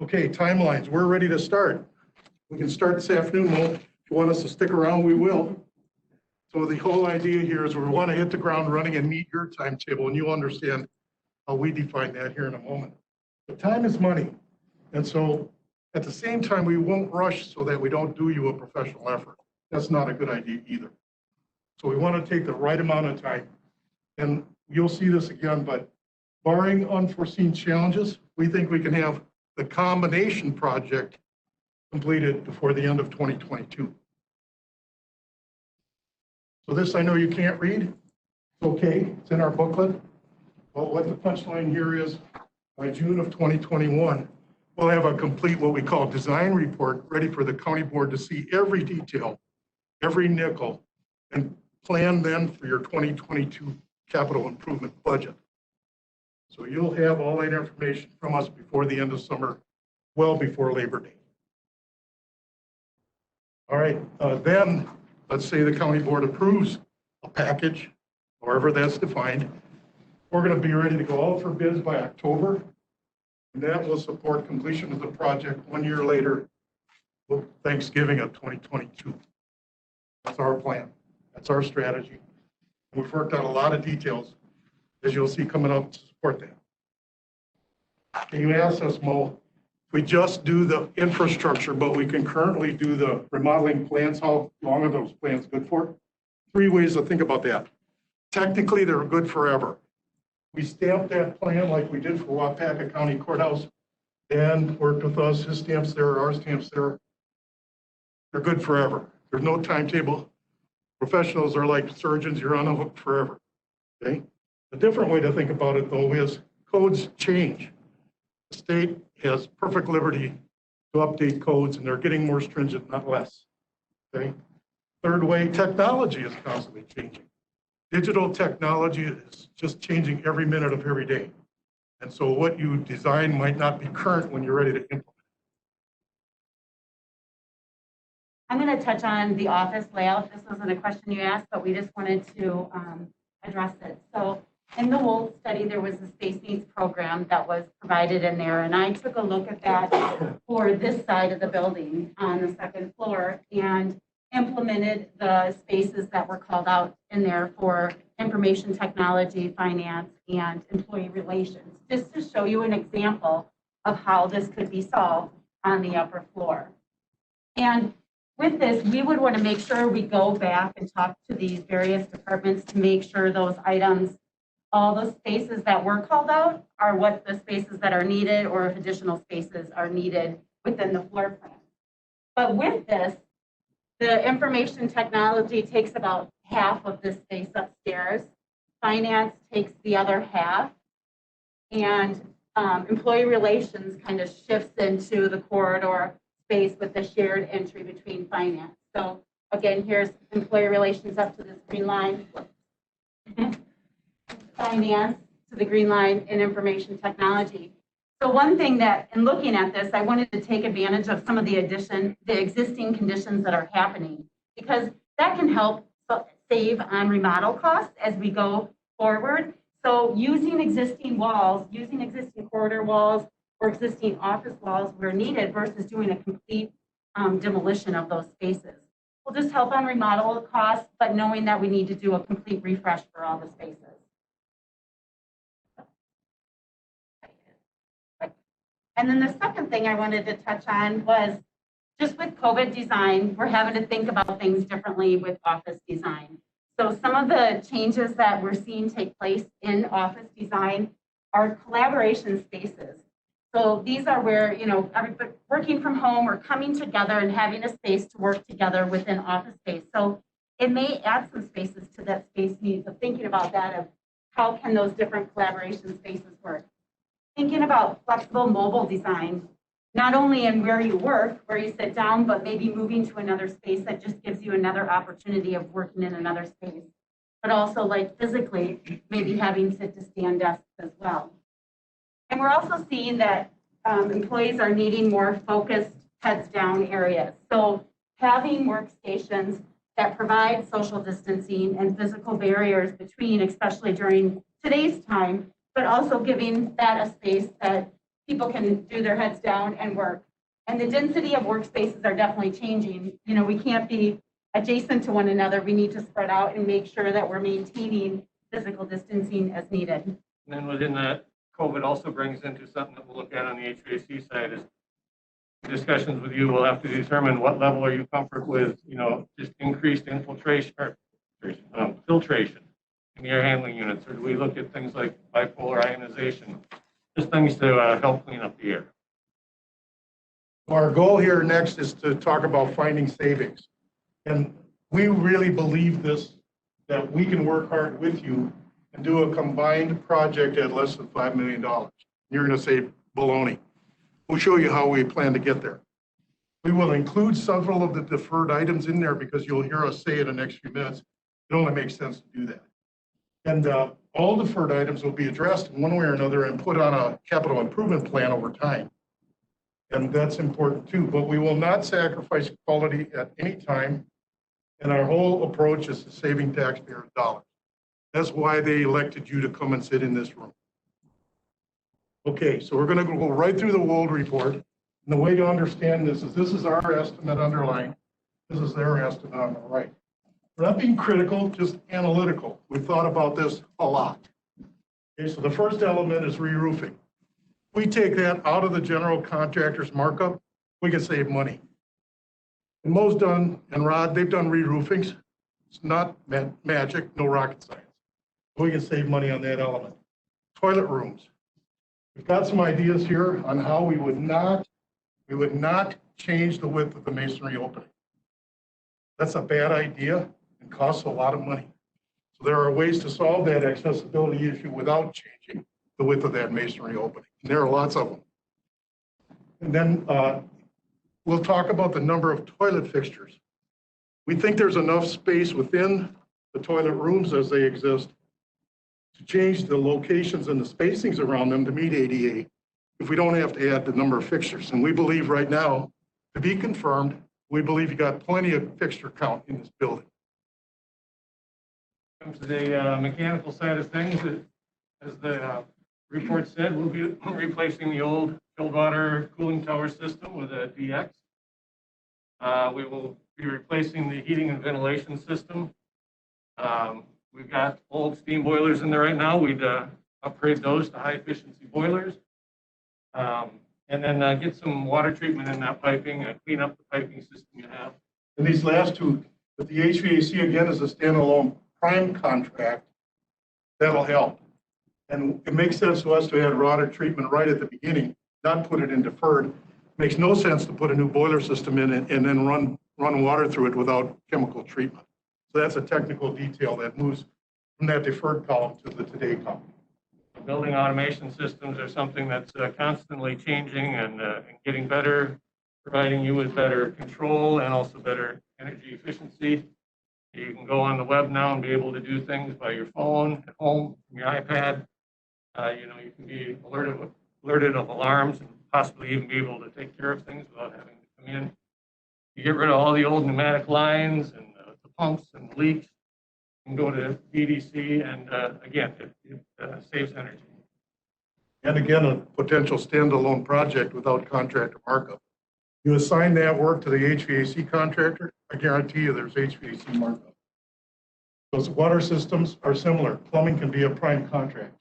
Okay, timelines. We're ready to start. We can start this afternoon, Mo. If you want us to stick around, we will. So the whole idea here is we want to hit the ground running and meet your timetable, and you'll understand how we define that here in a moment. But time is money. And so at the same time, we won't rush so that we don't do you a professional effort. That's not a good idea either. So we want to take the right amount of time. And you'll see this again, but barring unforeseen challenges, we think we can have the combination project completed before the end of 2022. So this I know you can't read. It's okay. It's in our booklet. Well, what the punchline here is, by June of 2021, we'll have a complete what we call design report ready for the county board to see every detail, every nickel, and plan then for your 2022 capital improvement budget. So you'll have all that information from us before the end of summer, well before Labor Day. All right, then let's say the county board approves a package, however that's defined. We're going to be ready to go out for bids by October. And that will support completion of the project 1 year later, Thanksgiving of 2022. That's our plan. That's our strategy. We've worked out a lot of details, as you'll see coming up to support that. And you asked us, Mo, if we just do the infrastructure, but we can currently do the remodeling plans, how long are those plans good for? 3 ways to think about that. Technically, they're good forever. We stamped that plan like we did for Wapaka County Courthouse and worked with us, his stamps there, our stamps there. They're good forever. There's no timetable. Professionals are like surgeons, you're on the hook forever, okay? A different way to think about it though is codes change. The state has perfect liberty to update codes and they're getting more stringent, not less, okay? Third way, technology is constantly changing. Digital technology is just changing every minute of every day. And so what you design might not be current when you're ready to implement. I'm going to touch on the office layout. This wasn't a question you asked, but we just wanted to address it. So in the Wolf study, there was a space needs program that was provided in there. And I took a look at that for this side of the building on the 2nd floor and implemented the spaces that were called out in there for information technology, finance, and employee relations, just to show you an example of how this could be solved on the upper floor. And with this, we would want to make sure we go back and talk to these various departments to make sure those items, all those spaces that were called out are what the spaces that are needed or if additional spaces are needed within the floor plan. But with this, the information technology takes about half of the space upstairs. Finance takes the other half. And employee relations kind of shifts into the corridor space with the shared entry between finance. So again, here's employee relations up to this green line, finance to the green line, and information technology. So one thing that, in looking at this, I wanted to take advantage of some of the existing conditions that are happening, because that can help save on remodel costs as we go forward. So using existing walls, using existing corridor walls or existing office walls where needed versus doing a complete demolition of those spaces will just help on remodel costs, but knowing that we need to do a complete refresh for all the spaces. And then the second thing I wanted to touch on was just with COVID design, we're having to think about things differently with office design. So some of the changes that we're seeing take place in office design are collaboration spaces. So these are where, you know, everybody working from home or coming together and having a space to work together within office space. So it may add some spaces to that space needs of thinking about that, of how can those different collaboration spaces work. Thinking about flexible mobile design, not only in where you work, where you sit down, but maybe moving to another space that just gives you another opportunity of working in another space, but also like physically, maybe having sit to stand desks as well. And we're also seeing that employees are needing more focused heads down areas. So having workstations that provide social distancing and physical barriers between, especially during today's time, but also giving that a space that people can do their heads down and work. And the density of workspaces are definitely changing. You know, we can't be adjacent to one another. We need to spread out and make sure that we're maintaining physical distancing as needed. And then within that, COVID also brings into something that we'll look at on the HVAC side is discussions with you will have to determine what level are you comfort with, you know, just increased infiltration or filtration in the air handling units, or do we look at things like bipolar ionization, just things to help clean up the air? Our goal here next is to talk about finding savings. And we really believe this, that we can work hard with you and do a combined project at less than $5 million. You're going to say baloney. We'll show you how we plan to get there. We will include several of the deferred items in there because you'll hear us say it in the next few minutes. It only makes sense to do that. And all deferred items will be addressed in one way or another and put on a capital improvement plan over time. And that's important too, but we will not sacrifice quality at any time. And our whole approach is to saving taxpayers dollars. That's why they elected you to come and sit in this room. Okay, so we're going to go right through the Wold report. And the way to understand this is our estimate underlined. This is their estimate on the right. We're not being critical, just analytical. We've thought about this a lot. Okay, so the first element is re-roofing. If we take that out of the general contractor's markup, we can save money. And Mo's done, and Rod, they've done re-roofings. It's not magic, no rocket science. We can save money on that element. Toilet rooms. We've got some ideas here on how we would not change the width of the masonry opening. That's a bad idea and costs a lot of money. So there are ways to solve that accessibility issue without changing the width of that masonry opening. And there are lots of them. And then we'll talk about the number of toilet fixtures. We think there's enough space within the toilet rooms as they exist to change the locations and the spacings around them to meet ADA if we don't have to add the number of fixtures. And we believe right now, to be confirmed, we believe you got plenty of fixture count in this building. Comes to the mechanical side of things, as the report said, we'll be replacing the old chilled water cooling tower system with a DX. We will be replacing the heating and ventilation system. We've got old steam boilers in there right now. We'd upgrade those to high efficiency boilers. And then get some water treatment in that piping, clean up the piping system you have. And these last two, but the HVAC again is a standalone prime contract, that'll help. And it makes sense to us to add water treatment right at the beginning, not put it in deferred. Makes no sense to put a new boiler system in and then run water through it without chemical treatment. So that's a technical detail that moves from that deferred column to the today column. Building automation systems are something that's constantly changing and getting better. providing you with better control and also better energy efficiency. You can go on the web now and be able to do things by your phone, at home, from your iPad. You can be alerted of alarms and possibly even be able to take care of things without having to come in. You get rid of all the old pneumatic lines and the pumps and the leaks. You can go to VDC and again, it saves energy. And again, a potential standalone project without contractor markup. You assign that work to the HVAC contractor, I guarantee you there's HVAC markup. Those water systems are similar. Plumbing can be a prime contract.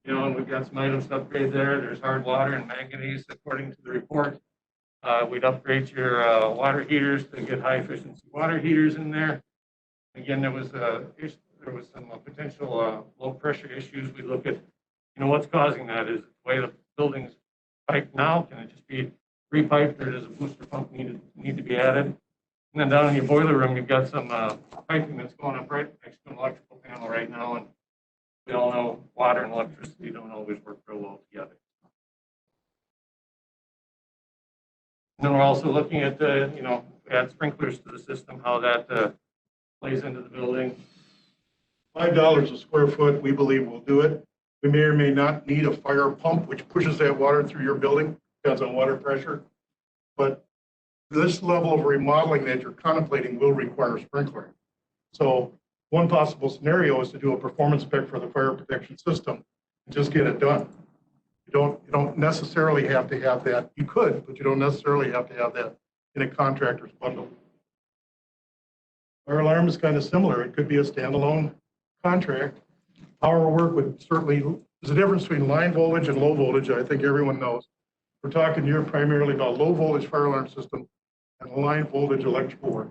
And we've got some items to upgrade there. There's hard water and manganese according to the report. We'd upgrade your water heaters to get high efficiency water heaters in there. Again, there was some potential low pressure issues. We look at, what's causing that is the way the building's piped now. Can it just be repiped, or does a booster pump need to be added? And then down in your boiler room, you've got some piping that's going up right next to an electrical panel right now, and we all know water and electricity don't always work real well together. And then we're also looking at add sprinklers to the system, how that plays into the building. $5 a square foot, we believe will do it. We may or may not need a fire pump, which pushes that water through your building, depends on water pressure. But this level of remodeling that you're contemplating will require sprinkler. So one possible scenario is to do a performance spec for the fire protection system and just get it done. You don't necessarily have to have that. You could, but you don't necessarily have to have that in a contractor's bundle. Fire alarm is kind of similar. It could be a standalone contract. Power work would certainly, there's a difference between line voltage and low voltage. I think everyone knows. We're talking here primarily about low voltage fire alarm system and line voltage electrical work.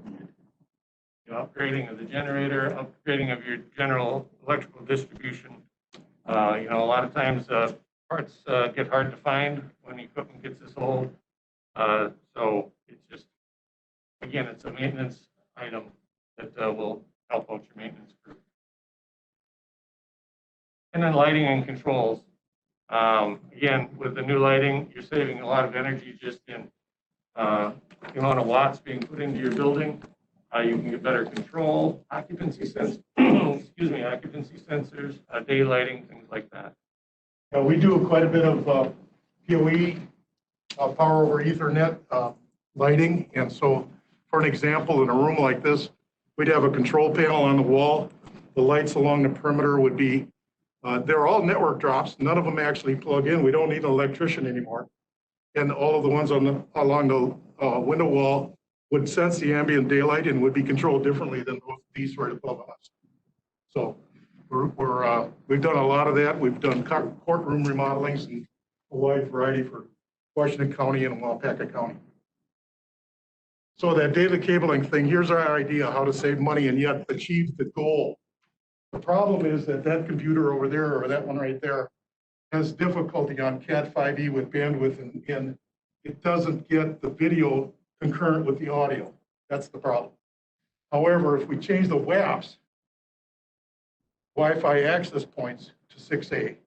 Upgrading of the generator, upgrading of your general electrical distribution. A lot of times parts get hard to find when equipment gets this old. So it's just, again, it's a maintenance item that will help out your maintenance crew. And then lighting and controls. Again, with the new lighting, you're saving a lot of energy just in the amount of watts being put into your building. You can get better control, occupancy occupancy sensors, daylighting, things like that. We do quite a bit of PoE, power over Ethernet lighting. And so for an example, in a room like this, we'd have a control panel on the wall. The lights along the perimeter would be, they're all network drops. None of them actually plug in. We don't need an electrician anymore. And all of the ones along the window wall would sense the ambient daylight and would be controlled differently than these right above us. So we've done a lot of that. We've done courtroom remodelings and a wide variety for Washington County and Waupaca County. So that data cabling thing, here's our idea how to save money and yet achieve the goal. The problem is that computer over there, or that one right there, has difficulty on Cat5e with bandwidth, and it doesn't get the video concurrent with the audio. That's the problem. However, if we change the WAPs, Wi-Fi access points, to 6A,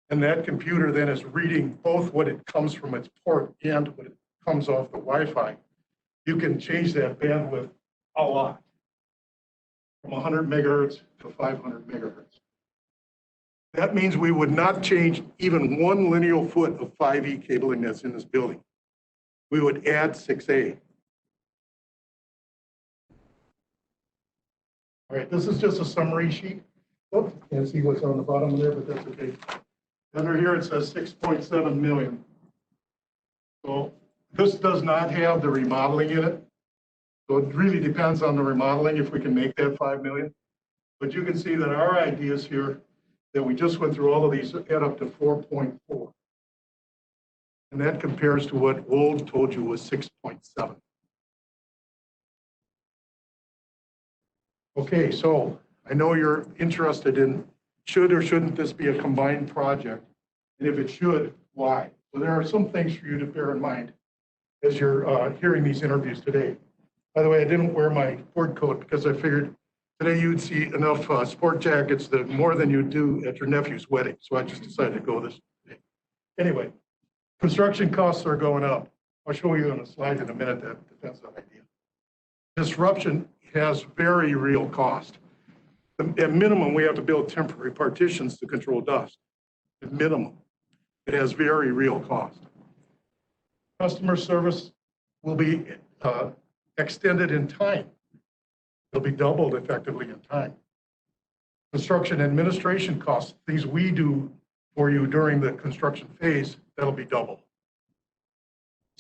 and that computer then is reading both what it comes from its port and what it comes off the Wi-Fi, you can change that bandwidth a lot, from 100 megahertz to 500 megahertz. That means we would not change even one linear foot of 5E cabling that's in this building. We would add 6A. All right, this is just a summary sheet. Oops, can't see what's on the bottom there, but that's okay. Under here it says 6.7 million. So this does not have the remodeling in it. So it really depends on the remodeling if we can make that 5 million. But you can see that our ideas here that we just went through all of these add up to 4.4. And that compares to what Wold told you was 6.7. Okay, so I know you're interested in should or shouldn't this be a combined project? And if it should, why? So there are some things for you to bear in mind as you're hearing these interviews today. By the way, I didn't wear my sport coat because I figured today you'd see enough sport jackets that more than you do at your nephew's wedding. So I just decided to go this way. Anyway, construction costs are going up. I'll show you on a slide in a minute that defends that idea. Disruption has very real cost. At minimum, we have to build temporary partitions to control dust. At minimum, it has very real cost. Customer service will be extended in time. It'll be doubled effectively in time. Construction administration costs, things we do for you during the construction phase, that'll be double.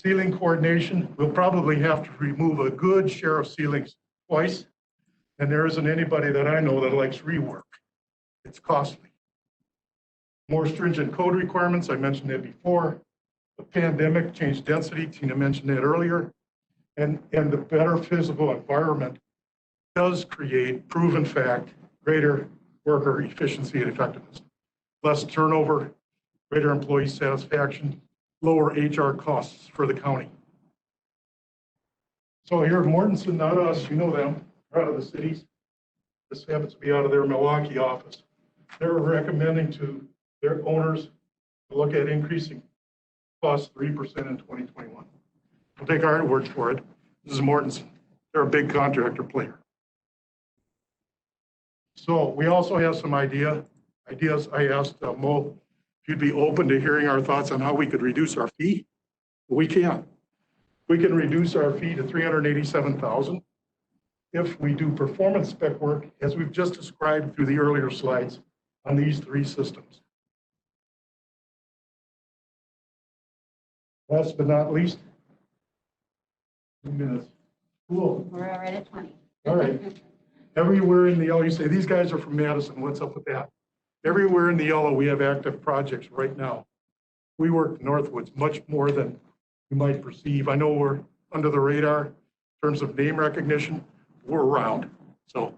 Ceiling coordination, we'll probably have to remove a good share of ceilings twice, and there isn't anybody that I know that likes rework. It's costly. More stringent code requirements, I mentioned that before. The pandemic changed density, Tina mentioned that earlier, and the better physical environment does create, proven fact, greater worker efficiency and effectiveness. Less turnover, greater employee satisfaction, lower HR costs for the county. So here, Mortensen, not us, you know them, they're out of the cities. This happens to be out of their Milwaukee office. They're recommending to their owners to look at increasing costs 3% in 2021. We'll take our word for it. This is Mortensen. They're a big contractor player. So we also have some ideas. I asked Mo if you'd be open to hearing our thoughts on how we could reduce our fee. We can. We can reduce our fee to $387,000 if we do performance spec work, as we've just described through the earlier slides, on these three systems. Last but not least, 2 minutes. Cool. We're right at 20. All right. Everywhere in the yellow, you say, these guys are from Madison, what's up with that? Everywhere in the yellow, we have active projects right now. We work Northwoods much more than you might perceive. I know we're under the radar in terms of name recognition. We're around. So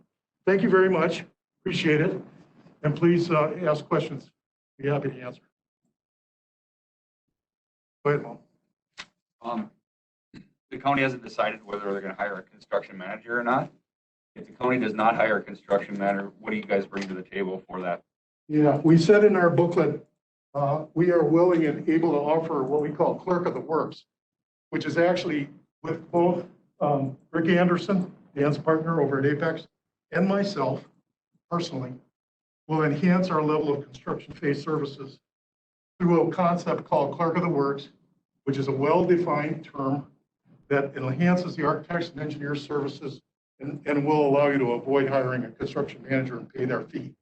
thank you very much. Appreciate it. And please ask questions. Be happy to answer. Go ahead, Mom. The county hasn't decided whether they're going to hire a construction manager or not. If the county does not hire a construction manager, what do you guys bring to the table for that? Yeah, we said in our booklet, we are willing and able to offer what we call Clerk of the Works, which is actually with both Rick Anderson, Dan's partner over at Apex, and myself personally, will enhance our level of construction phase services through a concept called Clerk of the Works, which is a well-defined term that enhances the architects and engineers services and will allow you to avoid hiring a construction manager and pay their fee.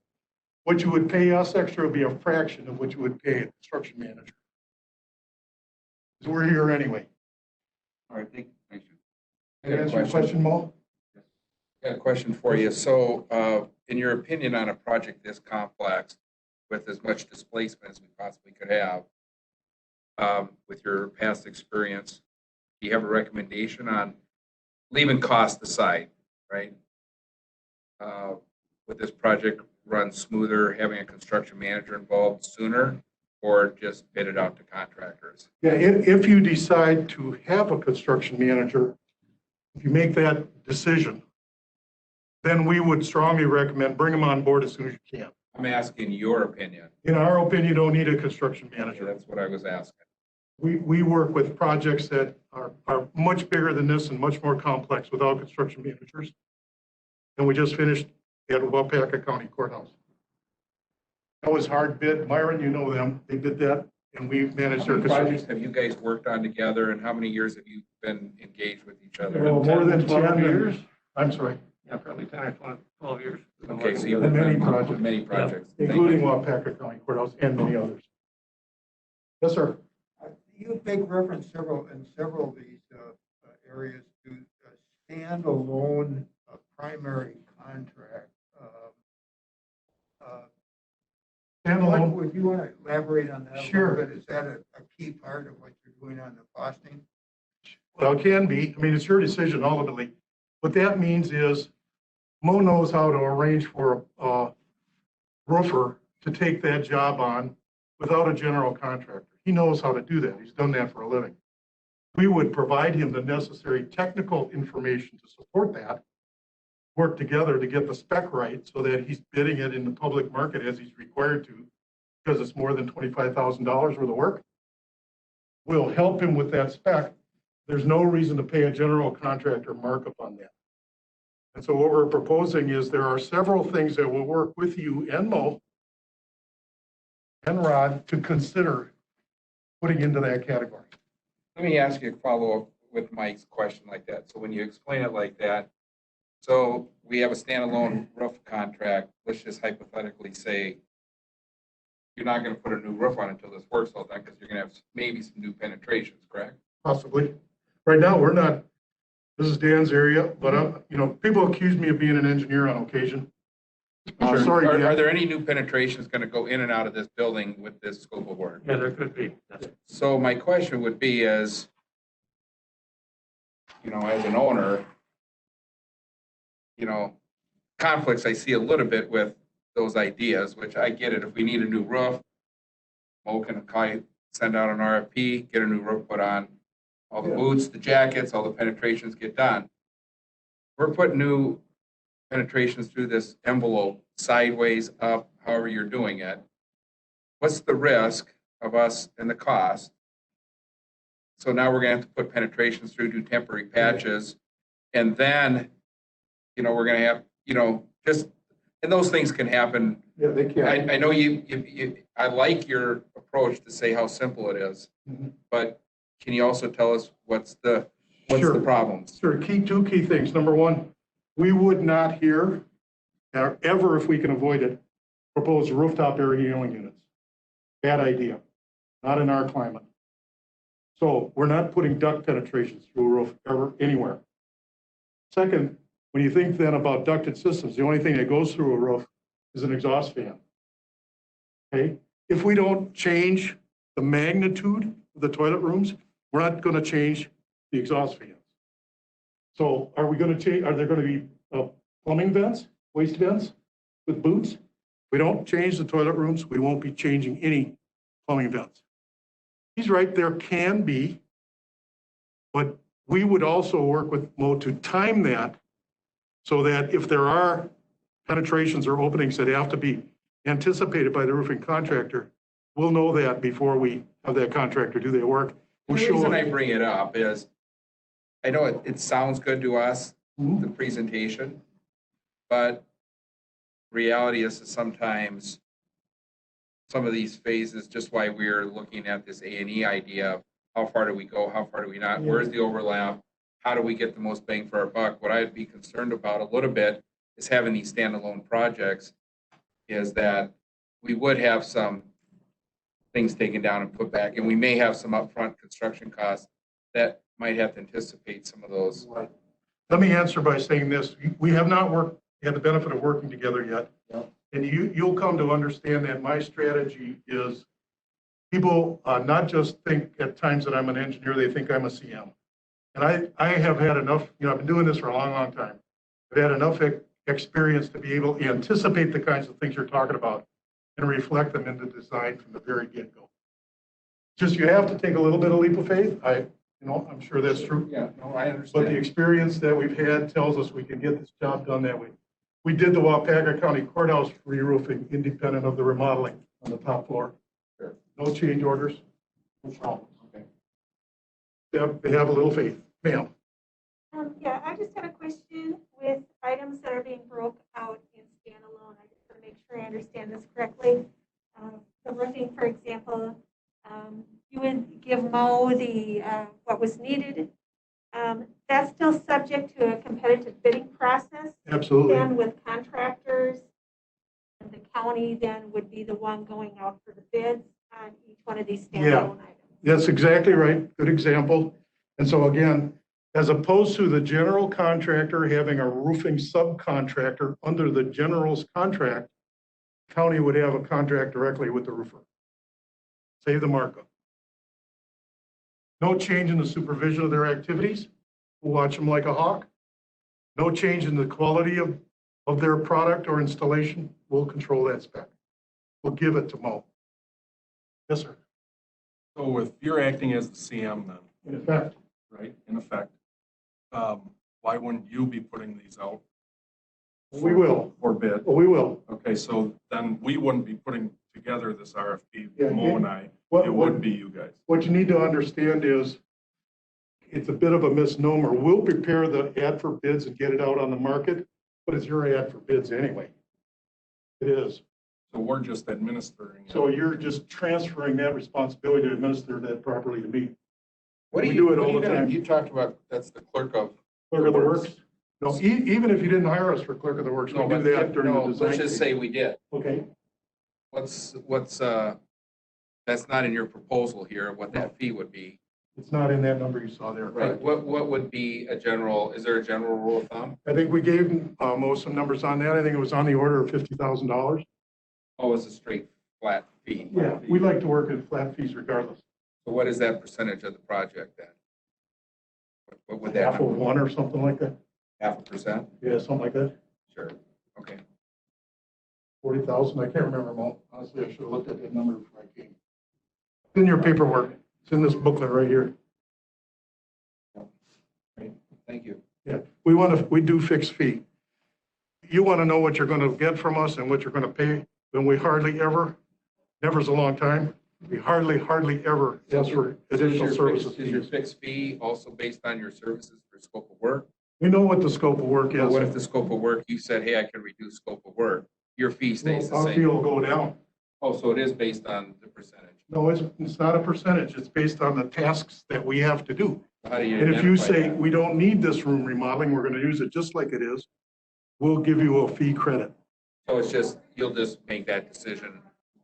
What you would pay us extra would be a fraction of what you would pay a construction manager. So we're here anyway. All right, thanks. I got a Answer your question, Mo? Got a question for you. So, in your opinion on a project this complex, with as much displacement as we possibly could have, with your past experience, do you have a recommendation on leaving cost aside, right? Would this project run smoother having a construction manager involved sooner, or just bid it out to contractors? Yeah, if you decide to have a construction manager, if you make that decision, then we would strongly recommend bring them on board as soon as you can. I'm asking your opinion. In our opinion, you don't need a construction manager. That's what I was asking. We work with projects that are much bigger than this and much more complex without construction managers. And we just finished at Wapaka County Courthouse. That was hard bid. Myron, you know them. They did that, and we managed How their many construction. projects have you guys worked on together, and how many years have you been engaged with each other? Well, more than 12 10 years. I'm sorry, Yeah, probably 10 or 12 years. Okay, so you've And been many on projects. many projects. Thank including you. Wapaka County Courthouse and many others. Yes, sir. You make reference in several of these areas to a standalone primary contract. Standalone. Would you want to elaborate on that? Sure. A little bit? Is that a key part of what you're doing on the costing? Well, it can be. I mean, it's your decision ultimately. What that means is Mo knows how to arrange for a roofer to take that job on without a general contractor. He knows how to do that. He's done that for a living. We would provide him the necessary technical information to support that, work together to get the spec right so that he's bidding it in the public market as he's required to, because it's more than $25,000 worth of work. We'll help him with that spec, there's no reason to pay a general contractor markup on that. And so what we're proposing is there are several things that will work with you and Mo and Rod to consider putting into that category. Let me ask you a follow-up with Mike's question like that. So when you explain it like that, so we have a standalone roof contract, let's just hypothetically say you're not going to put a new roof on until this work's all done because you're going to have maybe some new penetrations, correct? Possibly. Right now, we're not, this is Dan's area, but, you know, people accuse me of being an engineer on occasion. Sorry, Are Dan. there any new penetrations going to go in and out of this building with this scope of work? Yeah, there could be. So my question would be as, you know, as an owner, you know, conflicts I see a little bit with those ideas, which I get it. If we need a new roof, Mo can send out an RFP, get a new roof put on. All the boots, the jackets, all the penetrations get done. We're putting new penetrations through this envelope, sideways, up, however you're doing it. What's the risk of us and the cost? So now we're gonna have to put penetrations through, do temporary patches, and then, you know, we're gonna have, you know, just, and those things can happen. Yeah, they can. I know I like your approach to say how simple it is, but can you also tell us what's the problems? Sure, two key things. Number one, we would not here, or ever if we can avoid it, propose rooftop air handling units. Bad idea, not in our climate. So we're not putting duct penetrations through a roof ever, anywhere. Second, when you think then about ducted systems, the only thing that goes through a roof is an exhaust fan. Okay, if we don't change the magnitude of the toilet rooms, we're not going to change the exhaust fans. So are we going to change, are there going to be plumbing vents, waste vents with boots? If we don't change the toilet rooms, we won't be changing any plumbing vents. He's right, there can be, but we would also work with Mo to time that so that if there are penetrations or openings that have to be anticipated by the roofing contractor, we'll know that before we have that contractor do their work. The reason I bring it up is, I know it sounds good to us, the presentation, but reality is that sometimes some of these phases, just why we're looking at this A&E idea of how far do we go, how far do we not, where's the overlap, how do we get the most bang for our buck? What I'd be concerned about a little bit is having these standalone projects is that we would have some things taken down and put back, and we may have some upfront construction costs that might have to anticipate some of those. Let me answer by saying this. We have not had the benefit of working together yet. And you'll come to understand that my strategy is people not just think at times that I'm an engineer, they think I'm a CM. And I have had enough, you know, I've been doing this for a long, long time. I've had enough experience to be able to anticipate the kinds of things you're talking about and reflect them into design from the very get-go. Just you have to take a little bit of leap of faith. I'm sure that's true. Yeah, no, I understand. But the experience that we've had tells us we can get this job done that way. We did the Waupaca County Courthouse re-roofing independent of the remodeling on the top floor. Sure. No change orders, no problems. Okay. They have a little faith. Ma'am. Yeah, I just have a question with items that are being broke out in standalone. I just want to make sure I understand this correctly. The roofing, for example, you would give Mo the what was needed. That's still subject to a competitive bidding process. Absolutely. Then with contractors, and the county then would be the one going out for the bids on each one of these standalone items. That's exactly right. Good example. And so again, as opposed to the general contractor having a roofing subcontractor under the general's contract, county would have a contract directly with the roofer. Save the markup. No change in the supervision of their activities. We'll watch them like a hawk. No change in the quality of their product or installation. We'll control that spec. We'll give it to Mo. Yes, sir. So if you're acting as the CM then, In effect. right, in effect, why wouldn't you be putting these out? We will. For bid? Well, we will. Okay, so then we wouldn't be putting together this RFP, Yeah, Mo and I. What It would be you guys. you need to understand is it's a bit of a misnomer. We'll prepare the ad for bids and get it out on the market, but it's your ad for bids anyway. It is. So we're just administering. So you're just transferring that responsibility to administer that properly to me. What do We you, do it what all are you the gonna, time. you talked about, that's the clerk of. Clerk of the Works? No, even if you didn't hire us for clerk of the works, we No, do but that during the no, design. let's just phase. say we did. Okay, What's, that's not in your proposal here, what that fee would be. it's not in that number you saw there. Right, what would be a general, is there a general rule of thumb? I think we gave most some numbers on that. I think it was on the order of $50,000. Oh, it's a straight flat fee. Yeah, we like to work at flat fees regardless. So what is that percentage of the project then? What would that? Half of one or something like that. 0.5%? Yeah, something like that. Sure, okay. 40,000, I can't remember them all. Honestly, I should have looked at that number before I came. It's in your paperwork. It's in this booklet right here. Thank you. Yeah, we do fixed fee. You want to know what you're going to get from us and what you're going to pay, then we hardly ever, never's a long time, we hardly ever ask for additional services. Is your fixed fee also based on your services for scope of work? We know what the scope of work But is. what if the scope of work, you said, hey, I can reduce scope of work, your fee stays the Our fee same? will go down. Oh, so it is based on the percentage? No, it's not a percentage. It's based on the tasks that we have to do. How do you And if you identify say, that? we don't need this room remodeling, we're going to use it just like it is, we'll give you a fee credit. So it's just, you'll just make that decision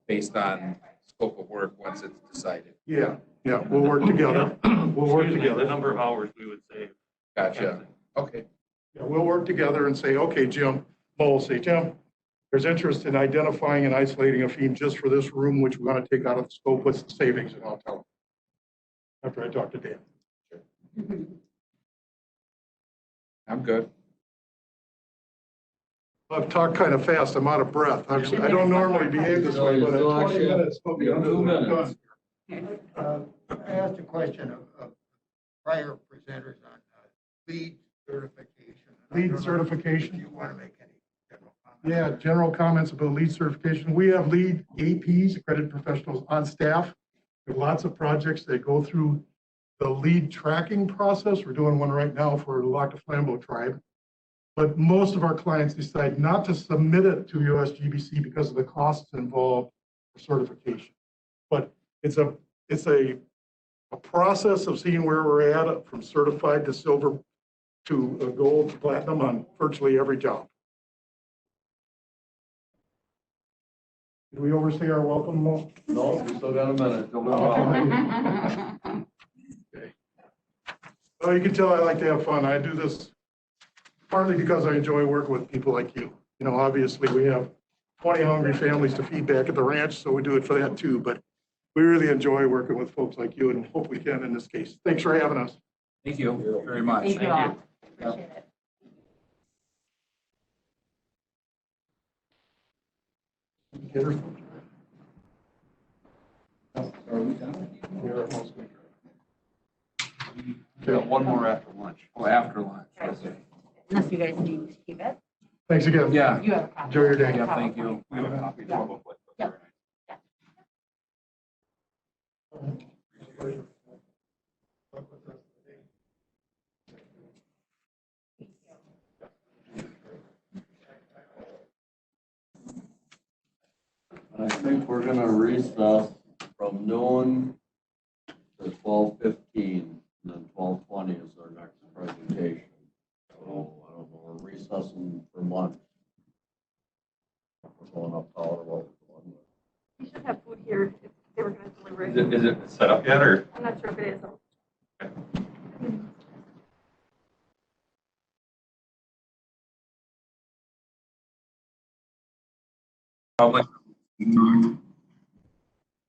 based on scope of work once it's decided? Yeah, we'll work together. We'll work Excuse me, together. The number of hours we would save. Gotcha, okay. Yeah, we'll work together and say, okay, Jim, Paul will say, Jim, there's interest in identifying and isolating a fee just for this room, which we're going to take out of the scope. What's the savings? And I'll tell him after I talk to Dan. I'm good. I've talked kind of fast. I'm out of breath. I don't normally behave this way, but at 20 minutes, I'll be under the gun. I asked a question of prior presenters on lead certification. Lead certification? If you want to make any general comments. Yeah, general comments about lead certification. We have lead APs, accredited professionals, on staff. We have lots of projects that go through the lead tracking process. We're doing one right now for the Lac du Flambeau tribe. But most of our clients decide not to submit it to USGBC because of the costs involved for certification. But it's a process of seeing where we're at from certified to silver to gold to platinum on virtually every job. Did we overstay our welcome, Mo? No, we still got a minute. Well, you can tell I like to have fun. I do this partly because I enjoy working with people like you. You know, obviously we have 20 hungry families to feed back at the ranch, so we do it for that too. But we really enjoy working with folks like you and hope we can in this case. Thanks for having us. Thank you very much. Thank you all. Appreciate it. Get her. Are we done? We're almost there. We got one more after lunch. Oh, after lunch, okay. Unless you guys need to keep it. Thanks again. Yeah, You have a copy. Enjoy your day. yeah, thank you. We have a copy. Yeah. Yeah. I think we're gonna recess from noon to 12:15, and then 12:20 is our next presentation. So, I don't know, we're recessing for lunch. We're going up powder, what we're going with. We should have food here if they were going to deliver it. Is it set up yet, or? I'm not sure if it is. Though. Public.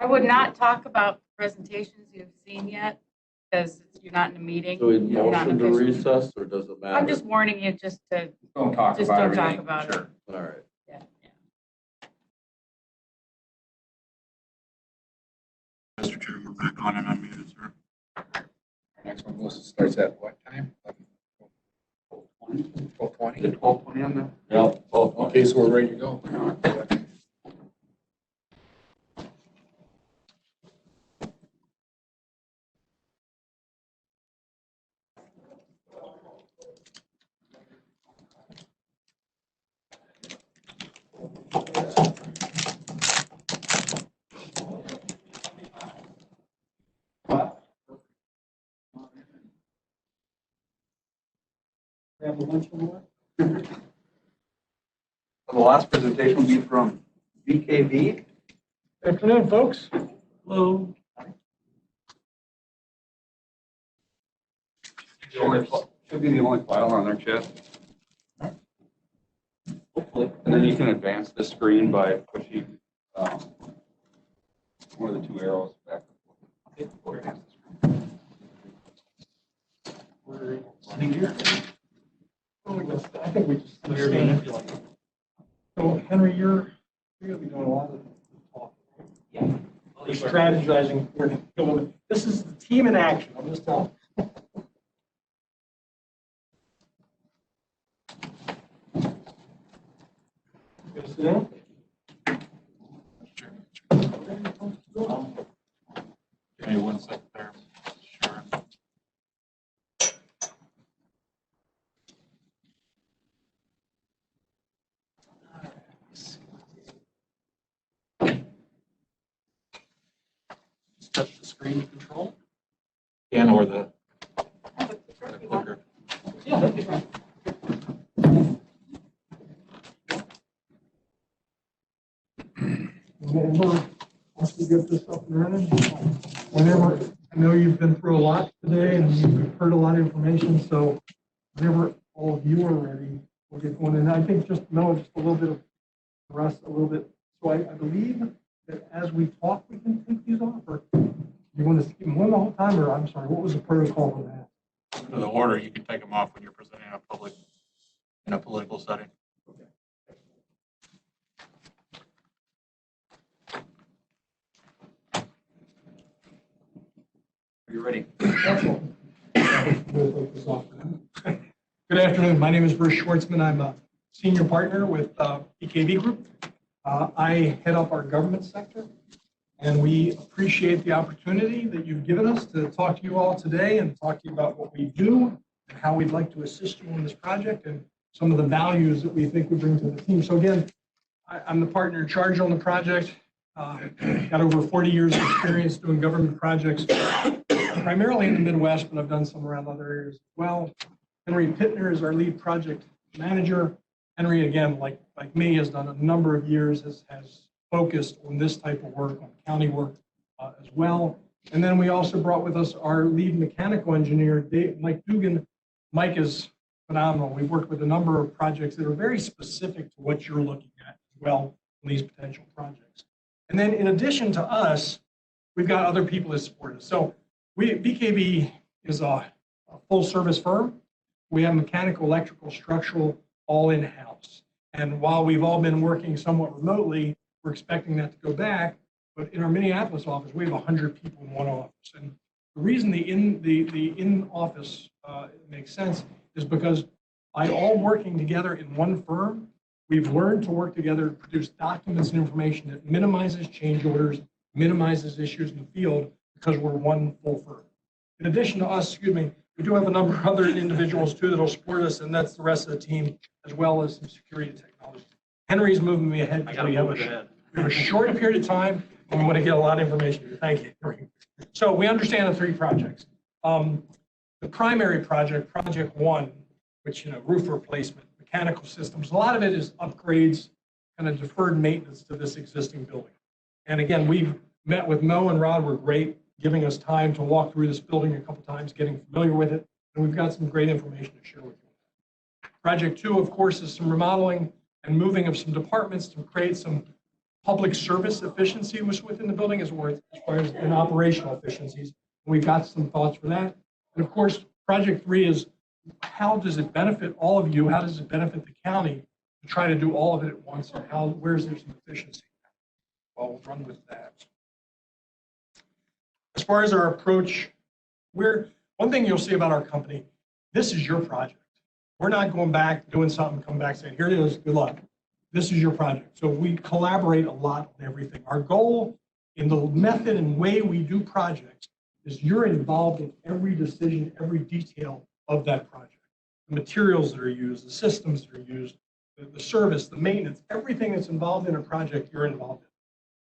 I would not talk about presentations you've seen yet, because you're not in a meeting. So we You're not motion to official. recess, or does it matter? I'm just warning you just to, Don't talk just about don't talk everything. about it. Sure. All right. Yeah. Mr. Chair, we're back on and unmuted, sir. Next one starts at what time? 12:20? 12:20 on that? Yep. Okay, so we're ready to go. have a bunch of more. The last presentation will be from BKV. Good afternoon, folks. Hello. Should be the only file on there, Chad. Hopefully. And then you can advance the screen by pushing one of the two arrows back. We're sitting here. I think we just stand. So Henry, you're going to be doing a lot of talking. Yeah. We're strategizing. This is the team in action. I'm just telling. Sit down. Give me 1 second there. Sure. Just touch the screen to control. And or the clicker. Yeah, that'd be fine. Whenever, once we get this up and running, whenever, I know you've been through a lot today and you've heard a lot of information, so whenever all of you are ready, we'll get going. And I think just know just a little bit of Russ, a little bit. So I believe that as we talk, we can take these off, or you want to keep them on the whole time, or I'm sorry, what was the protocol for that? For the order, you can take them off when you're presenting in a political setting. Okay. Are you ready? Good afternoon. My name is Bruce Schwartzman. I'm a senior partner with EKV Group. I head up our government sector, and we appreciate the opportunity that you've given us to talk to you all today and talk to you about what we do and how we'd like to assist you in this project and some of the values that we think we bring to the team. So again, I'm the partner in charge on the project. Got over 40 years of experience doing government projects, primarily in the Midwest, but I've done some around other areas as well. Henry Pittner is our lead project manager. Henry, again, like me, has done a number of years, has focused on this type of work, on county work as well. And then we also brought with us our lead mechanical engineer, Mike Dugan. Mike is phenomenal. We've worked with a number of projects that are very specific to what you're looking at as well in these potential projects. And then in addition to us, we've got other people that support us. So BKV is a full service firm. We have mechanical, electrical, structural, all in-house. And while we've all been working somewhat remotely, we're expecting that to go back. But in our Minneapolis office, we have 100 people in one office. And the reason the in-office makes sense is because by all working together in one firm, we've learned to work together to produce documents and information that minimizes change orders, minimizes issues in the field, because we're one full firm. In addition to us, we do have a number of other individuals too that will support us, and that's the rest of the team, as well as some security technology. Henry's moving me ahead because we have a short period of time, and we want to get a lot of information. Thank you. So we understand the 3 projects. The primary project, project 1, which, roof replacement, mechanical systems, a lot of it is upgrades, kind of deferred maintenance to this existing building. And again, we've met with Mo and Rod, were great, giving us time to walk through this building a couple times, getting familiar with it, and we've got some great information to share with you. Project 2, of course, is some remodeling and moving of some departments to create some public service efficiency within the building, as far as an operational efficiencies. And we've got some thoughts for that. And of course, project 3 is how does it benefit all of you? How does it benefit the county to try to do all of it at once? And where's there some efficiency? Well, we'll run with that. As far as our approach, one thing you'll see about our company, this is your project. We're not going back, doing something, come back saying, here it is, good luck. This is your project. So we collaborate a lot on everything. Our goal in the method and way we do projects is you're involved in every decision, every detail of that project. The materials that are used, the systems that are used, the service, the maintenance, everything that's involved in a project, you're involved in.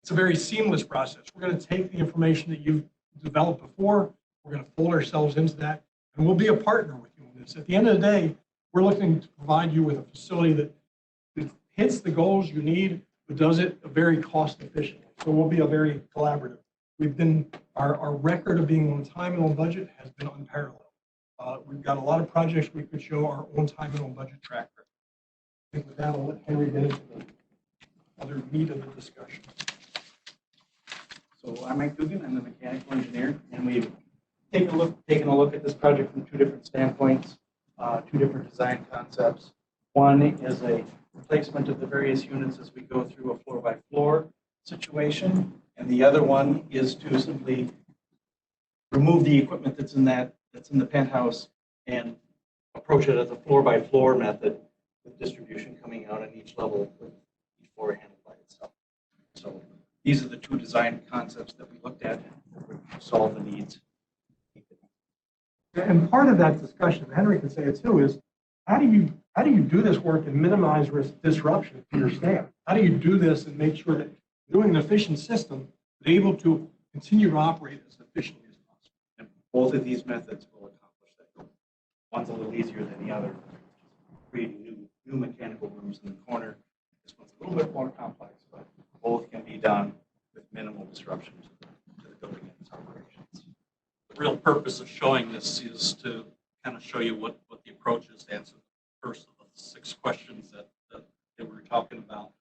It's a very seamless process. We're going to take the information that you've developed before, we're going to fold ourselves into that, and we'll be a partner with you on this. At the end of the day, we're looking to provide you with a facility that hits the goals you need, but does it very cost efficiently. So we'll be a very collaborative. Our record of being on time and on budget has been unparalleled. We've got a lot of projects we could show our on time and on budget track record. I think with that, I'll let Henry get into the other meat of the discussion. So I'm Mike Dugan, I'm the mechanical engineer, and we've taken a look at this project from two different standpoints, two different design concepts. One is a replacement of the various units as we go through a floor by floor situation, and the other one is to simply remove the equipment that's in the penthouse and approach it as a floor by floor method with distribution coming out on each level with each floor handled by itself. So these are the two design concepts that we looked at to solve the needs. And part of that discussion, Henry can say it too, is how do you do this work and minimize disruption to your staff? How do you do this and make sure that you're doing an efficient system, but able to continue to operate as efficiently as possible? And both of these methods will accomplish that goal. One's a little easier than the other, creating new mechanical rooms in the corner. This one's a little bit more complex, but both can be done with minimal disruption to the building and its operations. The real purpose of showing this is to kind of show you what the approach is to answer the first of the 6 questions that we were talking about.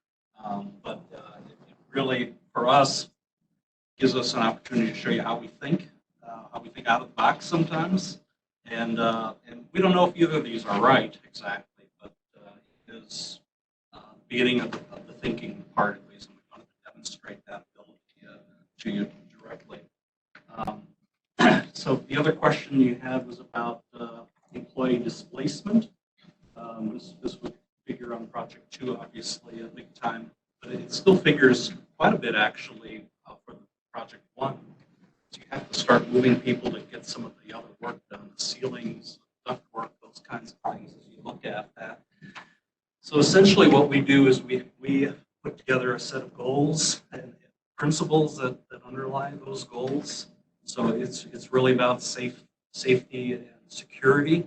But it really, for us, gives us an opportunity to show you how we think out of the box sometimes. And we don't know if either of these are right exactly, but it is beginning of the thinking part at least, and we wanted to demonstrate that ability to you directly. So the other question you had was about employee displacement. This would figure on project 2, obviously, a big time, but it still figures quite a bit actually for the project 1. So you have to start moving people to get some of the other work done, the ceilings, duct work, those kinds of things as you look at that. So essentially what we do is we put together a set of goals and principles that underlie those goals. So it's really about safety and security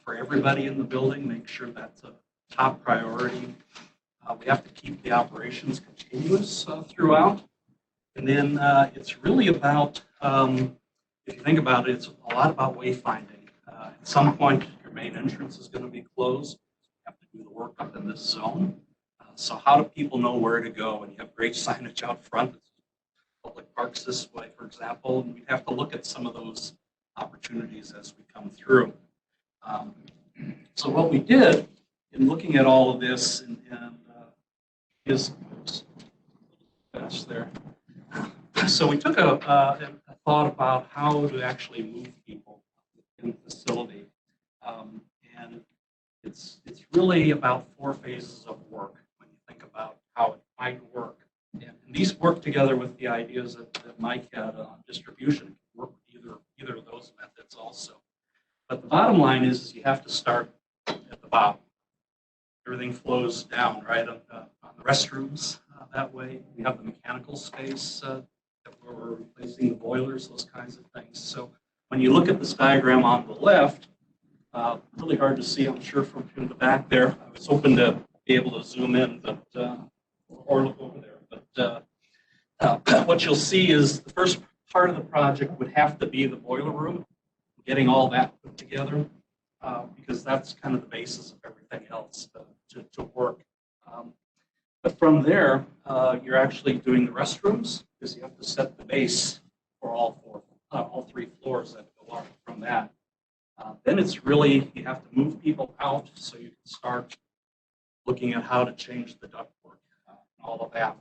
for everybody in the building. Make sure that's a top priority. We have to keep the operations continuous throughout. And then it's really about, if you think about it, it's a lot about wayfinding. At some point, your main entrance is going to be closed. You have to do the work up in this zone. So how do people know where to go? And you have great signage out front. Public parks this way, for example, and we'd have to look at some of those opportunities as we come through. So what we did in looking at all of this is there. So we took a thought about how to actually move people in the facility, and it's really about 4 phases of work when you think about how it might work. And these work together with the ideas that Mike had on distribution, work with either of those methods also. But the bottom line is you have to start at the bottom. Everything flows down, right, on the restrooms that way. We have the mechanical space that we're replacing the boilers, those kinds of things. So when you look at this diagram on the left, really hard to see, I'm sure, from the back there. I was hoping to be able to zoom in, but or look over there. But what you'll see is the first part of the project would have to be the boiler room, getting all that put together, because that's kind of the basis of everything else to work. But from there, you're actually doing the restrooms, because you have to set the base for all 3 floors that go up from that. Then it's really, you have to move people out so you can start looking at how to change the ductwork, all of that.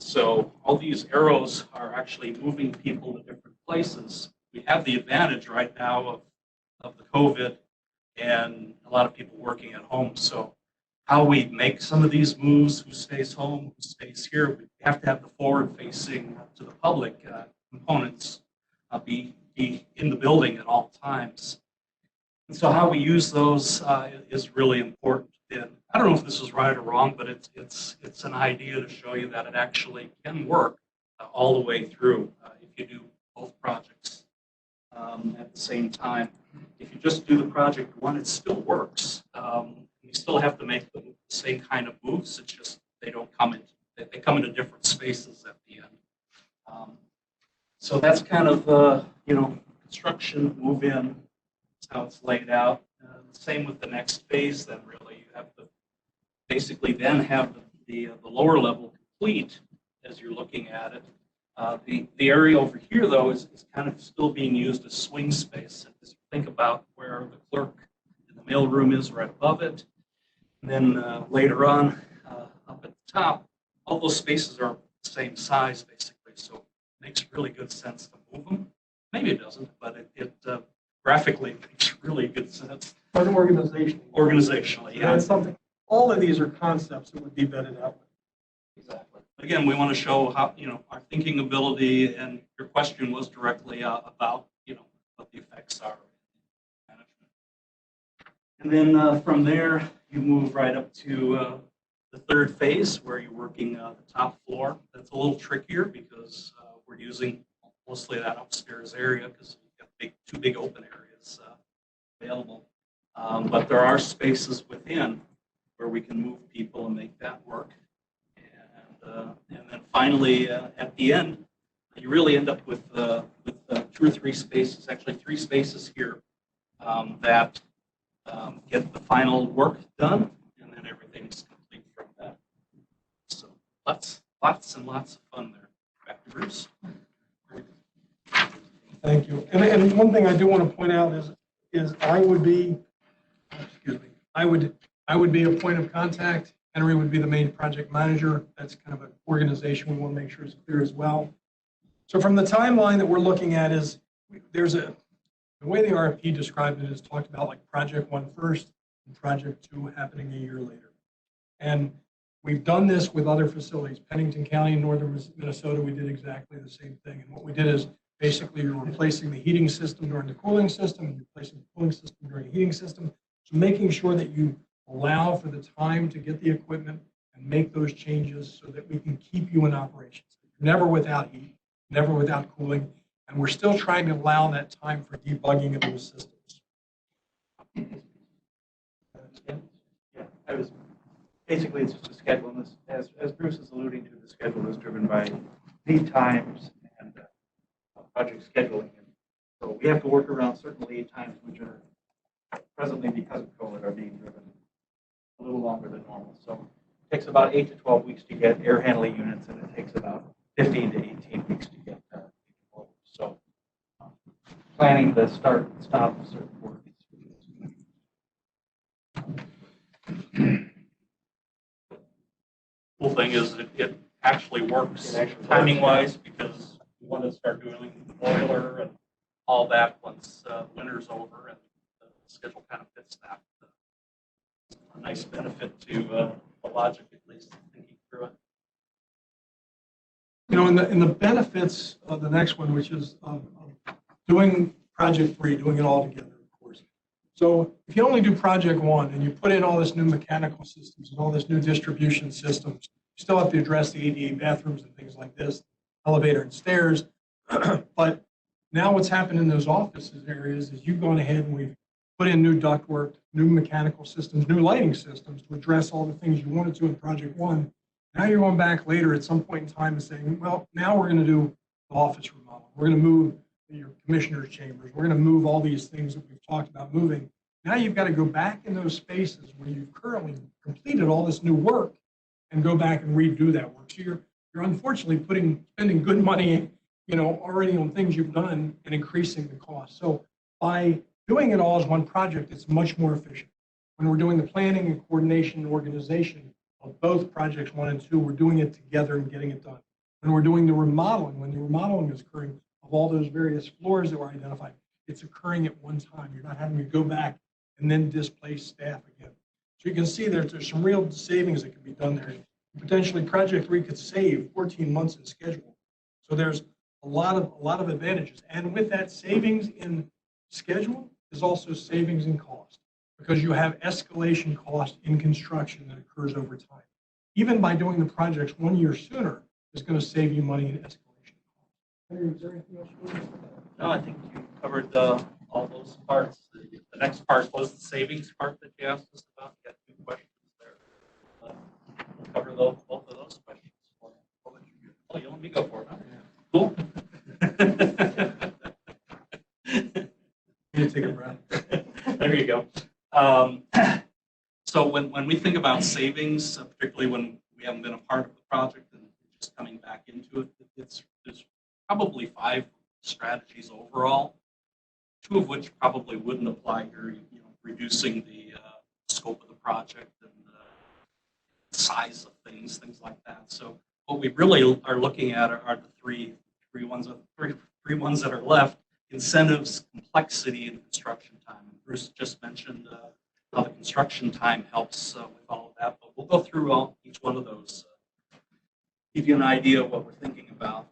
So all these arrows are actually moving people to different places. We have the advantage right now of the COVID and a lot of people working at home. So how we make some of these moves, who stays home, who stays here, we have to have the forward-facing to the public components be in the building at all times. And so how we use those is really important. And I don't know if this is right or wrong, but it's an idea to show you that it actually can work all the way through if you do both projects at the same time. If you just do the project one, it still works. You still have to make the same kind of moves. It's just they don't come in. They come into different spaces at the end. So that's kind of construction move in. That's how it's laid out. Same with the next phase. Then really you have to basically then have the lower level complete as you're looking at it. The area over here, though, is kind of still being used as swing space. As you think about where the clerk in the mailroom is right above it, and then later on up at the top, all those spaces are the same size, basically. So it makes really good sense to move them. Maybe it doesn't, but it graphically makes really good sense. But organizationally. Organizationally, yeah. That's something, all of these are concepts that would be vetted out. Exactly. Again, we want to show how, our thinking ability, and your question was directly about, what the effects are. And then from there, you move right up to the third phase where you're working the top floor. That's a little trickier because we're using mostly that upstairs area because we've got two big open areas available. But there are spaces within where we can move people and make that work. And then finally, at the end, you really end up with 2 or 3 spaces, actually 3 spaces here that get the final work done, and then everything's complete from that. So lots and lots of fun there. Back to Bruce. Thank you. And one thing I do want to point out is I would be, I would be a point of contact. Henry would be the main project manager. That's kind of an organization we want to make sure is clear as well. So from the timeline that we're looking at is the way the RFP described it is talked about like project 1 first and project 2 happening a year later. And we've done this with other facilities. Pennington County in northern Minnesota, we did exactly the same thing. And what we did is basically you're replacing the heating system during the cooling system and replacing the cooling system during the heating system. So making sure that you allow for the time to get the equipment and make those changes so that we can keep you in operations. Never without heat, never without cooling, and we're still trying to allow that time for debugging of those systems. Yeah, basically it's just a schedule. And this, as Bruce is alluding to, the schedule is driven by lead times and project scheduling. And so we have to work around certain lead times, which are presently, because of COVID, are being driven a little longer than normal. So it takes about 8 to 12 weeks to get air handling units, and it takes about 15 to 18 weeks to get people. So planning the start and stop of certain work. Cool thing is it actually works timing-wise because we want to start doing the boiler and all that once winter's over, and the schedule kind of fits that. A nice benefit to the logic, at least, thinking through it. In the benefits of the next one, which is doing project 3, doing it all together, of course. So if you only do project 1 and you put in all this new mechanical systems and all this new distribution systems, you still have to address the ADA bathrooms and things like this, elevator and stairs. But now what's happened in those offices areas is you've gone ahead and we've put in new ductwork, new mechanical systems, new lighting systems to address all the things you wanted to in project 1. Now you're going back later at some point in time and saying, well, now we're going to do the office remodel. We're going to move your commissioner's chambers. We're going to move all these things that we've talked about moving. Now you've got to go back in those spaces where you've currently completed all this new work and go back and redo that work. So you're unfortunately spending good money, already on things you've done and increasing the cost. So by doing it all as one project, it's much more efficient. When we're doing the planning and coordination and organization of both projects 1 and 2, we're doing it together and getting it done. When we're doing the remodeling, when the remodeling is occurring of all those various floors that were identified, it's occurring at one time. You're not having to go back and then displace staff again. So you can see there's some real savings that can be done there. Potentially project 3 could save 14 months in schedule. So there's a lot of advantages. And with that savings in schedule is also savings in cost, because you have escalation cost in construction that occurs over time. Even by doing the projects 1 year sooner is going to save you money in escalation cost. Henry, is there anything else you want to say? No, I think you covered all those parts. The next part was the savings part that you asked us about. You got 2 questions there. We'll cover both of those questions. Oh, you want me to go for it, huh? Cool. You take a breath. There you go. So when we think about savings, particularly when we haven't been a part of the project and just coming back into it, there's probably 5 strategies overall, 2 of which probably wouldn't apply here. Reducing the scope of the project and the size of things like that. So what we really are looking at are the three ones that are left: incentives, complexity, and construction time. Bruce just mentioned how the construction time helps with all of that, but we'll go through each one of those, give you an idea of what we're thinking about.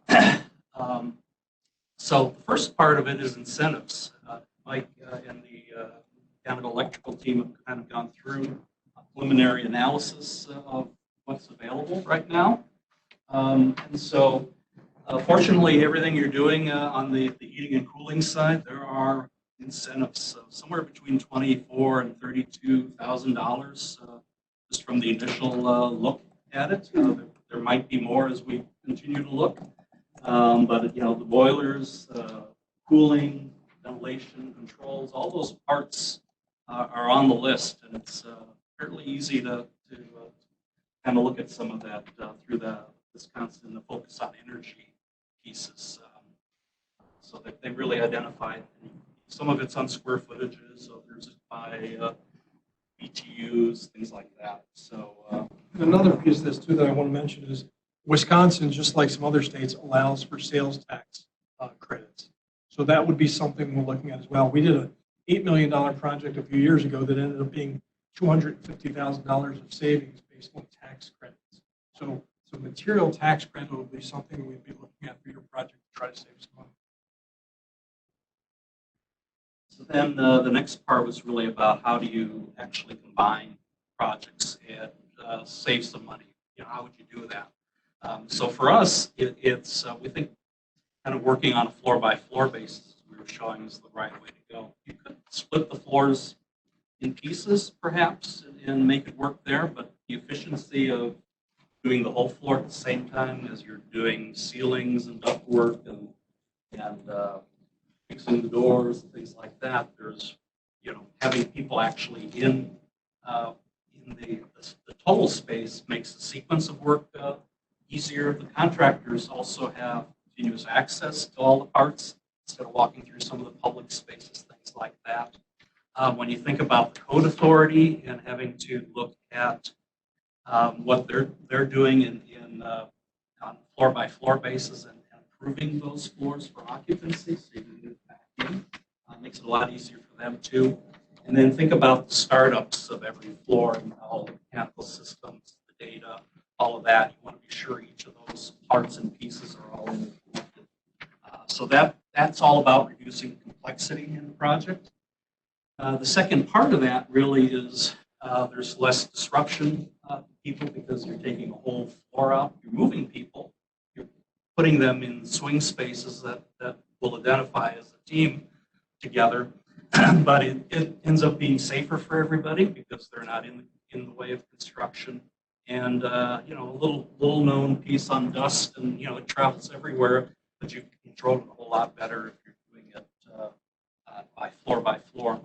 So the first part of it is incentives. Mike and the Canada Electrical team have kind of gone through a preliminary analysis of what's available right now. And so fortunately, everything you're doing on the heating and cooling side, there are incentives somewhere between $24,000 and $32,000 just from the initial look at it. There might be more as we continue to look, but the boilers, cooling, ventilation, controls, all those parts are on the list, and it's fairly easy to kind of look at some of that through this constant focus on energy pieces. So that they really identified. Some of it's on square footages, others by BTUs, things like that. So Another piece of this too that I want to mention is Wisconsin, just like some other states, allows for sales tax credits. So that would be something we're looking at as well. We did an $8 million project a few years ago that ended up being $250,000 of savings based on tax credits. So material tax credit would be something we'd be looking at for your project to try to save some money. So then the next part was really about how do you actually combine projects and save some money. How would you do that? So for us, it's we think kind of working on a floor-by-floor basis, we were showing is the right way to go. You could split the floors in pieces, perhaps, and make it work there, but the efficiency of doing the whole floor at the same time as you're doing ceilings and ductwork and fixing the doors and things like that, there's having people actually in the total space makes the sequence of work easier. The contractors also have continuous access to all the parts instead of walking through some of the public spaces, things like that. When you think about the code authority and having to look at what they're doing on floor-by-floor basis and improving those floors for occupancy, so you can get it back in, makes it a lot easier for them too. And then think about the startups of every floor and all the mechanical systems, the data, all of that. You want to be sure each of those parts and pieces are all interconnected. So that's all about reducing complexity in the project. The second part of that really is there's less disruption to people because you're taking a whole floor out, you're moving people, you're putting them in swing spaces that will identify as a team together, but it ends up being safer for everybody because they're not in the way of construction. And a little known piece on dust, and it travels everywhere, but you can control it a whole lot better if you're doing it by floor.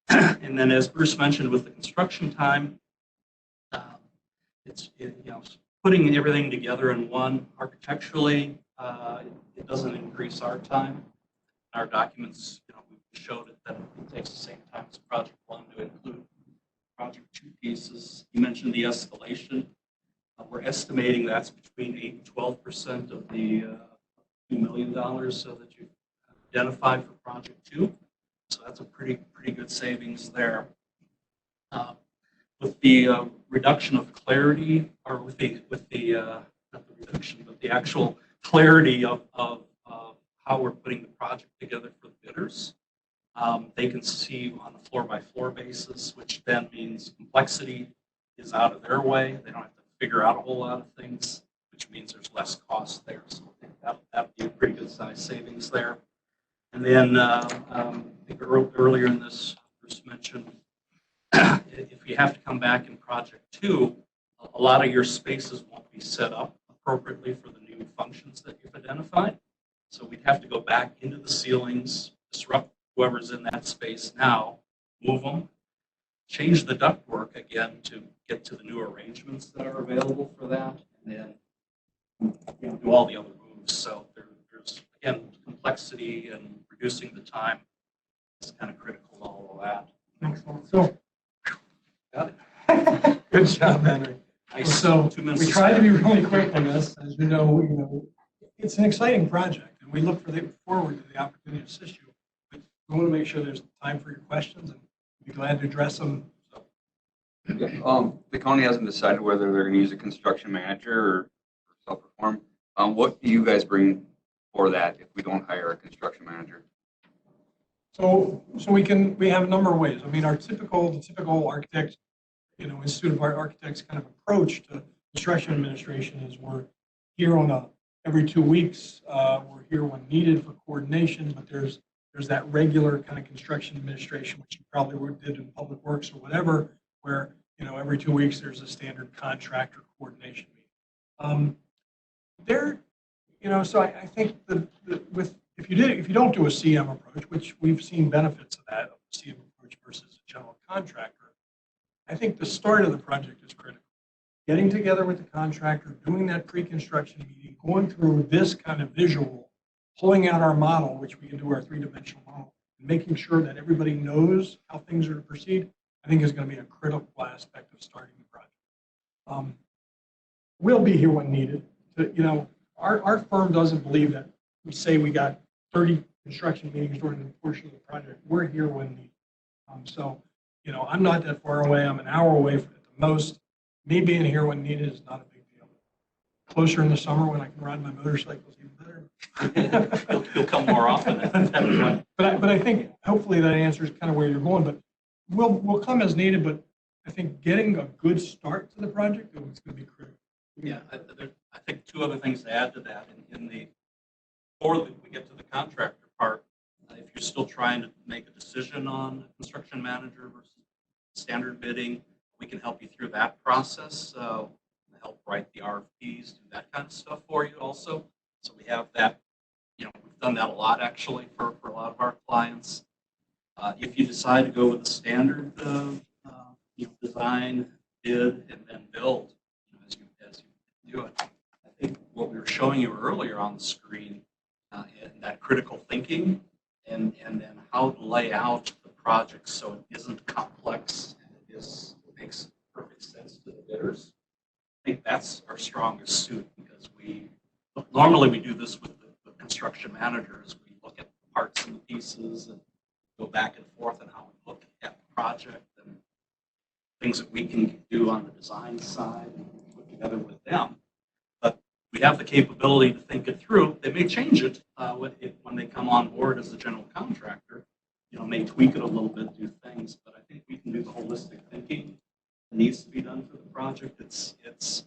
And then, as Bruce mentioned, with the construction time, it's putting everything together in one. Architecturally, it doesn't increase our time. Our documents, we showed it that it takes the same time as project one to include project 2 pieces. You mentioned the escalation. We're estimating that's between 8 and 12% of the $2 million so that you identified for project 2. So that's a pretty good savings there. With the reduction of clarity, or with the not the reduction, but the actual clarity of how we're putting the project together for the bidders, they can see on a floor-by-floor basis, which then means complexity is out of their way. They don't have to figure out a whole lot of things, which means there's less cost there. So that'd be a pretty good size savings there. And then, I think earlier in this, Bruce mentioned, if you have to come back in project 2, a lot of your spaces won't be set up appropriately for the new functions that you've identified. So we'd have to go back into the ceilings, disrupt whoever's in that space now, move them, change the ductwork again to get to the new arrangements that are available for that, and then do all the other moves. So there's, again, complexity and reducing the time is kind of critical to all of that. Excellent. So, Got it. good job, Henry. So 2 minutes. we try to be really quick on this. As you know, it's an exciting project, and we look forward to the opportunity to assist you. But we want to make sure there's time for your questions, and be glad to address them. The county hasn't decided whether they're going to use a construction manager or self-perform. What do you guys bring for that if we don't hire a construction manager? So we have a number of ways. I mean, the typical architect, Institute of Architects kind of approach to construction administration is we're here on every 2 weeks. We're here when needed for coordination, but there's that regular kind of construction administration, which you probably did in public works or whatever, where every 2 weeks there's a standard contractor coordination meeting. So I think if you don't do a CM approach, which we've seen benefits of that, of the CM approach versus a general contractor, I think the start of the project is critical. Getting together with the contractor, doing that pre-construction meeting, going through this kind of visual, pulling out our model, which we can do our 3-dimensional model, and making sure that everybody knows how things are to proceed, I think is going to be a critical aspect of starting the project. We'll be here when needed. Our firm doesn't believe that we say we got 30 construction meetings during the portion of the project. We're here when needed. I'm not that far away. I'm an hour away at the most. Me being here when needed is not a big deal. Closer in the summer when I can ride my motorcycles even better. You'll come more often. But I think hopefully that answers kind of where you're going. But we'll come as needed. But I think getting a good start to the project is going to be critical. Yeah, I think 2 other things to add to that. Before we get to the contractor part, if you're still trying to make a decision on a construction manager versus standard bidding, we can help you through that process. Help write the RFPs, do that kind of stuff for you also. So we have that. We've done that a lot actually for a lot of our clients. If you decide to go with a standard design, bid, and then build, as you do it, I think what we were showing you earlier on the screen, and that critical thinking, and then how to lay out the project so it isn't complex and it makes perfect sense to the bidders. I think that's our strongest suit because normally we do this with the construction managers. We look at the parts and the pieces and go back and forth on how we look at the project and things that we can do on the design side and put together with them. But we have the capability to think it through. They may change it when they come on board as a general contractor. May tweak it a little bit, do things, but I think we can do the holistic thinking that needs to be done for the project. It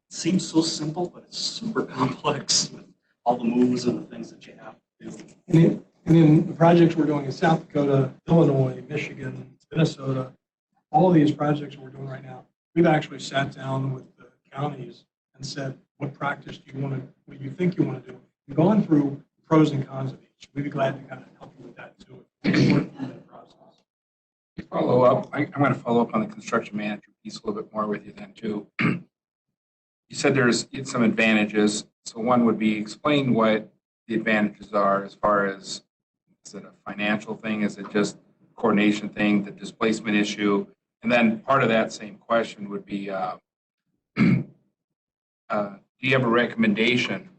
seems so simple, but it's super complex with all the moves and the things that you have to do. And in the projects we're doing in South Dakota, Illinois, Michigan, Minnesota, all of these projects we're doing right now, we've actually sat down with the counties and said, what practice do you want to, what you think you want to do? We've gone through pros and cons of each. We'd be glad to kind of help you with that too. Follow up. I'm going to follow up on the construction manager piece a little bit more with you then too. You said there's some advantages. So one would be explain what the advantages are as far as, is it a financial thing? Is it just a coordination thing, the displacement issue? And then part of that same question would be, do you have a recommendation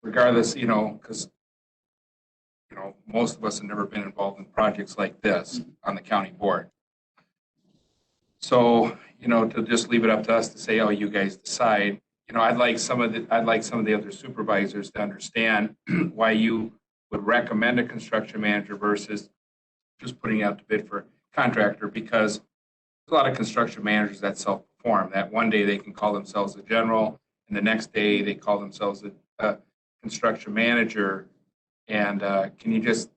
regardless, because most of us have never been involved in projects like this on the county board. So, to just leave it up to us to say, oh, you guys decide. I'd like some of the other supervisors to understand why you would recommend a construction manager versus just putting out the bid for a contractor, because there's a lot of construction managers that self-perform. That one day they can call themselves a general, and the next day they call themselves a construction manager. And can you just,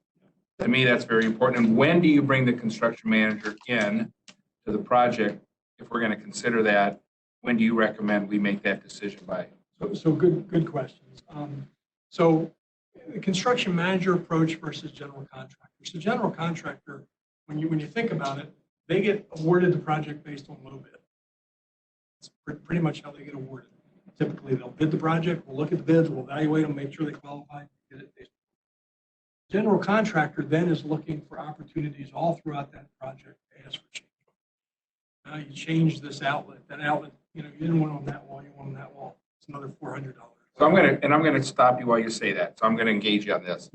to me, that's very important. And when do you bring the construction manager in to the project? If we're going to consider that, when do you recommend we make that decision by? So good questions. So the construction manager approach versus general contractor. So general contractor, when you think about it, they get awarded the project based on low bid. It's pretty much how they get awarded. Typically, they'll bid the project, we'll look at the bids, we'll evaluate them, make sure they qualify, get it based. General contractor then is looking for opportunities all throughout that project to ask for change. Now you change this outlet, that outlet, you didn't want it on that wall, you want it on that wall. It's another $400. So I'm going to stop you while you say that. So I'm going to engage you on this.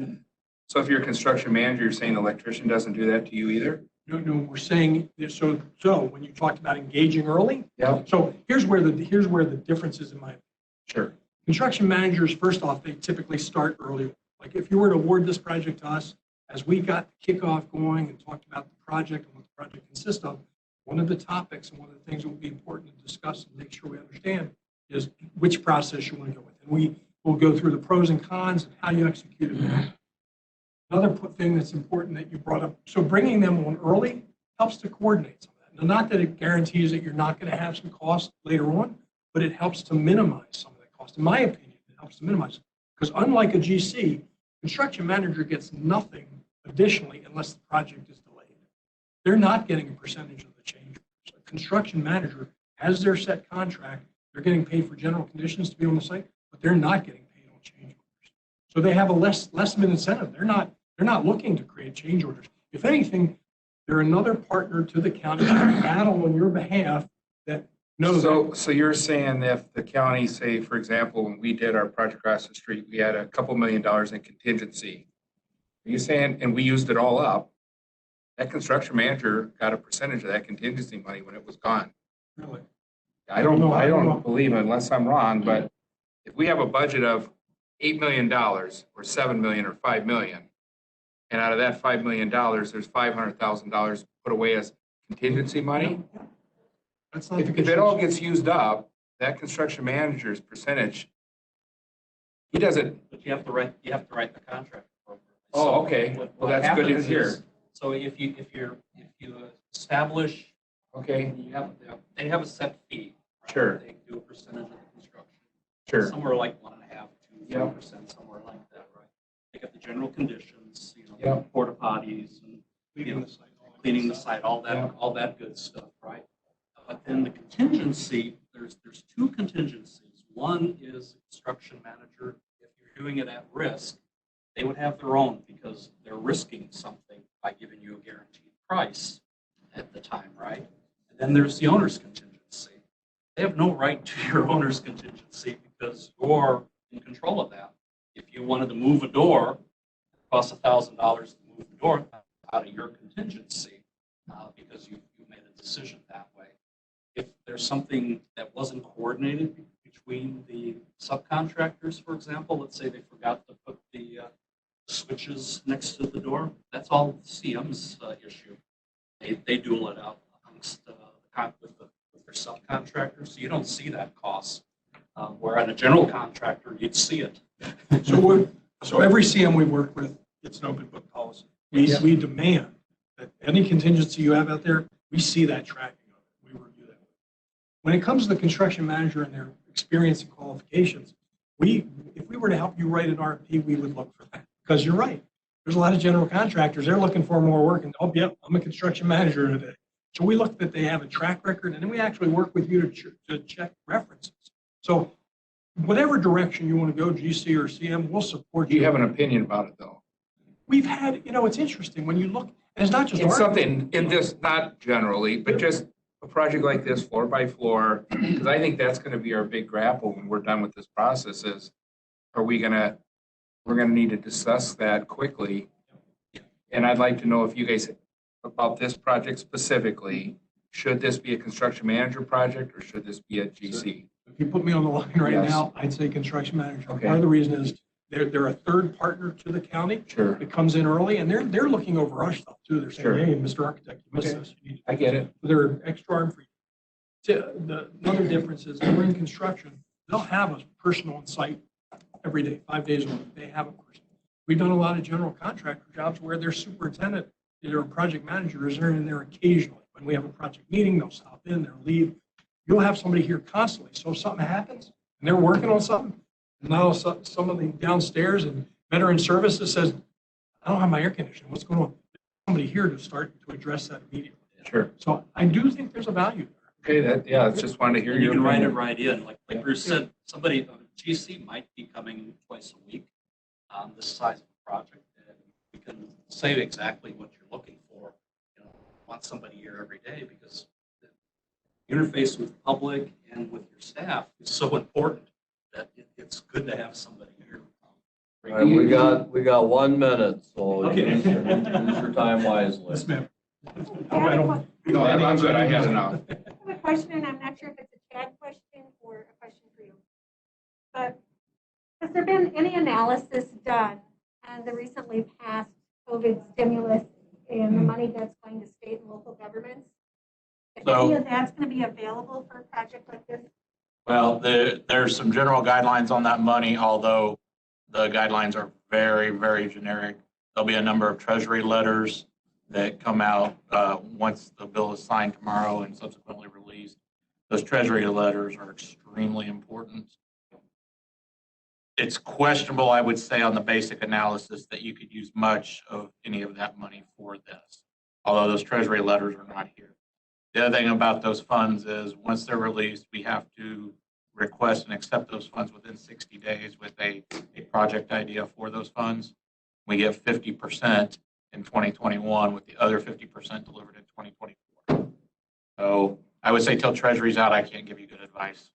So if you're a construction manager, you're saying the electrician doesn't do that to you either? No, we're saying, so when you talked about engaging early. Yeah. So here's where the difference is in my opinion. Sure. Construction managers, first off, they typically start early. Like if you were to award this project to us, as we got the kickoff going and talked about the project and what the project consists of, one of the topics and one of the things that will be important to discuss and make sure we understand is which process you want to go with. And we will go through the pros and cons and how you execute it. Another thing that's important that you brought up, so bringing them on early helps to coordinate some of that. Now, not that it guarantees that you're not going to have some cost later on, but it helps to minimize some of that cost. In my opinion, it helps to minimize it. Because unlike a GC, construction manager gets nothing additionally unless the project is delayed. They're not getting a percentage of the change. So a construction manager has their set contract. They're getting paid for general conditions to be on the site, but they're not getting paid on change orders. So they have a less of an incentive. They're not looking to create change orders. If anything, they're another partner to the county to battle on your behalf that knows. So you're saying if the county, say, for example, when we did our project across the street, we had a couple $1 million in contingency. Are you saying, and we used it all up, that construction manager got a percentage of that contingency money when it was gone? Really? I don't believe it unless I'm wrong, but if we have a budget of $8 million or $7 million or $5 million, and out of that $5 million, there's $500,000 put away as contingency money. That's not If it all gets used up, that construction manager's percentage, he doesn't. But you have to write the contract. Oh, okay. Well, that's good to hear. So if you establish, okay, they have a set fee. Right? Sure. They do a percentage of the construction. Sure. Somewhere like 1.5% to 3%, somewhere like that, right? They got the general conditions, porta potties and cleaning the site, all that good stuff, right? But then the contingency, there's two contingencies. One is construction manager. If you're doing it at risk, they would have their own because they're risking something by giving you a guaranteed price at the time, right? And then there's the owner's contingency. They have no right to your owner's contingency because you're in control of that. If you wanted to move a door, it costs $1,000 to move the door out of your contingency because you made a decision that way. If there's something that wasn't coordinated between the subcontractors, for example, let's say they forgot to put the switches next to the door, that's all CM's issue. They duel it out amongst with their subcontractors, so you don't see that cost. Where on a general contractor, you'd see it. So every CM we work with gets an open book policy. We demand that any contingency you have out there, we see that tracking of it. We review that. When it comes to the construction manager and their experience and qualifications, if we were to help you write an RFP, we would look for that. Because you're right. There's a lot of general contractors. They're looking for more work. And, oh, yep, I'm a construction manager today. So we look that they have a track record, and then we actually work with you to check references. So whatever direction you want to go, GC or CM, we'll support you. Do you have an opinion about it, though? We've had, it's interesting when you look, and it's not just it's something in this, not generally, but just a project like this, floor by floor, because I think that's going to be our big grapple when we're done with this process is, we're going to need to discuss that quickly. And I'd like to know if you guys, about this project specifically, should this be a construction manager project or should this be a GC? If you put me on the line right now, I'd say construction manager. Okay. Part of the reason is they're a third partner to the county. Sure. It comes in early, and they're looking over our stuff too. They're saying, hey, Mr. Architect, you missed this. You need to get it. They're extra arm for you. Another difference is we're in construction. They'll have a person on site every day, 5 days a week. They have a person. We've done a lot of general contractor jobs where their superintendent, their project managers are in there occasionally. When we have a project meeting, they'll stop in, they'll leave. You'll have somebody here constantly. So if something happens and they're working on something, and now somebody downstairs in Veteran Services says, I don't have my air conditioning. What's going on? Somebody here to start to address that immediately. Sure. So I do think there's a value there. Okay, I just wanted to hear You your can write it opinion. right in, like Bruce said, somebody, GC might be coming twice a week on this size of a project, and we can say exactly what you're looking for. You know, want somebody here every day because the interface with the public and with your staff is so important that it's good to have somebody here. All right, we got 1 minute, so Okay. use your time wisely. Yes, ma'am. No, I'm good. I had enough. I have a question, and I'm not sure if it's a Chad question or a question for you. But has there been any analysis done on the recently passed COVID stimulus and the money that's going to state and local governments? If any of that's going to be available for a project like this? Well, there's some general guidelines on that money, although the guidelines are very, very generic. There'll be a number of treasury letters that come out once the bill is signed tomorrow and subsequently released. Those treasury letters are extremely important. It's questionable, I would say, on the basic analysis that you could use much of any of that money for this, although those treasury letters are not here. The other thing about those funds is once they're released, we have to request and accept those funds within 60 days with a project idea for those funds. We get 50% in 2021 with the other 50% delivered in 2024. So I would say till Treasury's out, I can't give you good advice.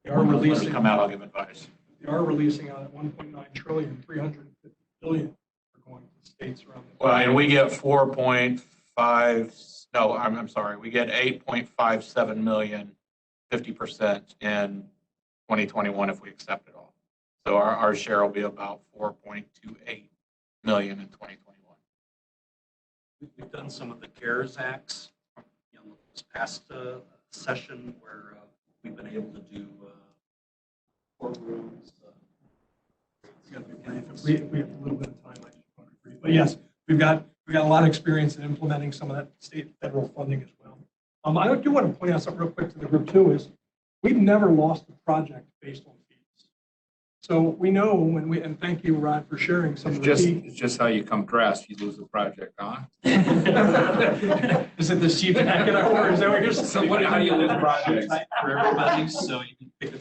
They are When those letters releasing, come out, I'll give advice. they are releasing out at 1.9 trillion, 350 billion are going to states around the Well, and we get 4.5, no, I'm sorry, we get 8.57 million, 50% in 2021 if we accept it all. So our share will be about 4.28 million in 2021. We've done some of the CARES Acts, this past session where we've been able to do courtrooms. If we have a little bit of time, I just want to brief. But yes, we've got a lot of experience in implementing some of that state and federal funding as well. I do want to point out something real quick to the group too, is we've never lost a project based on fees. So we know when and thank you, Rod, for sharing some of the fees. It's just how you come dressed, you lose the project, huh? Is it the seat jacket or is that what you're saying? So how do you lose projects? For everybody, so you can pick a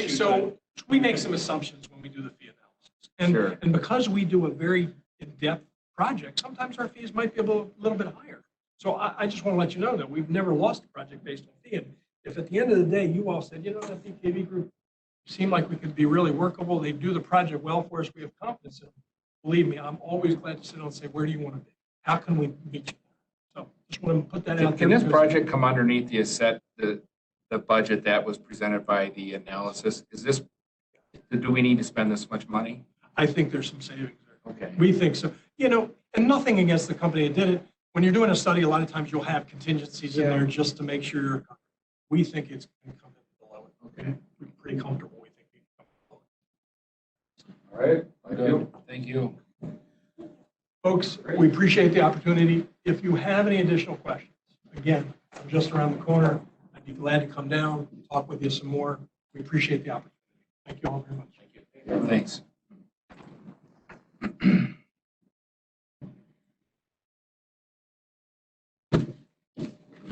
So we make some assumptions when we do the fee analysis. And, Sure. and because we do a very in-depth project, sometimes our fees might be a little bit higher. So I just want to let you know that we've never lost a project based on fee. And if at the end of the day, you all said, you know, that BKV group seemed like we could be really workable, they do the project well for us, we have confidence in them. Believe me, I'm always glad to sit down and say, where do you want to be? How can we meet you? So just want to put that out there. Can this because- project come underneath the budget that was presented by the analysis? Do we need to spend this much money? I think there's some savings there. Okay. We think so. You know, and nothing against the company that did it. When you're doing a study, a lot of times you'll have contingencies in there just to make sure you're covered. We think it's going to come in below it. Okay. We're pretty comfortable. We think we can come below it. All right. Thank you. Folks, we appreciate the opportunity. If you have any additional questions, again, I'm just around the corner. I'd be glad to come down and talk with you some more. We appreciate the opportunity. Thank you all very much. Thank you. Thanks.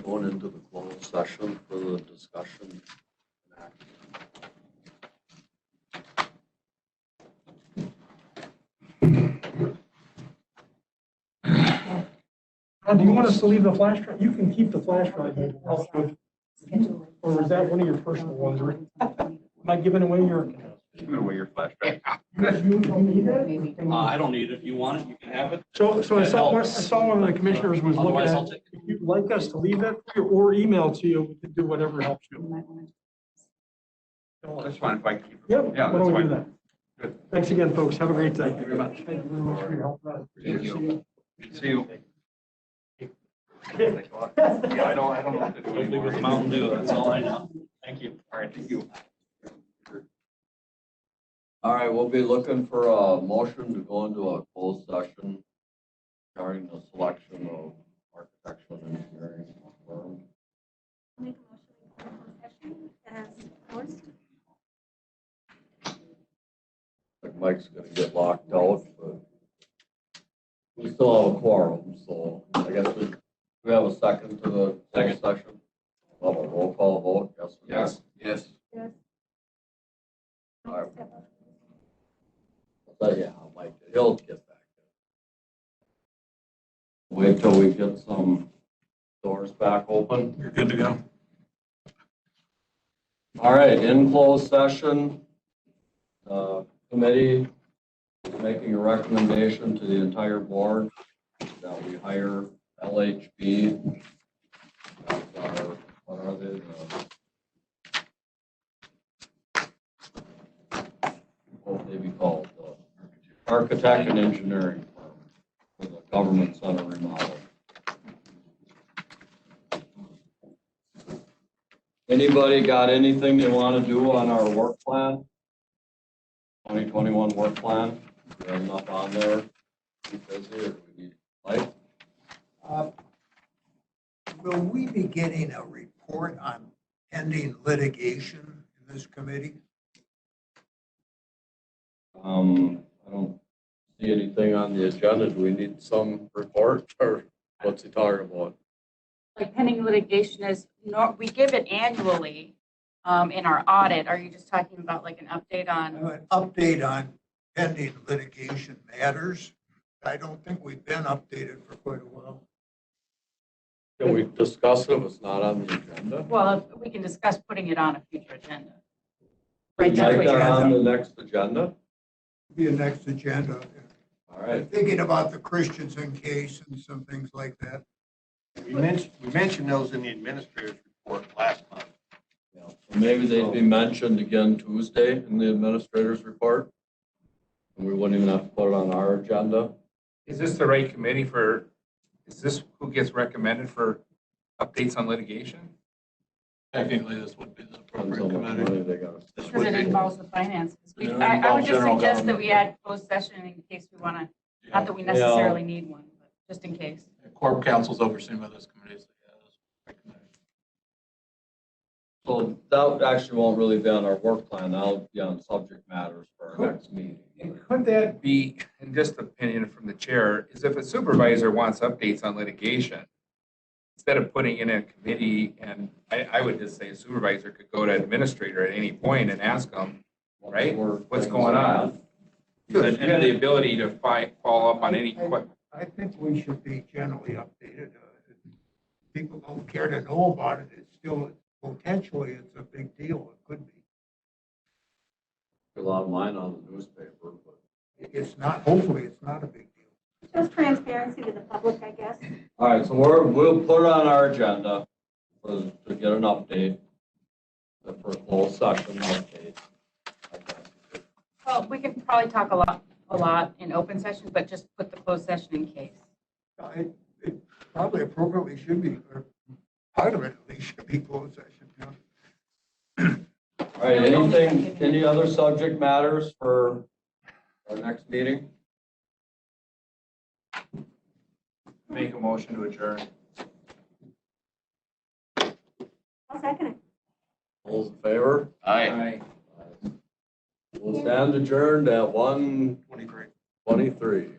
Going into the closed session for the discussion. Do you want us to leave the flash drive? You can keep the flash drive. Or is that one of your personal ones? Am I giving away your? Give away your flash drive. I don't need it. If you want it, you can have it. So I That saw helps. one of the commissioners was looking Otherwise, I'll at, take it. if you'd like us to leave it or email to you, we can do whatever helps you. That's fine if I keep it. Yeah, Yeah, why don't we do that's that? Good. Thanks again, folks. Have a great day. Thank you very much. Thank you very much for your help. Rod. Thank you. See you. See you. Yeah, I don't know what to do Leave with the Mountain Dew. That's all I know. Thank you. All right, thank you. All right, we'll be looking for a motion to go into a closed session regarding the selection of architectural and engineering firm. Make a motion for closed session as proposed. Like Mike's gonna get locked out, but we still have a quorum, so I guess we have a second to the second session. We'll have a roll call vote, yes? or no? Yes. Yes. Yes. All right. So, yeah, Mike, he'll get back. Wait till we get some doors back open. You're good to go. All right, in closed session, committee is making a recommendation to the entire board that we hire LHB. That's our, what are they? What would they be called? Architect and engineering firm for the government center remodel. Anybody got anything they want to do on our work plan? 2021 work plan? We have enough on there? Keep busy, or do we need light? Will we be getting a report on pending litigation in this committee? I don't see anything on the agenda. Do we need some report, or what's he talking about? Like pending litigation is, we give it annually in our audit. Are you just talking about like an update on? An update on pending litigation matters. I don't think we've been updated for quite a while. Can we discuss it if it's not on the agenda? Well, we can discuss putting it on a future agenda. Right, that's Like what you're that on asking. the next agenda? Be a next agenda. All right. Thinking about the Christensen case and some things like that. We mentioned those in the administrator's report last month. Yeah, so maybe they'd be mentioned again Tuesday in the administrator's report. And we wouldn't even have to put it on our agenda. Is this the right committee for, is this who gets recommended for updates on litigation? Technically, this would be the Depends appropriate on what committee. money they got. This Because would it be, involves the finances. Yeah, it I would involves just general suggest that government. we add closed session in case we want to, not that we necessarily need one, but just in case. Corp council's overseen by this committee. So yeah, this would be recommended. So that actually won't really be on our work plan. That'll be on subject matters for our next meeting. And could that be, and just opinion from the chair, is if a supervisor wants updates on litigation, instead of putting in a committee, and I would just say a supervisor could go to administrator at any point and ask them, right, what's going on? And the ability to follow up on any question. I think we should be generally updated. People don't care to know about it. It's still, potentially, it's a big deal. It could be. A lot of mine on the newspaper, but. It's not, hopefully, it's not a big deal. Just transparency to the public, I guess. All right, so we'll put it on our agenda to get an update, for a closed session update. Well, we can probably talk a lot in open session, but just put the closed session in case. It probably appropriately should be, or part of it at least should be closed session. Yeah. All right, anything, any other subject matters for our next meeting? Make a motion to adjourn. I'll second it. All those in favor? Aye. We'll stand adjourned at 1:23.